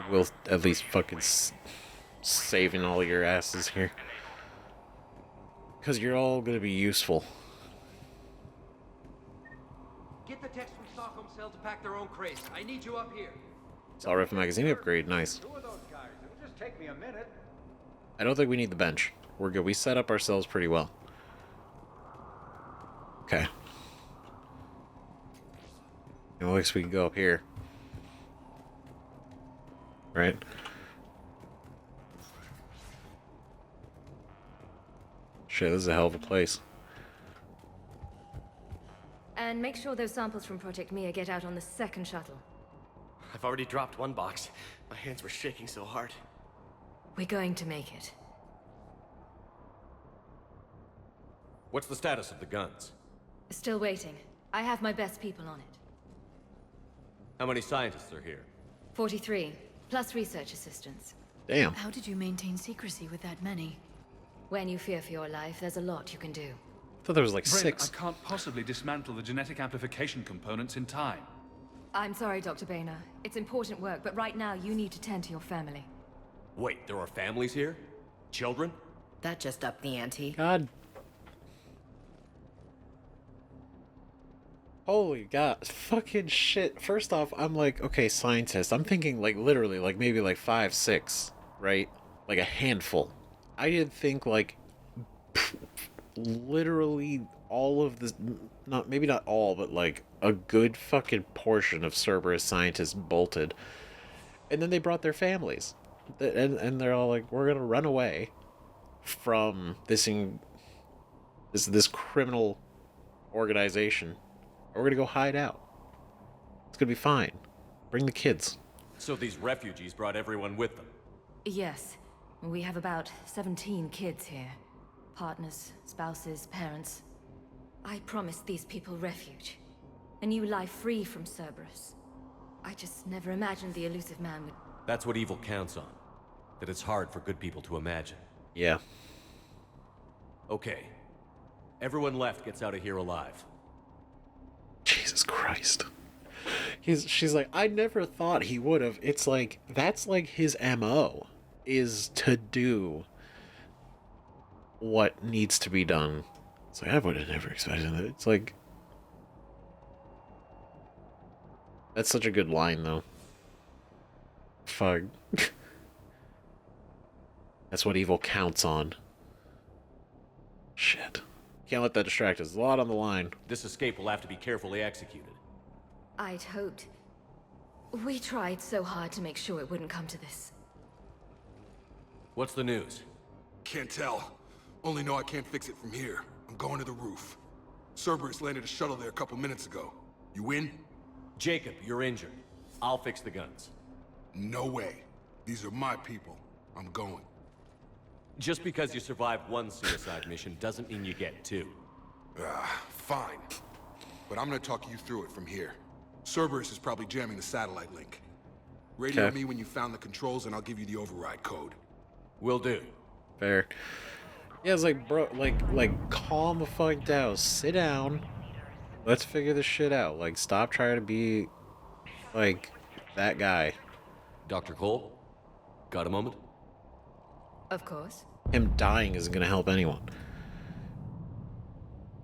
we'll at least fucking saving all your asses here. Because you're all going to be useful.
Get the techs from Stockholm Cell to pack their own crates. I need you up here.
Saw Rifle magazine upgrade, nice.
Who are those guys? It'll just take me a minute.
I don't think we need the bench. We're good. We set up ourselves pretty well. Okay. It looks like we can go up here. Right? Shit, this is a hell of a place.
And make sure those samples from Project Mia get out on the second shuttle.
I've already dropped one box. My hands were shaking so hard.
We're going to make it.
What's the status of the guns?
Still waiting. I have my best people on it.
How many scientists are here?
43, plus research assistants.
Damn.
How did you maintain secrecy with that many?
When you fear for your life, there's a lot you can do.
I thought there was like
Bryn,
6.
I can't possibly dismantle the genetic amplification components in time.
I'm sorry, Dr. Boehner. It's important work, but right now you need to tend to your family.
Wait, there are families here? Children?
That just upped the ante.
God. Holy God. Fucking shit. First off, I'm like, okay, scientists. I'm thinking like literally like maybe like 5, 6, right? Like a handful. I didn't think like literally all of this, not maybe not all, but like a good fucking portion of Cerberus scientists bolted. And then they brought their families. And they're all like, we're gonna run away from this criminal organization. Or we're gonna go hide out. It's gonna be fine. Bring the kids.
So these refugees brought everyone with them?
Yes. We have about 17 kids here. Partners, spouses, parents. I promised these people refuge. A new life free from Cerberus. I just never imagined the elusive man would...
That's what evil counts on. That it's hard for good people to imagine.
Yeah.
Okay. Everyone left gets out of here alive.
Jesus Christ. She's like, I never thought he would have. It's like, that's like his MO, is to do what needs to be done. It's like, I would have never expected that. It's like, that's such a good line, though. Fuck. That's what evil counts on. Shit. Can't let that distract us. There's a lot on the line.
This escape will have to be carefully executed.
I'd hoped. We tried so hard to make sure it wouldn't come to this.
What's the news?
Can't tell. Only know I can't fix it from here. I'm going to the roof. Cerberus landed a shuttle there a couple minutes ago. You in?
Jacob, you're injured. I'll fix the guns.
No way. These are my people. I'm going.
Just because you survived one suicide mission doesn't mean you get 2.
Fine. But I'm gonna talk you through it from here. Cerberus is probably jamming the satellite link. Radio me when you found the controls and I'll give you the override code.
Will do.
Fair. Yeah, it's like, bro, like, calm the fuck down. Sit down. Let's figure this shit out. Like, stop trying to be, like, that guy.
Dr. Cole? Got a moment?
Of course.
Him dying isn't gonna help anyone.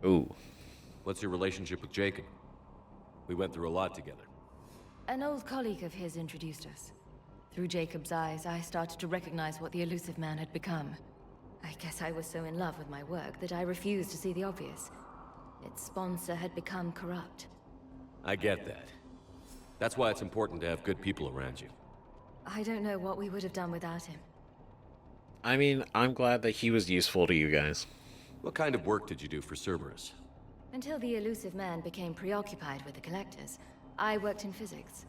Ooh.
What's your relationship with Jacob? We went through a lot together.
An old colleague of his introduced us. Through Jacob's eyes, I started to recognize what the elusive man had become. I guess I was so in love with my work that I refused to see the obvious. Its sponsor had become corrupt.
I get that. That's why it's important to have good people around you.
I don't know what we would have done without him.
I mean, I'm glad that he was useful to you guys.
What kind of work did you do for Cerberus?
Until the elusive man became preoccupied with the collectors, I worked in physics.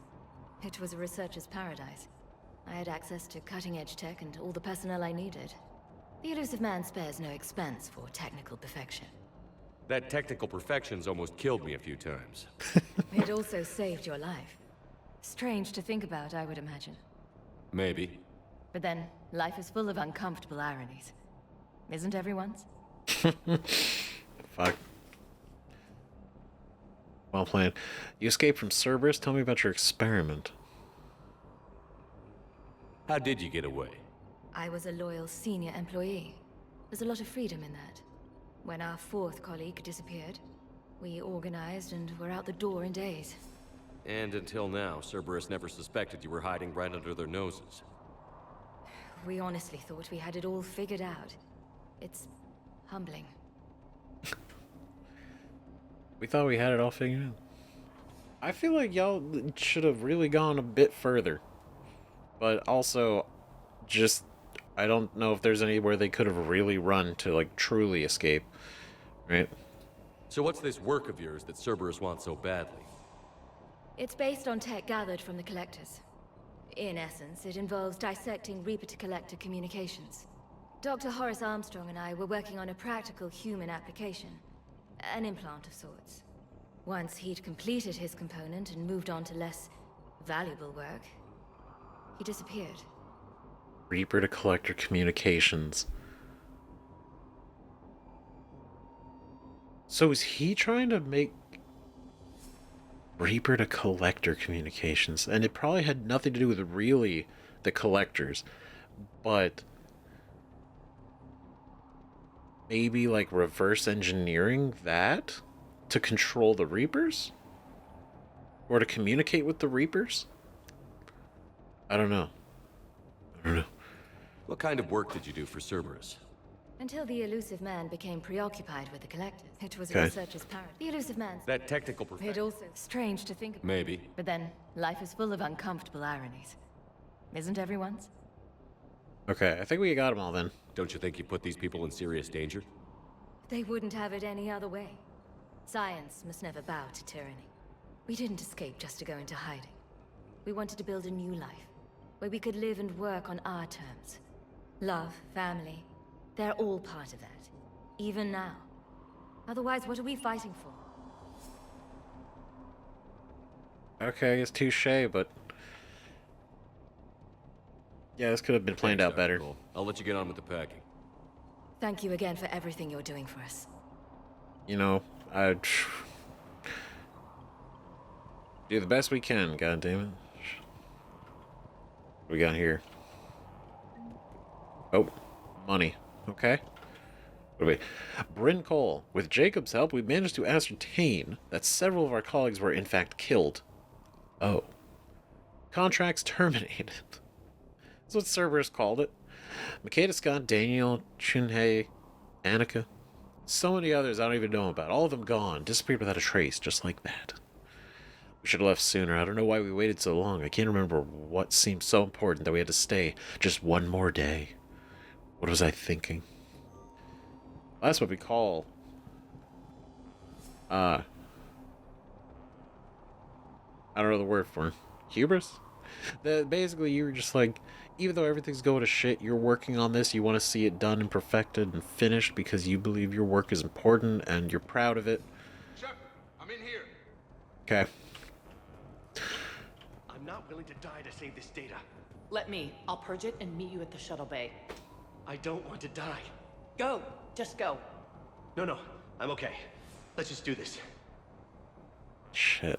It was a researcher's paradise. I had access to cutting-edge tech and all the personnel I needed. The elusive man spares no expense for technical perfection.
That technical perfection's almost killed me a few times.
It also saved your life. Strange to think about, I would imagine.
Maybe.
But then, life is full of uncomfortable ironies. Isn't everyone's?
Fuck. Well planned. You escaped from Cerberus? Tell me about your experiment.
How did you get away?
I was a loyal senior employee. There's a lot of freedom in that. When our 4th colleague disappeared, we organized and were out the door in days.
And until now, Cerberus never suspected you were hiding right under their noses.
We honestly thought we had it all figured out. It's humbling.
We thought we had it all figured out. I feel like y'all should have really gone a bit further. But also, just I don't know if there's anywhere they could have really run to, like, truly escape. Right?
So what's this work of yours that Cerberus wants so badly?
It's based on tech gathered from the Collectors. In essence, it involves dissecting Reaper-to-Collector communications. Dr. Horace Armstrong and I were working on a practical human application. An implant of sorts. Once he'd completed his component and moved on to less valuable work, he disappeared.
Reaper-to-Collector communications. So is he trying to make Reaper-to-Collector communications? And it probably had nothing to do with really the Collectors, but maybe like reverse engineering that to control the Reapers? Or to communicate with the Reapers? I don't know.
What kind of work did you do for Cerberus?
Until the elusive man became preoccupied with the Collectors. It was
Okay.
a researcher's parrot. The elusive man's...
That technical
It
perfection.
also strange to think about.
Maybe.
But then, life is full of uncomfortable ironies. Isn't everyone's?
Okay, I think we got them all then.
Don't you think you put these people in serious danger?
They wouldn't have it any other way. Science must never bow to tyranny. We didn't escape just to go into hiding. We wanted to build a new life, where we could live and work on our terms. Love, family, they're all part of that. Even now. Otherwise, what are we fighting for?
Okay, it's touche, but... yeah, this could have been planned out better.
I'll let you get on with the packing.
Thank you again for everything you're doing for us.
You know, I do the best we can, god damn it. What we got here? Oh, money. Okay. What do we... Bryn Cole. With Jacob's help, we managed to ascertain that several of our colleagues were in fact killed. Oh. Contracts terminated. That's what Cerberus called it. Makeda Scott, Daniel, Chunhei, Annika. So many others I don't even know about. All of them gone. Disappeared without a trace, just like that. We should have left sooner. I don't know why we waited so long. I can't remember what seemed so important that we had to stay just one more day. What was I thinking? That's what we call... I don't know the word for it. Hubris? Basically, you were just like... even though everything's going to shit, you're working on this, you want to see it done and perfected and finished because you believe your work is important and you're proud of it.
Shepard, I'm in here.
Okay.
I'm not willing to die to save this data.
Let me. I'll purge it and meet you at the shuttle bay.
I don't want to die.
Go. Just go.
No, I'm okay. Let's just do this.
Shit.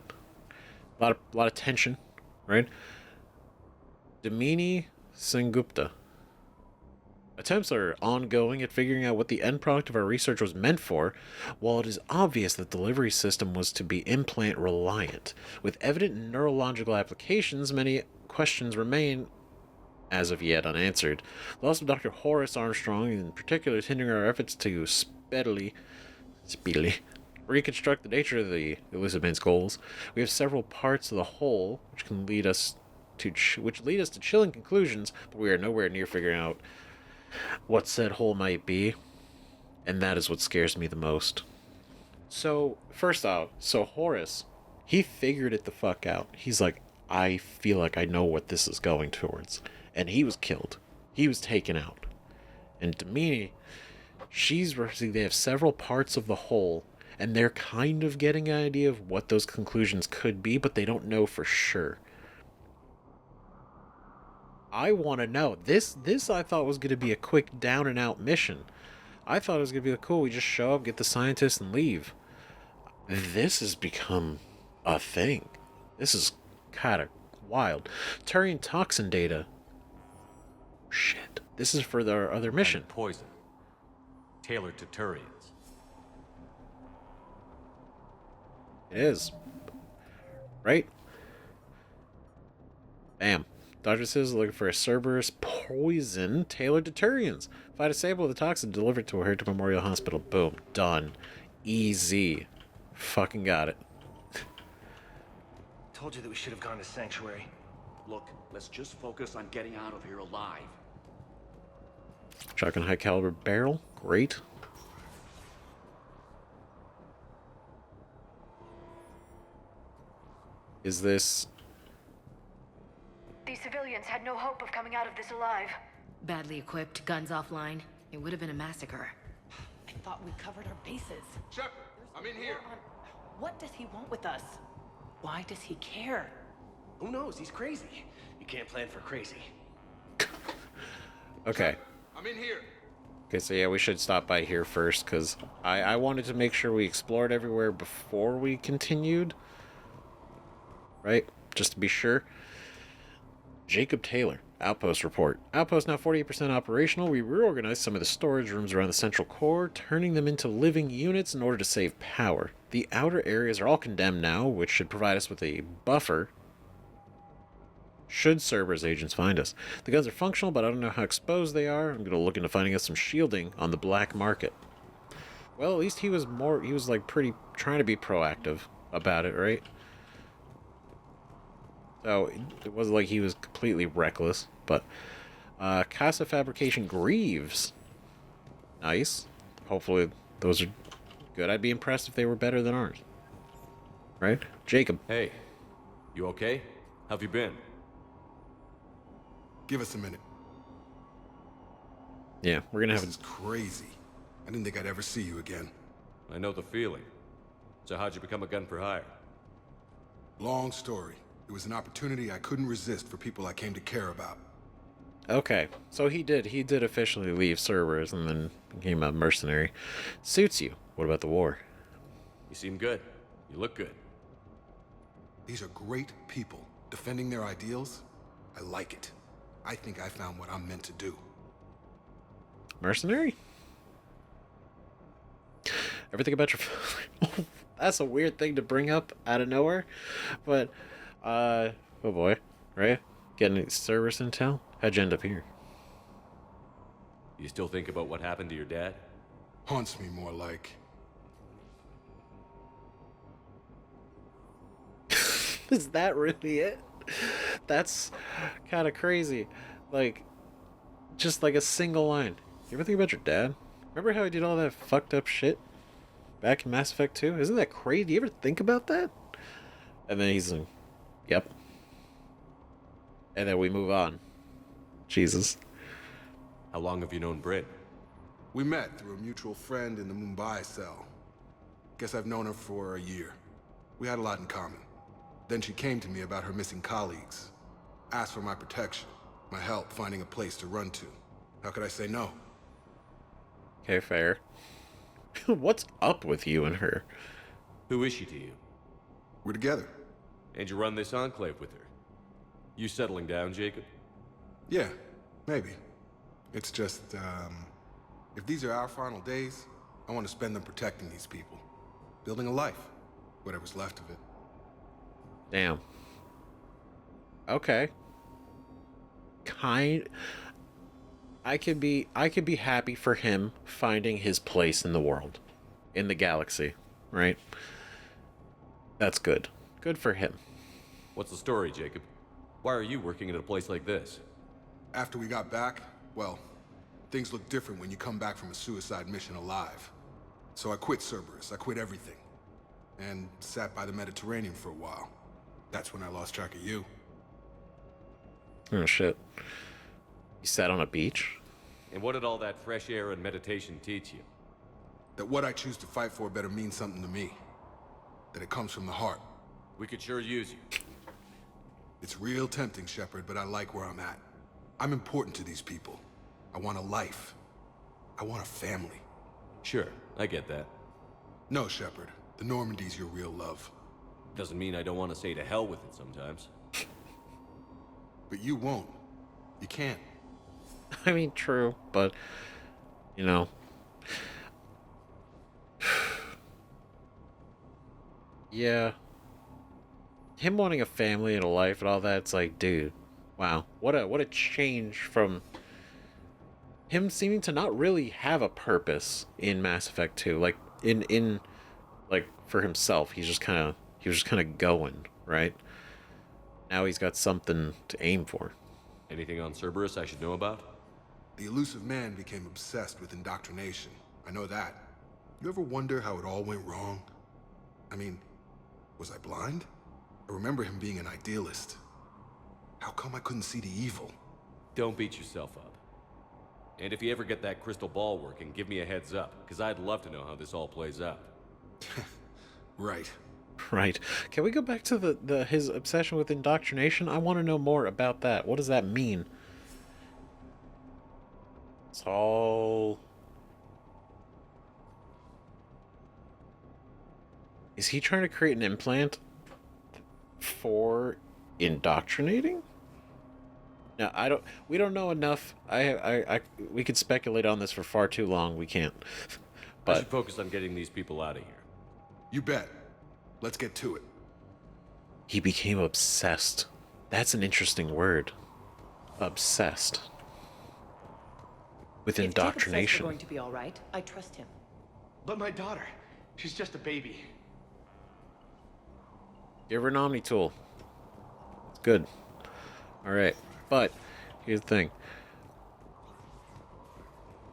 A lot of tension, right? Damini Sengupta. Attempts are ongoing at figuring out what the end product of our research was meant for, while it is obvious that the delivery system was to be implant reliant. With evident neurological applications, many questions remain as of yet unanswered. The loss of Dr. Horace Armstrong in particular is hindering our efforts to speedily reconstruct the nature of the elusive man's goals. We have several parts of the whole which can lead us to chilling conclusions, but we are nowhere near figuring out what said whole might be, and that is what scares me the most. So, first off, Horace, he figured it the fuck out. He's like, I feel like I know what this is going towards. And he was killed. He was taken out. And Damini, they have several parts of the whole, and they're kind of getting an idea of what those conclusions could be, but they don't know for sure. I want to know. This I thought was going to be a quick down and out mission. I thought it was going to be cool. We just show up, get the scientists, and leave. This has become a thing. This is kind of wild. Turian toxin data. Shit. This is for our other mission.
And poison. Tailored to Turians.
It is. Right? Bam. Dr. Sis is looking for a Cerberus poison tailored to Turians. Find a sample of the toxin delivered to her to Memorial Hospital. Boom. Done. Easy. Fucking got it.
Told you that we should have gone to Sanctuary.
Look, let's just focus on getting out of here alive.
Shotgun high caliber barrel. Great. Is this...
These civilians had no hope of coming out of this alive.
Badly equipped, guns offline. It would have been a massacre.
I thought we covered our bases.
Shepard, I'm in here.
What does he want with us? Why does he care?
Who knows? He's crazy. You can't plan for crazy.
Okay.
I'm in here.
Okay, so yeah, we should stop by here first, because I wanted to make sure we explored everywhere before we continued. Right? Just to be sure. Jacob Taylor, Outpost report. Outpost now 48% operational. We reorganized some of the storage rooms around the central core, turning them into living units in order to save power. The outer areas are all condemned now, which should provide us with a buffer should Cerberus agents find us. The guns are functional, but I don't know how exposed they are. I'm going to look into finding us some shielding on the black market. Well, at least he was like pretty trying to be proactive about it, right? So it wasn't like he was completely reckless, but Casa Fabrication Greaves. Nice. Hopefully those are good. I'd be impressed if they were better than ours. Right? Jacob.
Hey, you okay? How've you been?
Give us a minute.
Yeah, we're gonna have
This is crazy. I didn't think I'd ever see you again.
I know the feeling. So how'd you become a gun for hire?
Long story. It was an opportunity I couldn't resist for people I came to care about.
Okay, so he did officially leave Cerberus and then became a mercenary. Suits you. What about the war?
You seem good. You look good.
These are great people. Defending their ideals, I like it. I think I found what I'm meant to do.
Mercenary? Everything about your... That's a weird thing to bring up out of nowhere. But, oh boy. Right? Getting Cerberus intel? How'd you end up here?
You still think about what happened to your dad?
Haunts me more like...
Is that really it? That's kind of crazy. Like, just like a single line. You ever think about your dad? Remember how he did all that fucked up shit back in Mass Effect 2? Isn't that crazy? Do you ever think about that? And then he's like, yep. And then we move on. Jesus.
How long have you known Britt?
We met through a mutual friend in the Mumbai cell. Guess I've known her for a year. We had a lot in common. Then she came to me about her missing colleagues. Asked for my protection, my help finding a place to run to. How could I say no?
Okay, fair. What's up with you and her?
Who is she to you?
We're together.
And you run this enclave with her? You settling down, Jacob?
Yeah, maybe. It's just, if these are our final days, I want to spend them protecting these people. Building a life. Whatever's left of it.
Damn. Okay. I could be happy for him finding his place in the world. In the galaxy, right? That's good. Good for him.
What's the story, Jacob? Why are you working at a place like this?
After we got back, well, things look different when you come back from a suicide mission alive. So I quit Cerberus. I quit everything. And sat by the Mediterranean for a while. That's when I lost track of you.
Oh, shit. You sat on a beach?
And what did all that fresh air and meditation teach you?
That what I choose to fight for better mean something to me. That it comes from the heart.
We could sure use you.
It's real tempting, Shepard, but I like where I'm at. I'm important to these people. I want a life. I want a family.
Sure, I get that.
No, Shepard. The Normandy's your real love.
Doesn't mean I don't want to say to hell with it sometimes.
But you won't. You can't.
I mean, true, but, you know. Yeah. Him wanting a family and a life and all that, it's like, dude, wow. What a change from him seeming to not really have a purpose in Mass Effect 2. Like, in like, for himself, he was just kind of going, right? Now he's got something to aim for.
Anything on Cerberus I should know about?
The elusive man became obsessed with indoctrination. I know that. You ever wonder how it all went wrong? I mean, was I blind? I remember him being an idealist. How come I couldn't see the evil?
Don't beat yourself up. And if you ever get that crystal ball working, give me a heads up, because I'd love to know how this all plays out.
Right.
Right. Can we go back to his obsession with indoctrination? I want to know more about that. What does that mean? It's all... Is he trying to create an implant for indoctrinating? No, we don't know enough. We could speculate on this for far too long. We can't.
I should focus on getting these people out of here.
You bet. Let's get to it.
He became obsessed. That's an interesting word. Obsessed. With indoctrination.
If Jacob says we're going to be all right, I trust him.
But my daughter, she's just a baby.
Give her an Omni tool. It's good. Alright. But, here's the thing.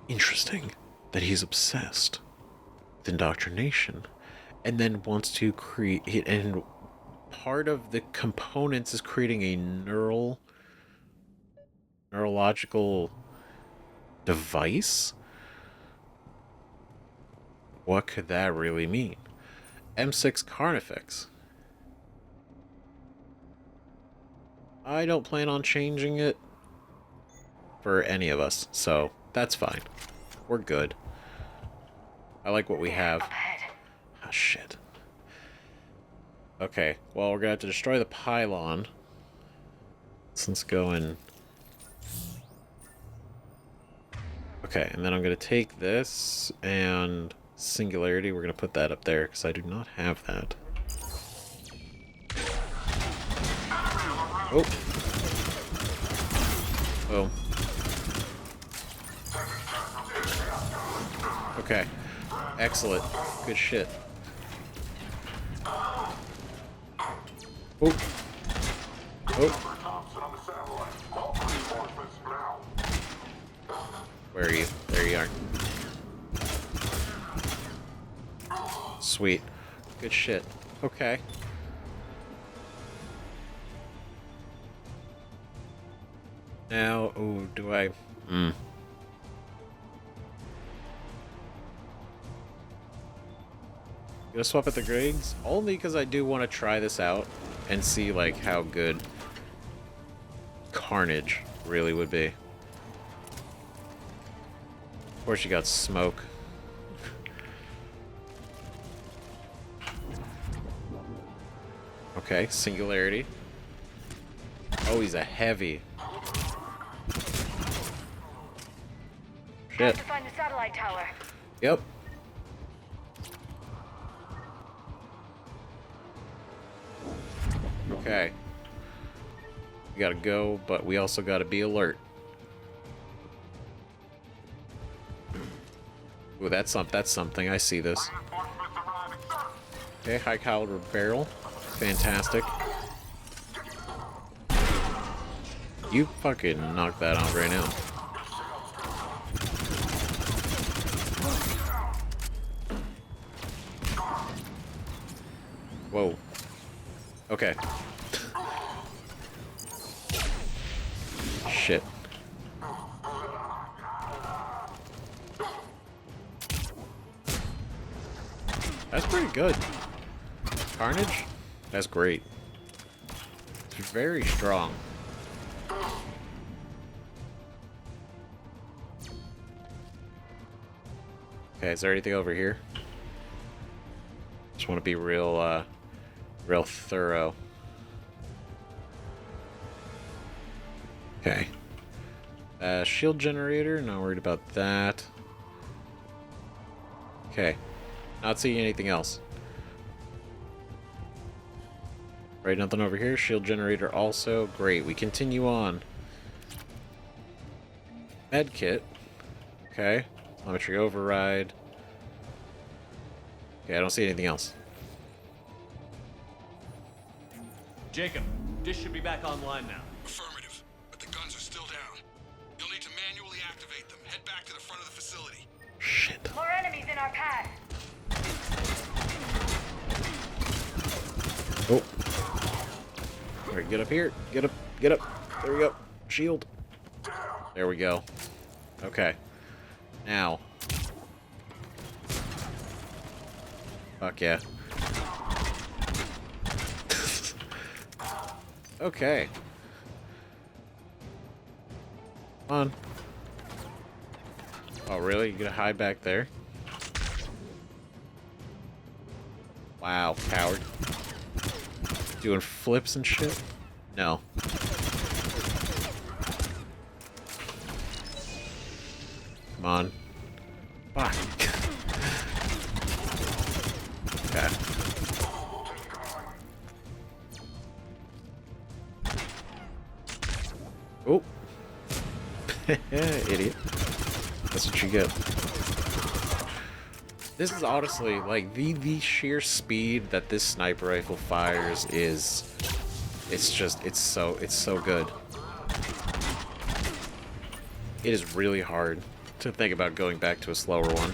Interesting that he's obsessed with indoctrination and then wants to create... And part of the components is creating a neurological device? What could that really mean? M6 Carnifex. I don't plan on changing it for any of us, so that's fine. We're good. I like what we have. Ah, shit. Okay, well, we're gonna have to destroy the pylon. So let's go and... Okay, and then I'm gonna take this and Singularity. We're gonna put that up there, because I do not have that. Oh. Oh. Okay. Excellent. Good shit. Oh. Oh. Where are you? There you are. Sweet. Good shit. Okay. Now, ooh, do I... Gonna swap at the Griggs? Only because I do want to try this out and see, like, how good Carnage really would be. Of course you got Smoke. Okay, Singularity. Oh, he's a heavy. Shit.
To find the satellite tower.
Yep. Okay. We gotta go, but we also gotta be alert. Ooh, that's something. I see this. Okay, high caliber barrel. Fantastic. You fucking knock that out right now. Whoa. Okay. Shit. That's pretty good. Carnage? That's great. It's very strong. Okay, is there anything over here? Just want to be real thorough. Okay. Shield generator, not worried about that. Okay. Not seeing anything else. Right, nothing over here. Shield generator also. Great, we continue on. Medkit. Okay. Telemetry override. Okay, I don't see anything else.
Jacob, dish should be back online now.
Affirmative, but the guns are still down. You'll need to manually activate
in our path.
Oh. Alright, get up here. Get up. Get up. There we go. Shield. There we go. Okay. Now. Fuck yeah. Okay. Come on. Oh, really? You gonna hide back there? Wow, coward. Doing flips and shit? No. Come on. Fuck. Okay. Oh. Idiot. That's what you get. This is honestly, like, the sheer speed that this sniper rifle fires is... It's so good. It is really hard to think about going back to a slower one.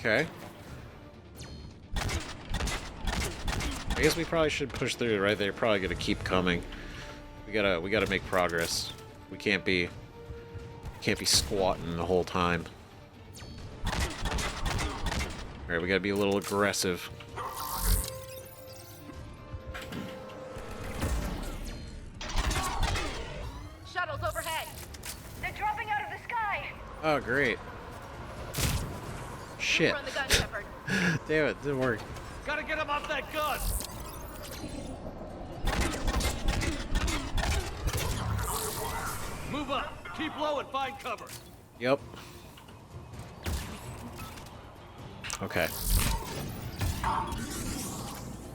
Okay. I guess we probably should push through, right? They're probably gonna keep coming. We gotta make progress. We can't be squatting the whole time. Alright, we gotta be a little aggressive.
Shuttles overhead. They're dropping out of the sky.
Oh, great. Shit.
Run the gun, Shepard.
Damn it, didn't work.
Gotta get him off that gun. Move up. Keep low and find cover.
Yep. Okay.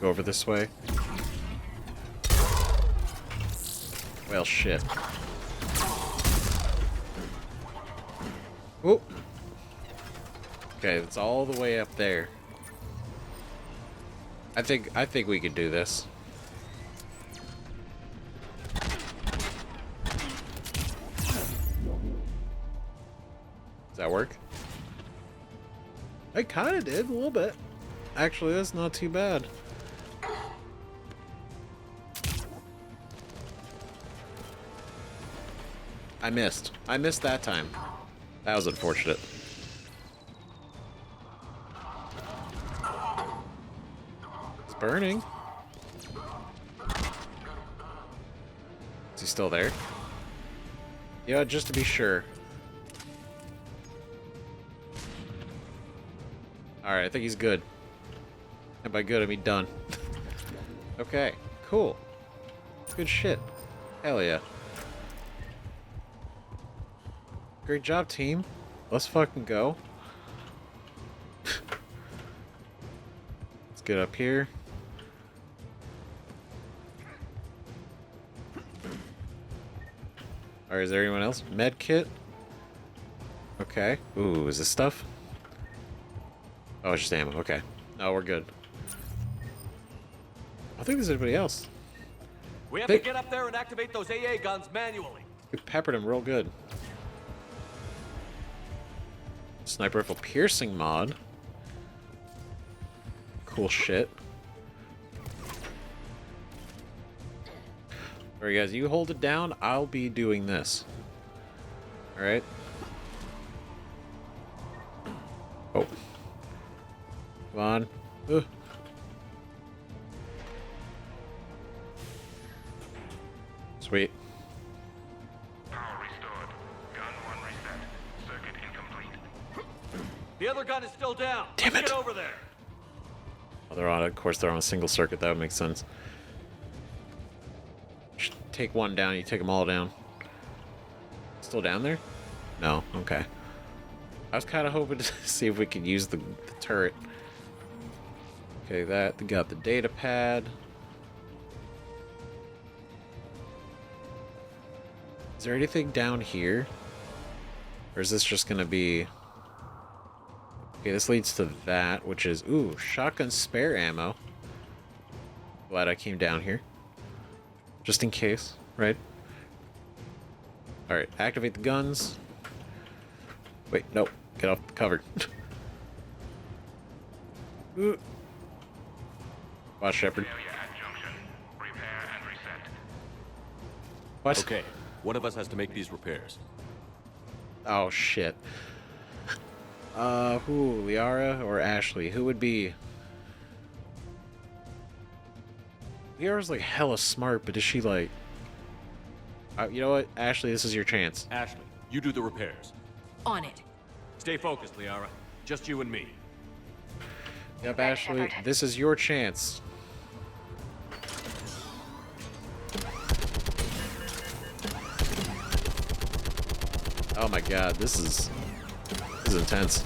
Go over this way. Well, shit. Whoop. Okay, it's all the way up there. I think we could do this. Does that work? I kind of did, a little bit. Actually, that's not too bad. I missed. I missed that time. That was unfortunate. It's burning. Is he still there? Yeah, just to be sure. Alright, I think he's good. And by good, I mean done. Okay, cool. Good shit. Hell yeah. Great job, team. Let's fucking go. Let's get up here. Alright, is there anyone else? Med kit? Okay. Ooh, is this stuff? Oh, it's just ammo. Okay. No, we're good. I think there's anybody else.
We have to get up there and activate those AA guns manually.
We peppered him real good. Sniper rifle piercing mod. Cool shit. Alright guys, you hold it down, I'll be doing this. Alright. Oh. Come on. Ugh. Sweet.
The other gun is still down.
Damn
Let's
it.
get over there.
Oh, they're on, of course, they're on a single circuit. That would make sense. Just take one down, you take them all down. Still down there? No. Okay. I was kind of hoping to see if we could use the turret. Okay, that got the data pad. Is there anything down here? Or is this just gonna be... Okay, this leads to that, which is... Ooh, shotgun spare ammo. Glad I came down here. Just in case, right? Alright, activate the guns. Wait, no. Get off the cover. Watch, Shepard. What?
Okay, one of us has to make these repairs.
Oh, shit. Who? Liara or Ashley? Who would be... Liara's like hella smart, but is she like... you know what? Ashley, this is your chance.
Ashley, you do the repairs.
On it.
Stay focused, Liara. Just you and me.
Yep, Ashley, this is your chance. Oh my god, this is intense.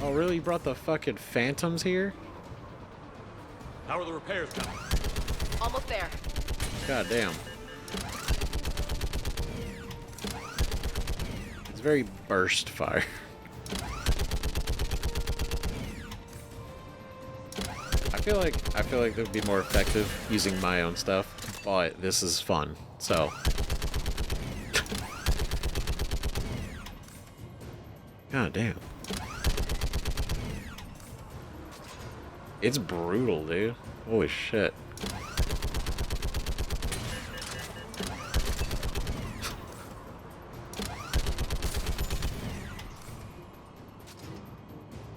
Oh really? You brought the fucking phantoms here?
How are the repairs coming?
Almost there.
God damn. It's very burst fire. I feel like it would be more effective using my own stuff, but this is fun, so. God damn. It's brutal, dude. Holy shit.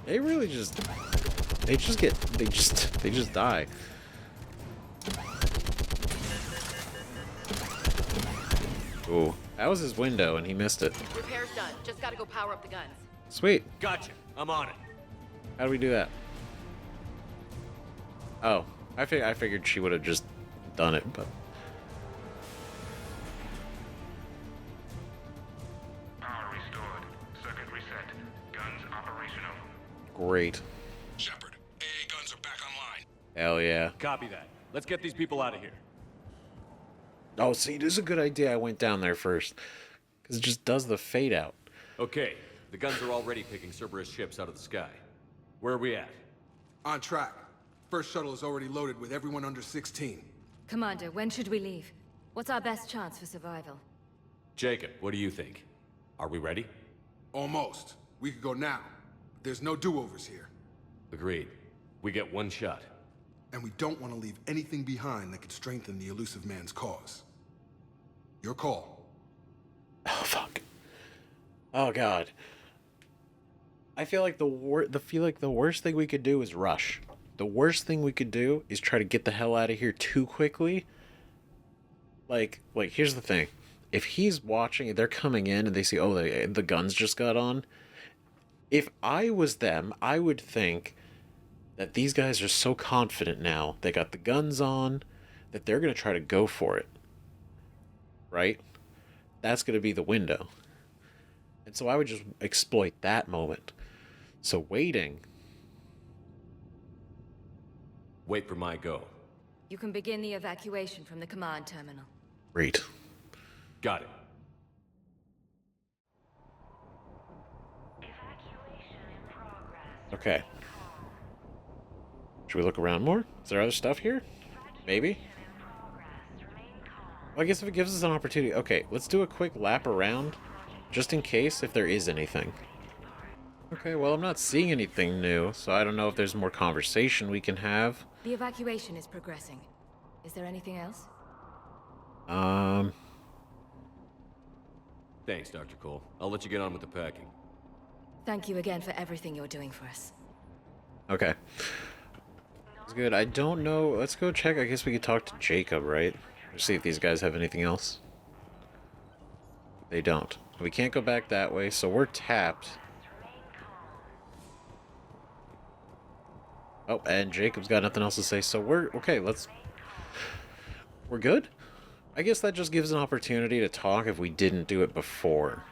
They really just... They just die. Ooh, that was his window and he missed it.
Repair's done. Just gotta go power up the guns.
Sweet.
Gotcha. I'm on it.
How do we do that? Oh, I figured she would have just done it, but...
Power restored. Circuit reset. Guns operational.
Great.
Shepard, AA guns are back online.
Hell yeah.
Copy that. Let's get these people out of here.
Oh, see, this is a good idea I went down there first. Because it just does the fade out.
Okay, the guns are already picking Cerberus ships out of the sky. Where are we at?
On track. First shuttle is already loaded with everyone under 16.
Commander, when should we leave? What's our best chance for survival?
Jacob, what do you think? Are we ready?
Almost. We could go now. There's no do-overs here.
Agreed. We get one shot.
And we don't want to leave anything behind that could strengthen the elusive man's cause. Your call.
Oh, fuck. Oh, God. I feel like the worst thing we could do is rush. The worst thing we could do is try to get the hell out of here too quickly. Like, here's the thing. If he's watching, they're coming in and they see, oh, the guns just got on. If I was them, I would think that these guys are so confident now, they got the guns on, that they're going to try to go for it. Right? That's going to be the window. And so I would just exploit that moment. So waiting...
Wait for my go.
You can begin the evacuation from the command terminal.
Great.
Got it.
Okay. Should we look around more? Is there other stuff here? Maybe? Well, I guess if it gives us an opportunity... Okay, let's do a quick lap around, just in case if there is anything. Okay, well, I'm not seeing anything new, so I don't know if there's more conversation we can have.
The evacuation is progressing. Is there anything else?
Thanks, Dr. Cole. I'll let you get on with the packing.
Thank you again for everything you're doing for us.
Okay. That's good. I don't know. Let's go check. I guess we could talk to Jacob, right? See if these guys have anything else. They don't. We can't go back that way, so we're tapped. Oh, and Jacob's got nothing else to say, so we're... Okay, we're good? I guess that just gives an opportunity to talk if we didn't do it before.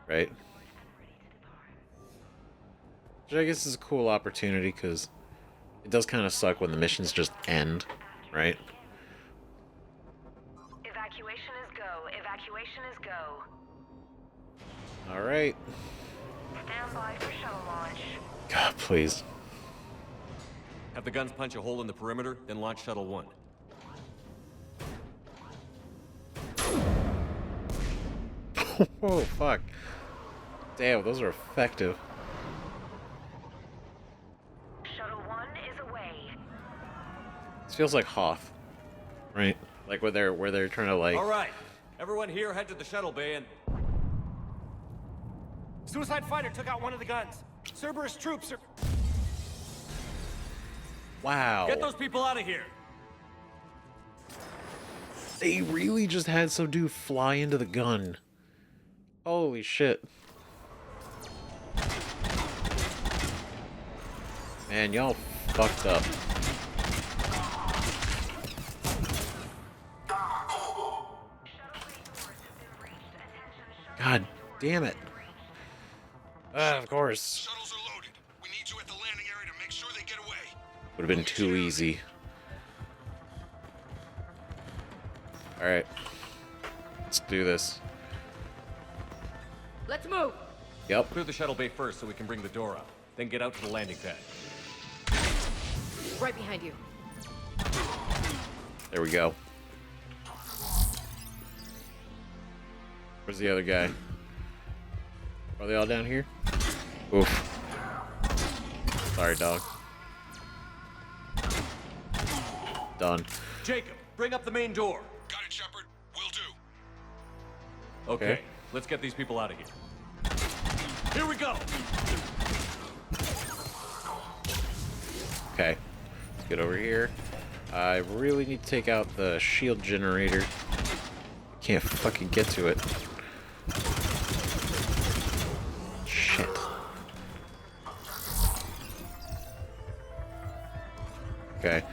Right? Which I guess is a cool opportunity, because it does kind of suck when the missions just end, right?
Evacuation is go. Evacuation is go.
Alright.
Stand by for shuttle launch.
God, please.
Have the guns punch a hole in the perimeter, then launch Shuttle 1.
Oh, fuck. Damn, those are effective.
Shuttle 1 is away.
This feels like Hoth, right? Like where they're trying to like.
All right, everyone here, head to the shuttle bay and.
Suicide fighter took out one of the guns. Cerberus troops are...
Wow.
Get those people out of here.
They really just had some dude fly into the gun. Holy shit. Man, y'all fucked up. God damn it. Of course.
Shuttles are loaded. We need you at the landing area to make sure they get away.
Would have been too easy. Alright. Let's do this.
Let's move.
Yep.
Clear the shuttle bay first so we can bring the door up. Then get out to the landing pad.
Right behind you.
There we go. Where's the other guy? Are they all down here? Oof. Sorry, dog. Done.
Jacob, bring up the main door.
Got it, Shepard. Will do.
Okay, let's get these people out of here. Here we go.
Okay. Let's get over here. I really need to take out the shield generator. Can't fucking get to it. Shit. Okay.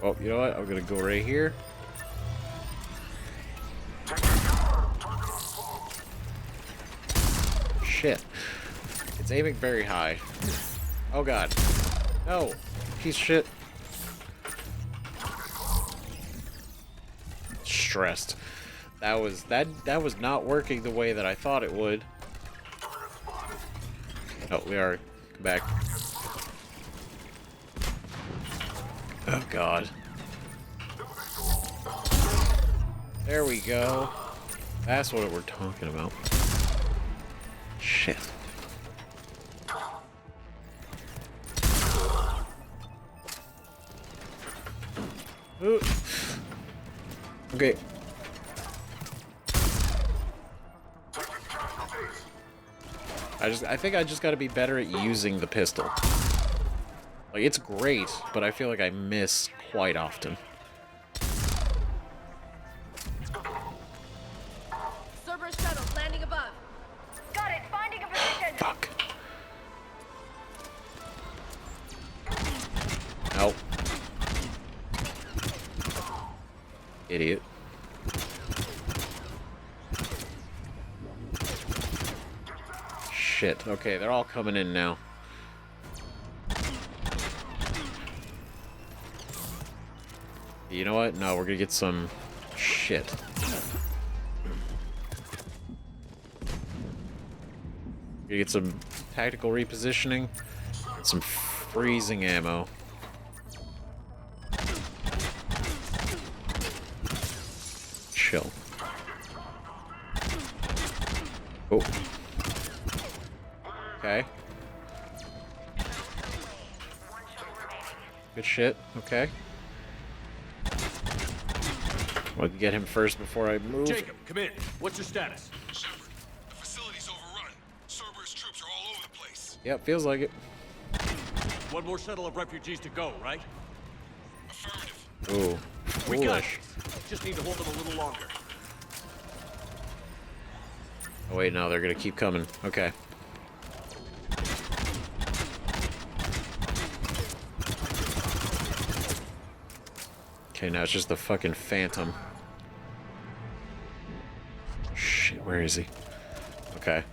Oh, you know what? I'm gonna go right here. Shit. It's aiming very high. Oh god. No. Piece of shit. Stressed. That was not working the way that I thought it would. Oh, we are. Come back. Oh god. There we go. That's what we're talking about. Shit. Ooh. Okay. I think I just gotta be better at using the pistol. Like, it's great, but I feel like I miss quite often.
Cerberus shuttle landing above.
Got it. Finding a position.
Fuck. Nope. Idiot. Shit. Okay, they're all coming in now. You know what? No, we're gonna get some shit. We're gonna get some tactical repositioning, and some freezing ammo. Chill. Oh. Okay. Good shit. Okay. I'll get him first before I move.
Jacob, come in. What's your status?
Shepard, the facility's overrun. Cerberus troops are all over the place.
Yep, feels like it.
One more shuttle of refugees to go, right?
Affirmative.
Ooh,
We got
foolish.
it. Just need to hold them a little longer.
Oh wait, no, they're gonna keep coming. Okay. Okay, now it's just the fucking Phantom. Shit, where is he? Okay.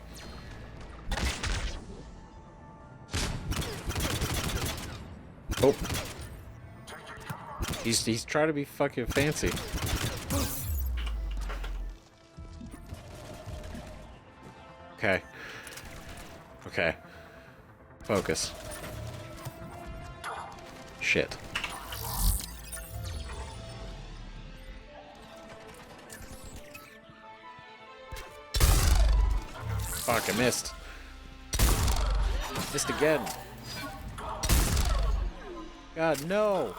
Oh. He's trying to be fucking fancy. Okay. Okay. Focus. shit. Fuck, I missed. Missed again. God, no!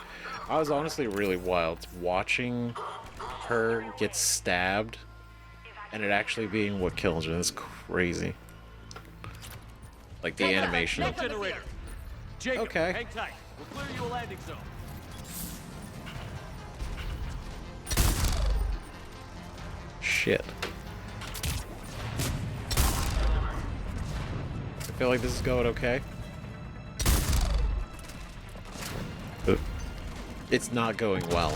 I was honestly really wild watching her get stabbed and it actually being what kills her. That's crazy. Like the animation.
Jacob,
okay.
hang tight. We'll clear you a landing zone.
Shit. I feel like this is going okay. It's not going well.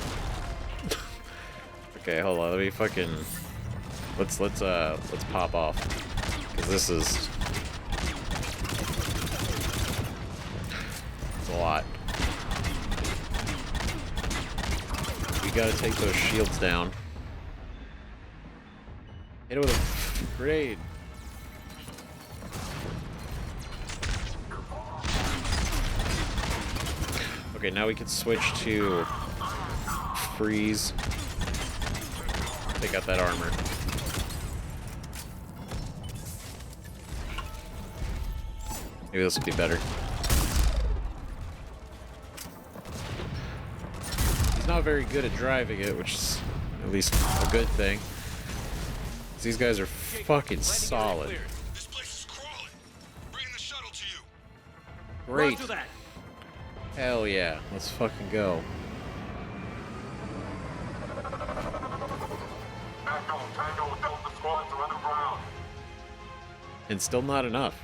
Okay, hold on. Let me fucking let's pop off, because this is it's a lot. We gotta take those shields down. Hit it with a grenade. Okay, now we can switch to freeze. Take out that armor. Maybe this will be better. He's not very good at driving it, which is at least a good thing. These guys are fucking solid.
This place is crawling. Bringing the shuttle to you.
Great.
Roger that.
Hell yeah. Let's fucking go. And still not enough.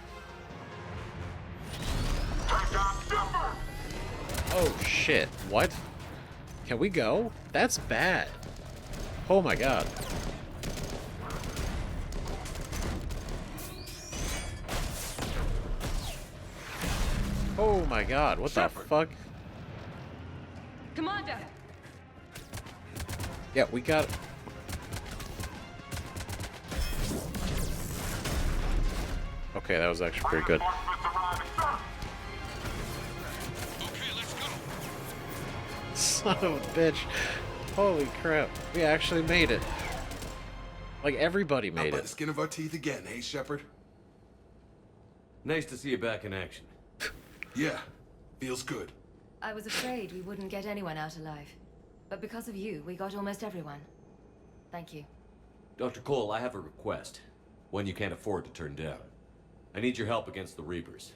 Oh shit. What? Can we go? That's bad. Oh my god. Oh my god, what the fuck?
Commander!
Yeah, we got... Okay, that was actually pretty good. Son of a bitch. Holy crap. We actually made it. Like, everybody made
By
it.
the skin of our teeth again, hey, Shepard?
Nice to see you back in action.
Yeah, feels good.
I was afraid we wouldn't get anyone out alive. But because of you, we got almost everyone. Thank you.
Dr. Cole, I have a request. One you can't afford to turn down. I need your help against the Reapers.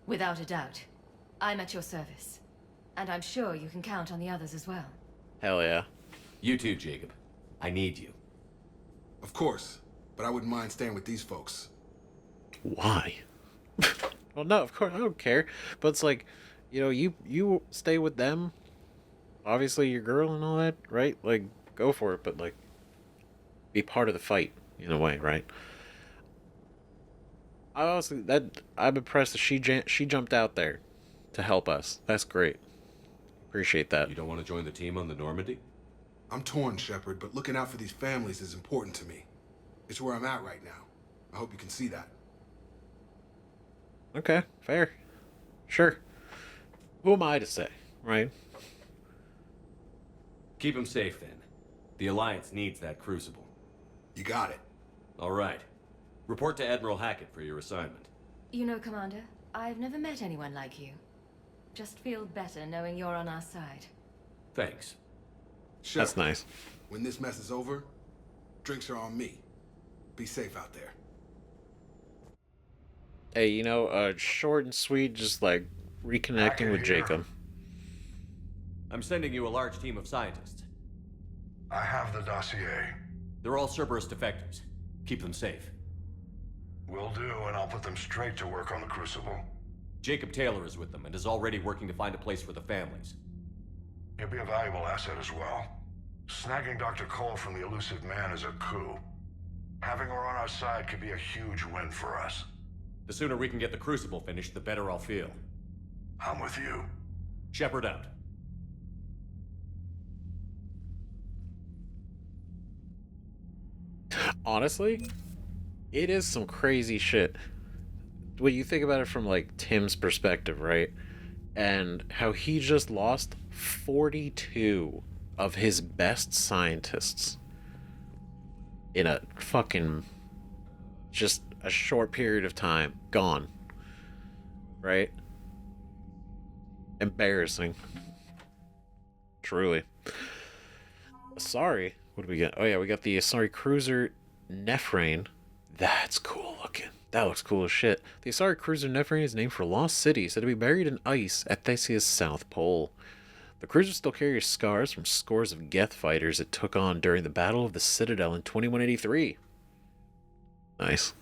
Without a doubt. I'm at your service. And I'm sure you can count on the others as well.
Hell yeah.
You too, Jacob. I need you.
Of course, but I wouldn't mind staying with these folks.
Why? Well, no, of course, I don't care. But it's like, you know, you stay with them. Obviously, your girl and all that, right? Like, go for it, but, like, be part of the fight, in a way, right? I'm impressed that she jumped out there to help us. That's great. Appreciate that.
You don't want to join the team on the Normandy?
I'm torn, Shepard, but looking out for these families is important to me. It's where I'm at right now. I hope you can see that.
Okay, fair. Sure. Who am I to say, right?
Keep him safe, then. The Alliance needs that Crucible.
You got it.
All right. Report to Admiral Hackett for your assignment.
You know, Commander, I've never met anyone like you. Just feel better knowing you're on our side.
Thanks.
Shepard,
that's nice.
When this mess is over, drinks are on me. Be safe out there.
Hey, you know, short and sweet, just like reconnecting with Jacob.
I'm sending you a large team of scientists.
I have the dossier.
They're all Cerberus defectors. Keep them safe.
Will do, and I'll put them straight to work on the Crucible.
Jacob Taylor is with them and is already working to find a place for the families.
He'll be a valuable asset as well. Snagging Dr. Cole from the elusive man is a coup. Having her on our side could be a huge win for us.
The sooner we can get the Crucible finished, the better I'll feel.
I'm with you.
Shepard out.
Honestly, it is some crazy shit. When you think about it from, like, Tim's perspective, right? and how he just lost 42 of his best scientists in a fucking just a short period of time. Gone. Right? Embarrassing. Truly. Sorry. What do we get? Oh yeah, we got the Asari cruiser Nephrane. That's cool looking. That looks cool as shit. The Asari cruiser Nephrane is named for a lost city said to be buried in ice at Thessia's south pole. The cruiser still carries scars from scores of Geth fighters it took on during the Battle of the Citadel in 2183. Nice.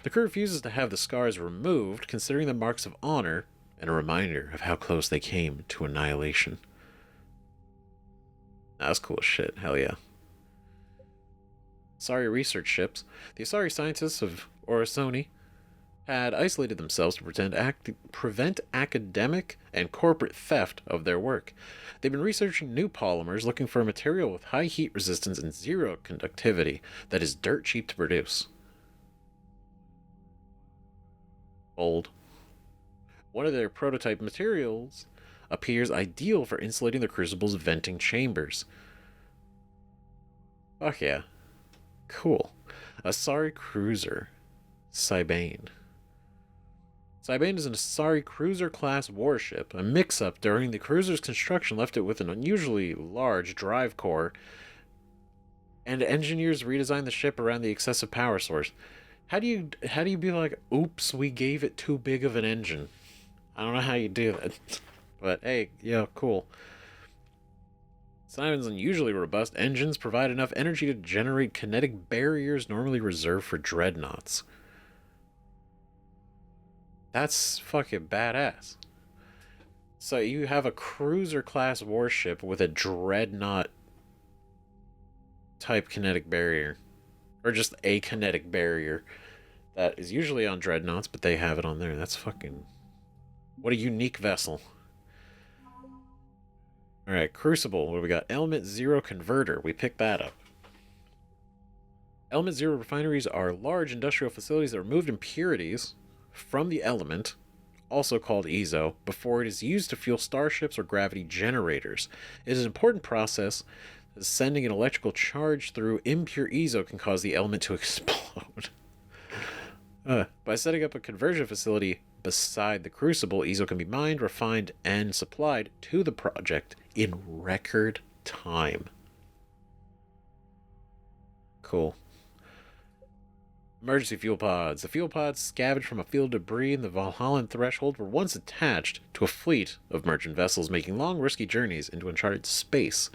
The crew refuses to have the scars removed, considering them marks of honor and a reminder of how close they came to annihilation. That's cool as shit. Hell yeah. Asari research ships. The Asari scientists of Orasoni had isolated themselves to prevent academic and corporate theft of their work. They've been researching new polymers, looking for a material with high heat resistance and zero conductivity that is dirt cheap to produce. Bold. One of their prototype materials appears ideal for insulating the Crucible's venting chambers. Fuck yeah. Cool. Asari cruiser. Cybane. Cybane is an Asari cruiser-class warship. A mix-up during the cruiser's construction left it with an unusually large drive core, and engineers redesigned the ship around the excessive power source. How do you be like, oops, we gave it too big of an engine? I don't know how you do that. But hey, yeah, cool. Cybane's unusually robust engines provide enough energy to generate kinetic barriers normally reserved for dreadnoughts. That's fucking badass. So you have a cruiser-class warship with a dreadnought type kinetic barrier. Or just a kinetic barrier that is usually on dreadnoughts, but they have it on there. That's fucking... What a unique vessel. Alright, Crucible. What do we got? Element Zero Converter. We picked that up. Element Zero refineries are large industrial facilities that remove impurities from the element, also called EZO, before it is used to fuel starships or gravity generators. It is an important process. Sending an electrical charge through impure EZO can cause the element to explode. By setting up a conversion facility beside the Crucible, EZO can be mined, refined, and supplied to the project in record time. Cool. Emergency fuel pods. The fuel pods scavenged from a field of debris in the Valhallan threshold were once attached to a fleet of merchant vessels making long, risky journeys into uncharted space.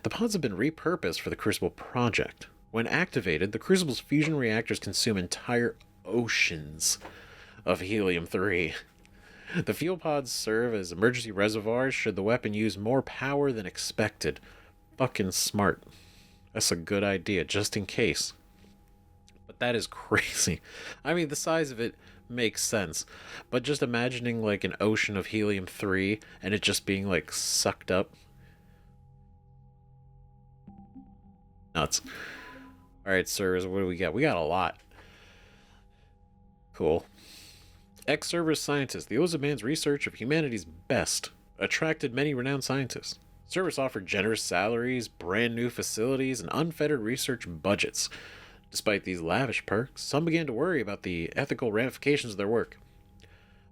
The pods have been repurposed for the Crucible project. When activated, the Crucible's fusion reactors consume entire oceans of helium-3. The fuel pods serve as emergency reservoirs should the weapon use more power than expected. Fucking smart. That's a good idea, just in case. But that is crazy. I mean, the size of it makes sense. But just imagining, like, an ocean of helium-3 and it just being, like, sucked up. Nuts. Alright, sirs, what do we got? We got a lot. Cool. Ex-Cerberus scientists. The Oza Man's research of humanity's best attracted many renowned scientists. Cerberus offered generous salaries, brand new facilities, and unfettered research budgets. Despite these lavish perks, some began to worry about the ethical ramifications of their work.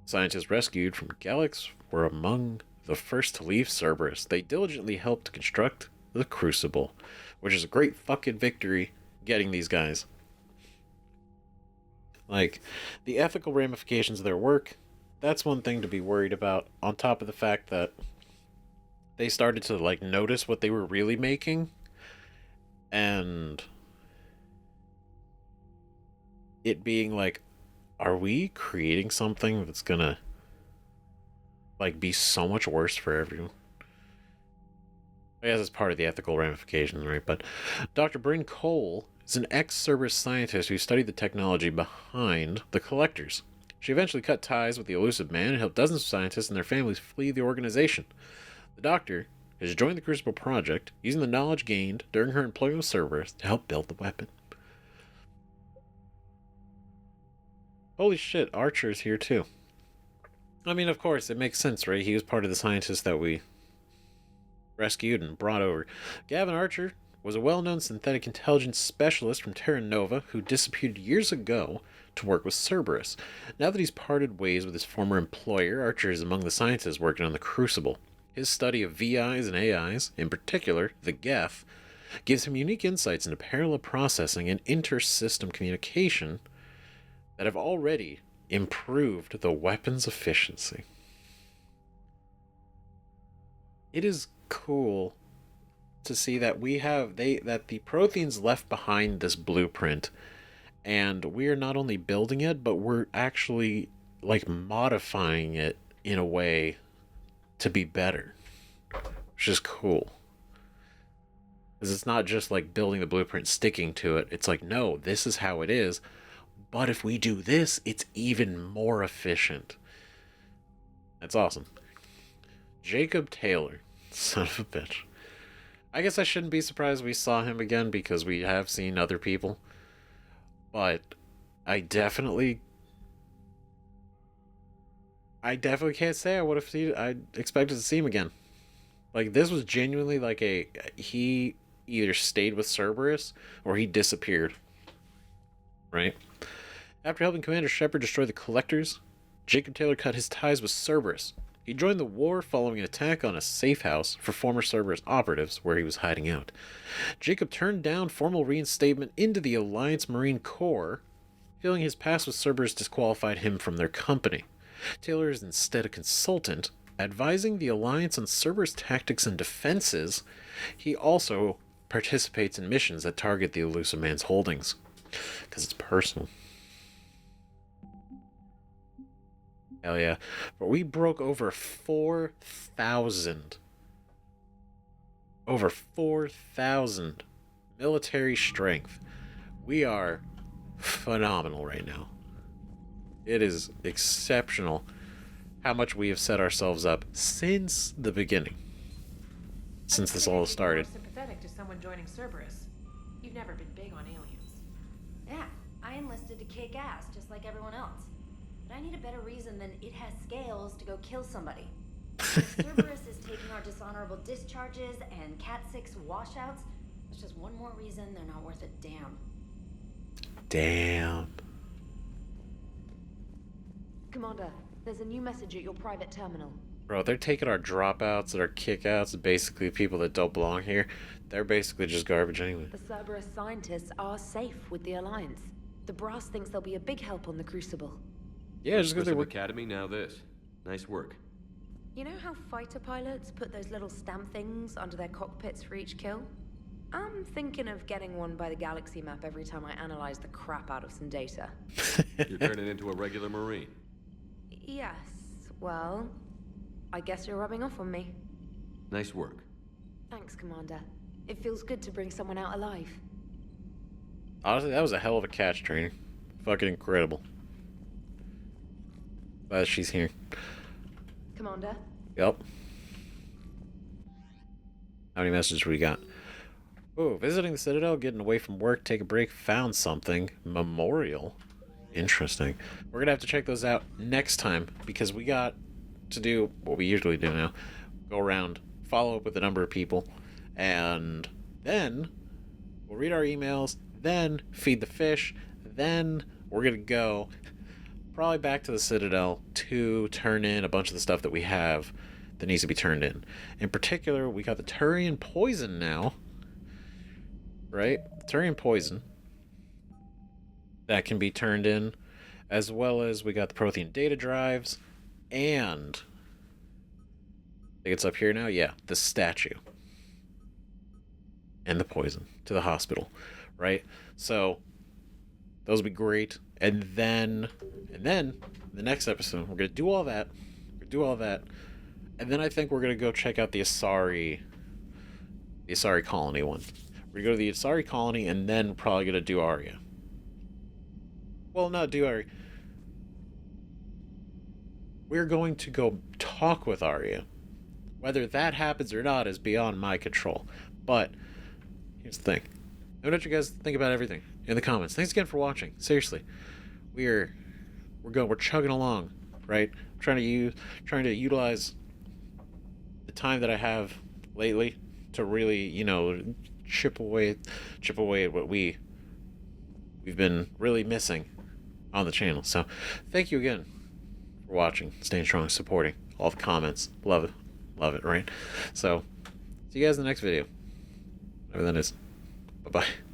Scientists rescued from Galax were among the first to leave Cerberus. They diligently helped to construct the Crucible, which is a great fucking victory getting these guys. Like, the ethical ramifications of their work, that's one thing to be worried about, on top of the fact that they started to, like, notice what they were really making, and it being like, are we creating something that's gonna, like, be so much worse for everyone? I guess it's part of the ethical ramifications, right? But Dr. Bryn Cole is an ex-Cerberus scientist who studied the technology behind the Collectors. She eventually cut ties with the Elusive Man and helped dozens of scientists and their families flee the organization. The Doctor has joined the Crucible project, using the knowledge gained during her employment with Cerberus to help build the weapon. Holy shit, Archer's here too. I mean, of course, it makes sense, right? He was part of the scientists that we rescued and brought over. Gavin Archer was a well-known synthetic intelligence specialist from Terra Nova who disappeared years ago to work with Cerberus. Now that he's parted ways with his former employer, Archer is among the scientists working on the Crucible. His study of VIs and AIs, in particular the Geth, gives him unique insights into parallel processing and inter-system communication that have already improved the weapon's efficiency. It is cool to see that that the Protheans left behind this blueprint, and we are not only building it, but we're actually like modifying it in a way to be better, which is cool. Because it's not just like building the blueprint, sticking to it. It's like, no, this is how it is, but if we do this, it's even more efficient. That's awesome. Jacob Taylor, son of a bitch. I guess I shouldn't be surprised we saw him again because we have seen other people. But I definitely can't say I expected to see him again. Like, this was genuinely like he either stayed with Cerberus or he disappeared. Right? After helping Commander Shepard destroy the Collectors, Jacob Taylor cut his ties with Cerberus. He joined the war following an attack on a safe house for former Cerberus operatives where he was hiding out. Jacob turned down formal reinstatement into the Alliance Marine Corps, feeling his past with Cerberus disqualified him from their company. Taylor is instead a consultant, advising the Alliance on Cerberus tactics and defenses. He also participates in missions that target the Elusive Man's holdings, because it's personal. Hell yeah. But we broke over 4,000 military strength. We are phenomenal right now. It is exceptional how much we have set ourselves up since the beginning. Since this all started.
You're more sympathetic to someone joining Cerberus. You've never been big on aliens.
Yeah, I enlisted to kick ass just like everyone else. But I need a better reason than it has scales to go kill somebody. If Cerberus is taking our dishonorable discharges and Cat 6 washouts, it's just one more reason they're not worth a damn.
Damn.
Commander, there's a new message at your private terminal.
Bro, they're taking our dropouts and our kickouts, basically people that don't belong here. They're basically just garbage anyway.
The Cerberus scientists are safe with the Alliance. The brass thinks they'll be a big help on the Crucible.
Yeah, just because they work.
Academy, now this. Nice work.
You know how fighter pilots put those little stamp things under their cockpits for each kill? I'm thinking of getting one by the galaxy map every time I analyze the crap out of some data.
You're turning into a regular Marine.
Yes, well, I guess you're rubbing off on me.
Nice work.
Thanks, Commander. It feels good to bring someone out alive.
Honestly, that was a hell of a catch, Traynor. Fucking incredible. Glad she's here.
Commander?
Yep. How many messages we got? Oh, visiting the Citadel, getting away from work, take a break, found something. Memorial. Interesting. We're gonna have to check those out next time because we got to do what we usually do now. Go around, follow up with a number of people, and then we'll read our emails, then feed the fish, then we're gonna go probably back to the Citadel to turn in a bunch of the stuff that we have that needs to be turned in. In particular, we got the Turian poison now. Right? Turian poison. That can be turned in. As well as we got the Prothean data drives. And I think it's up here now. Yeah, the statue. And the poison to the hospital. Right? So those would be great. And then the next episode, we're gonna do all that. And then I think we're gonna go check out the Asari colony one. We're gonna go to the Asari colony and then probably gonna do Arrae. Well, not do Arrae. We're going to go talk with Arrae. Whether that happens or not is beyond my control. But here's the thing. Let me know what you guys think about everything in the comments. Thanks again for watching. Seriously. We're chugging along, right? trying to utilize the time that I have lately to really, you know, chip away at what we've been really missing on the channel. So thank you again for watching, staying strong, supporting, all the comments. Love it, right? So see you guys in the next video, whatever that is. Bye bye.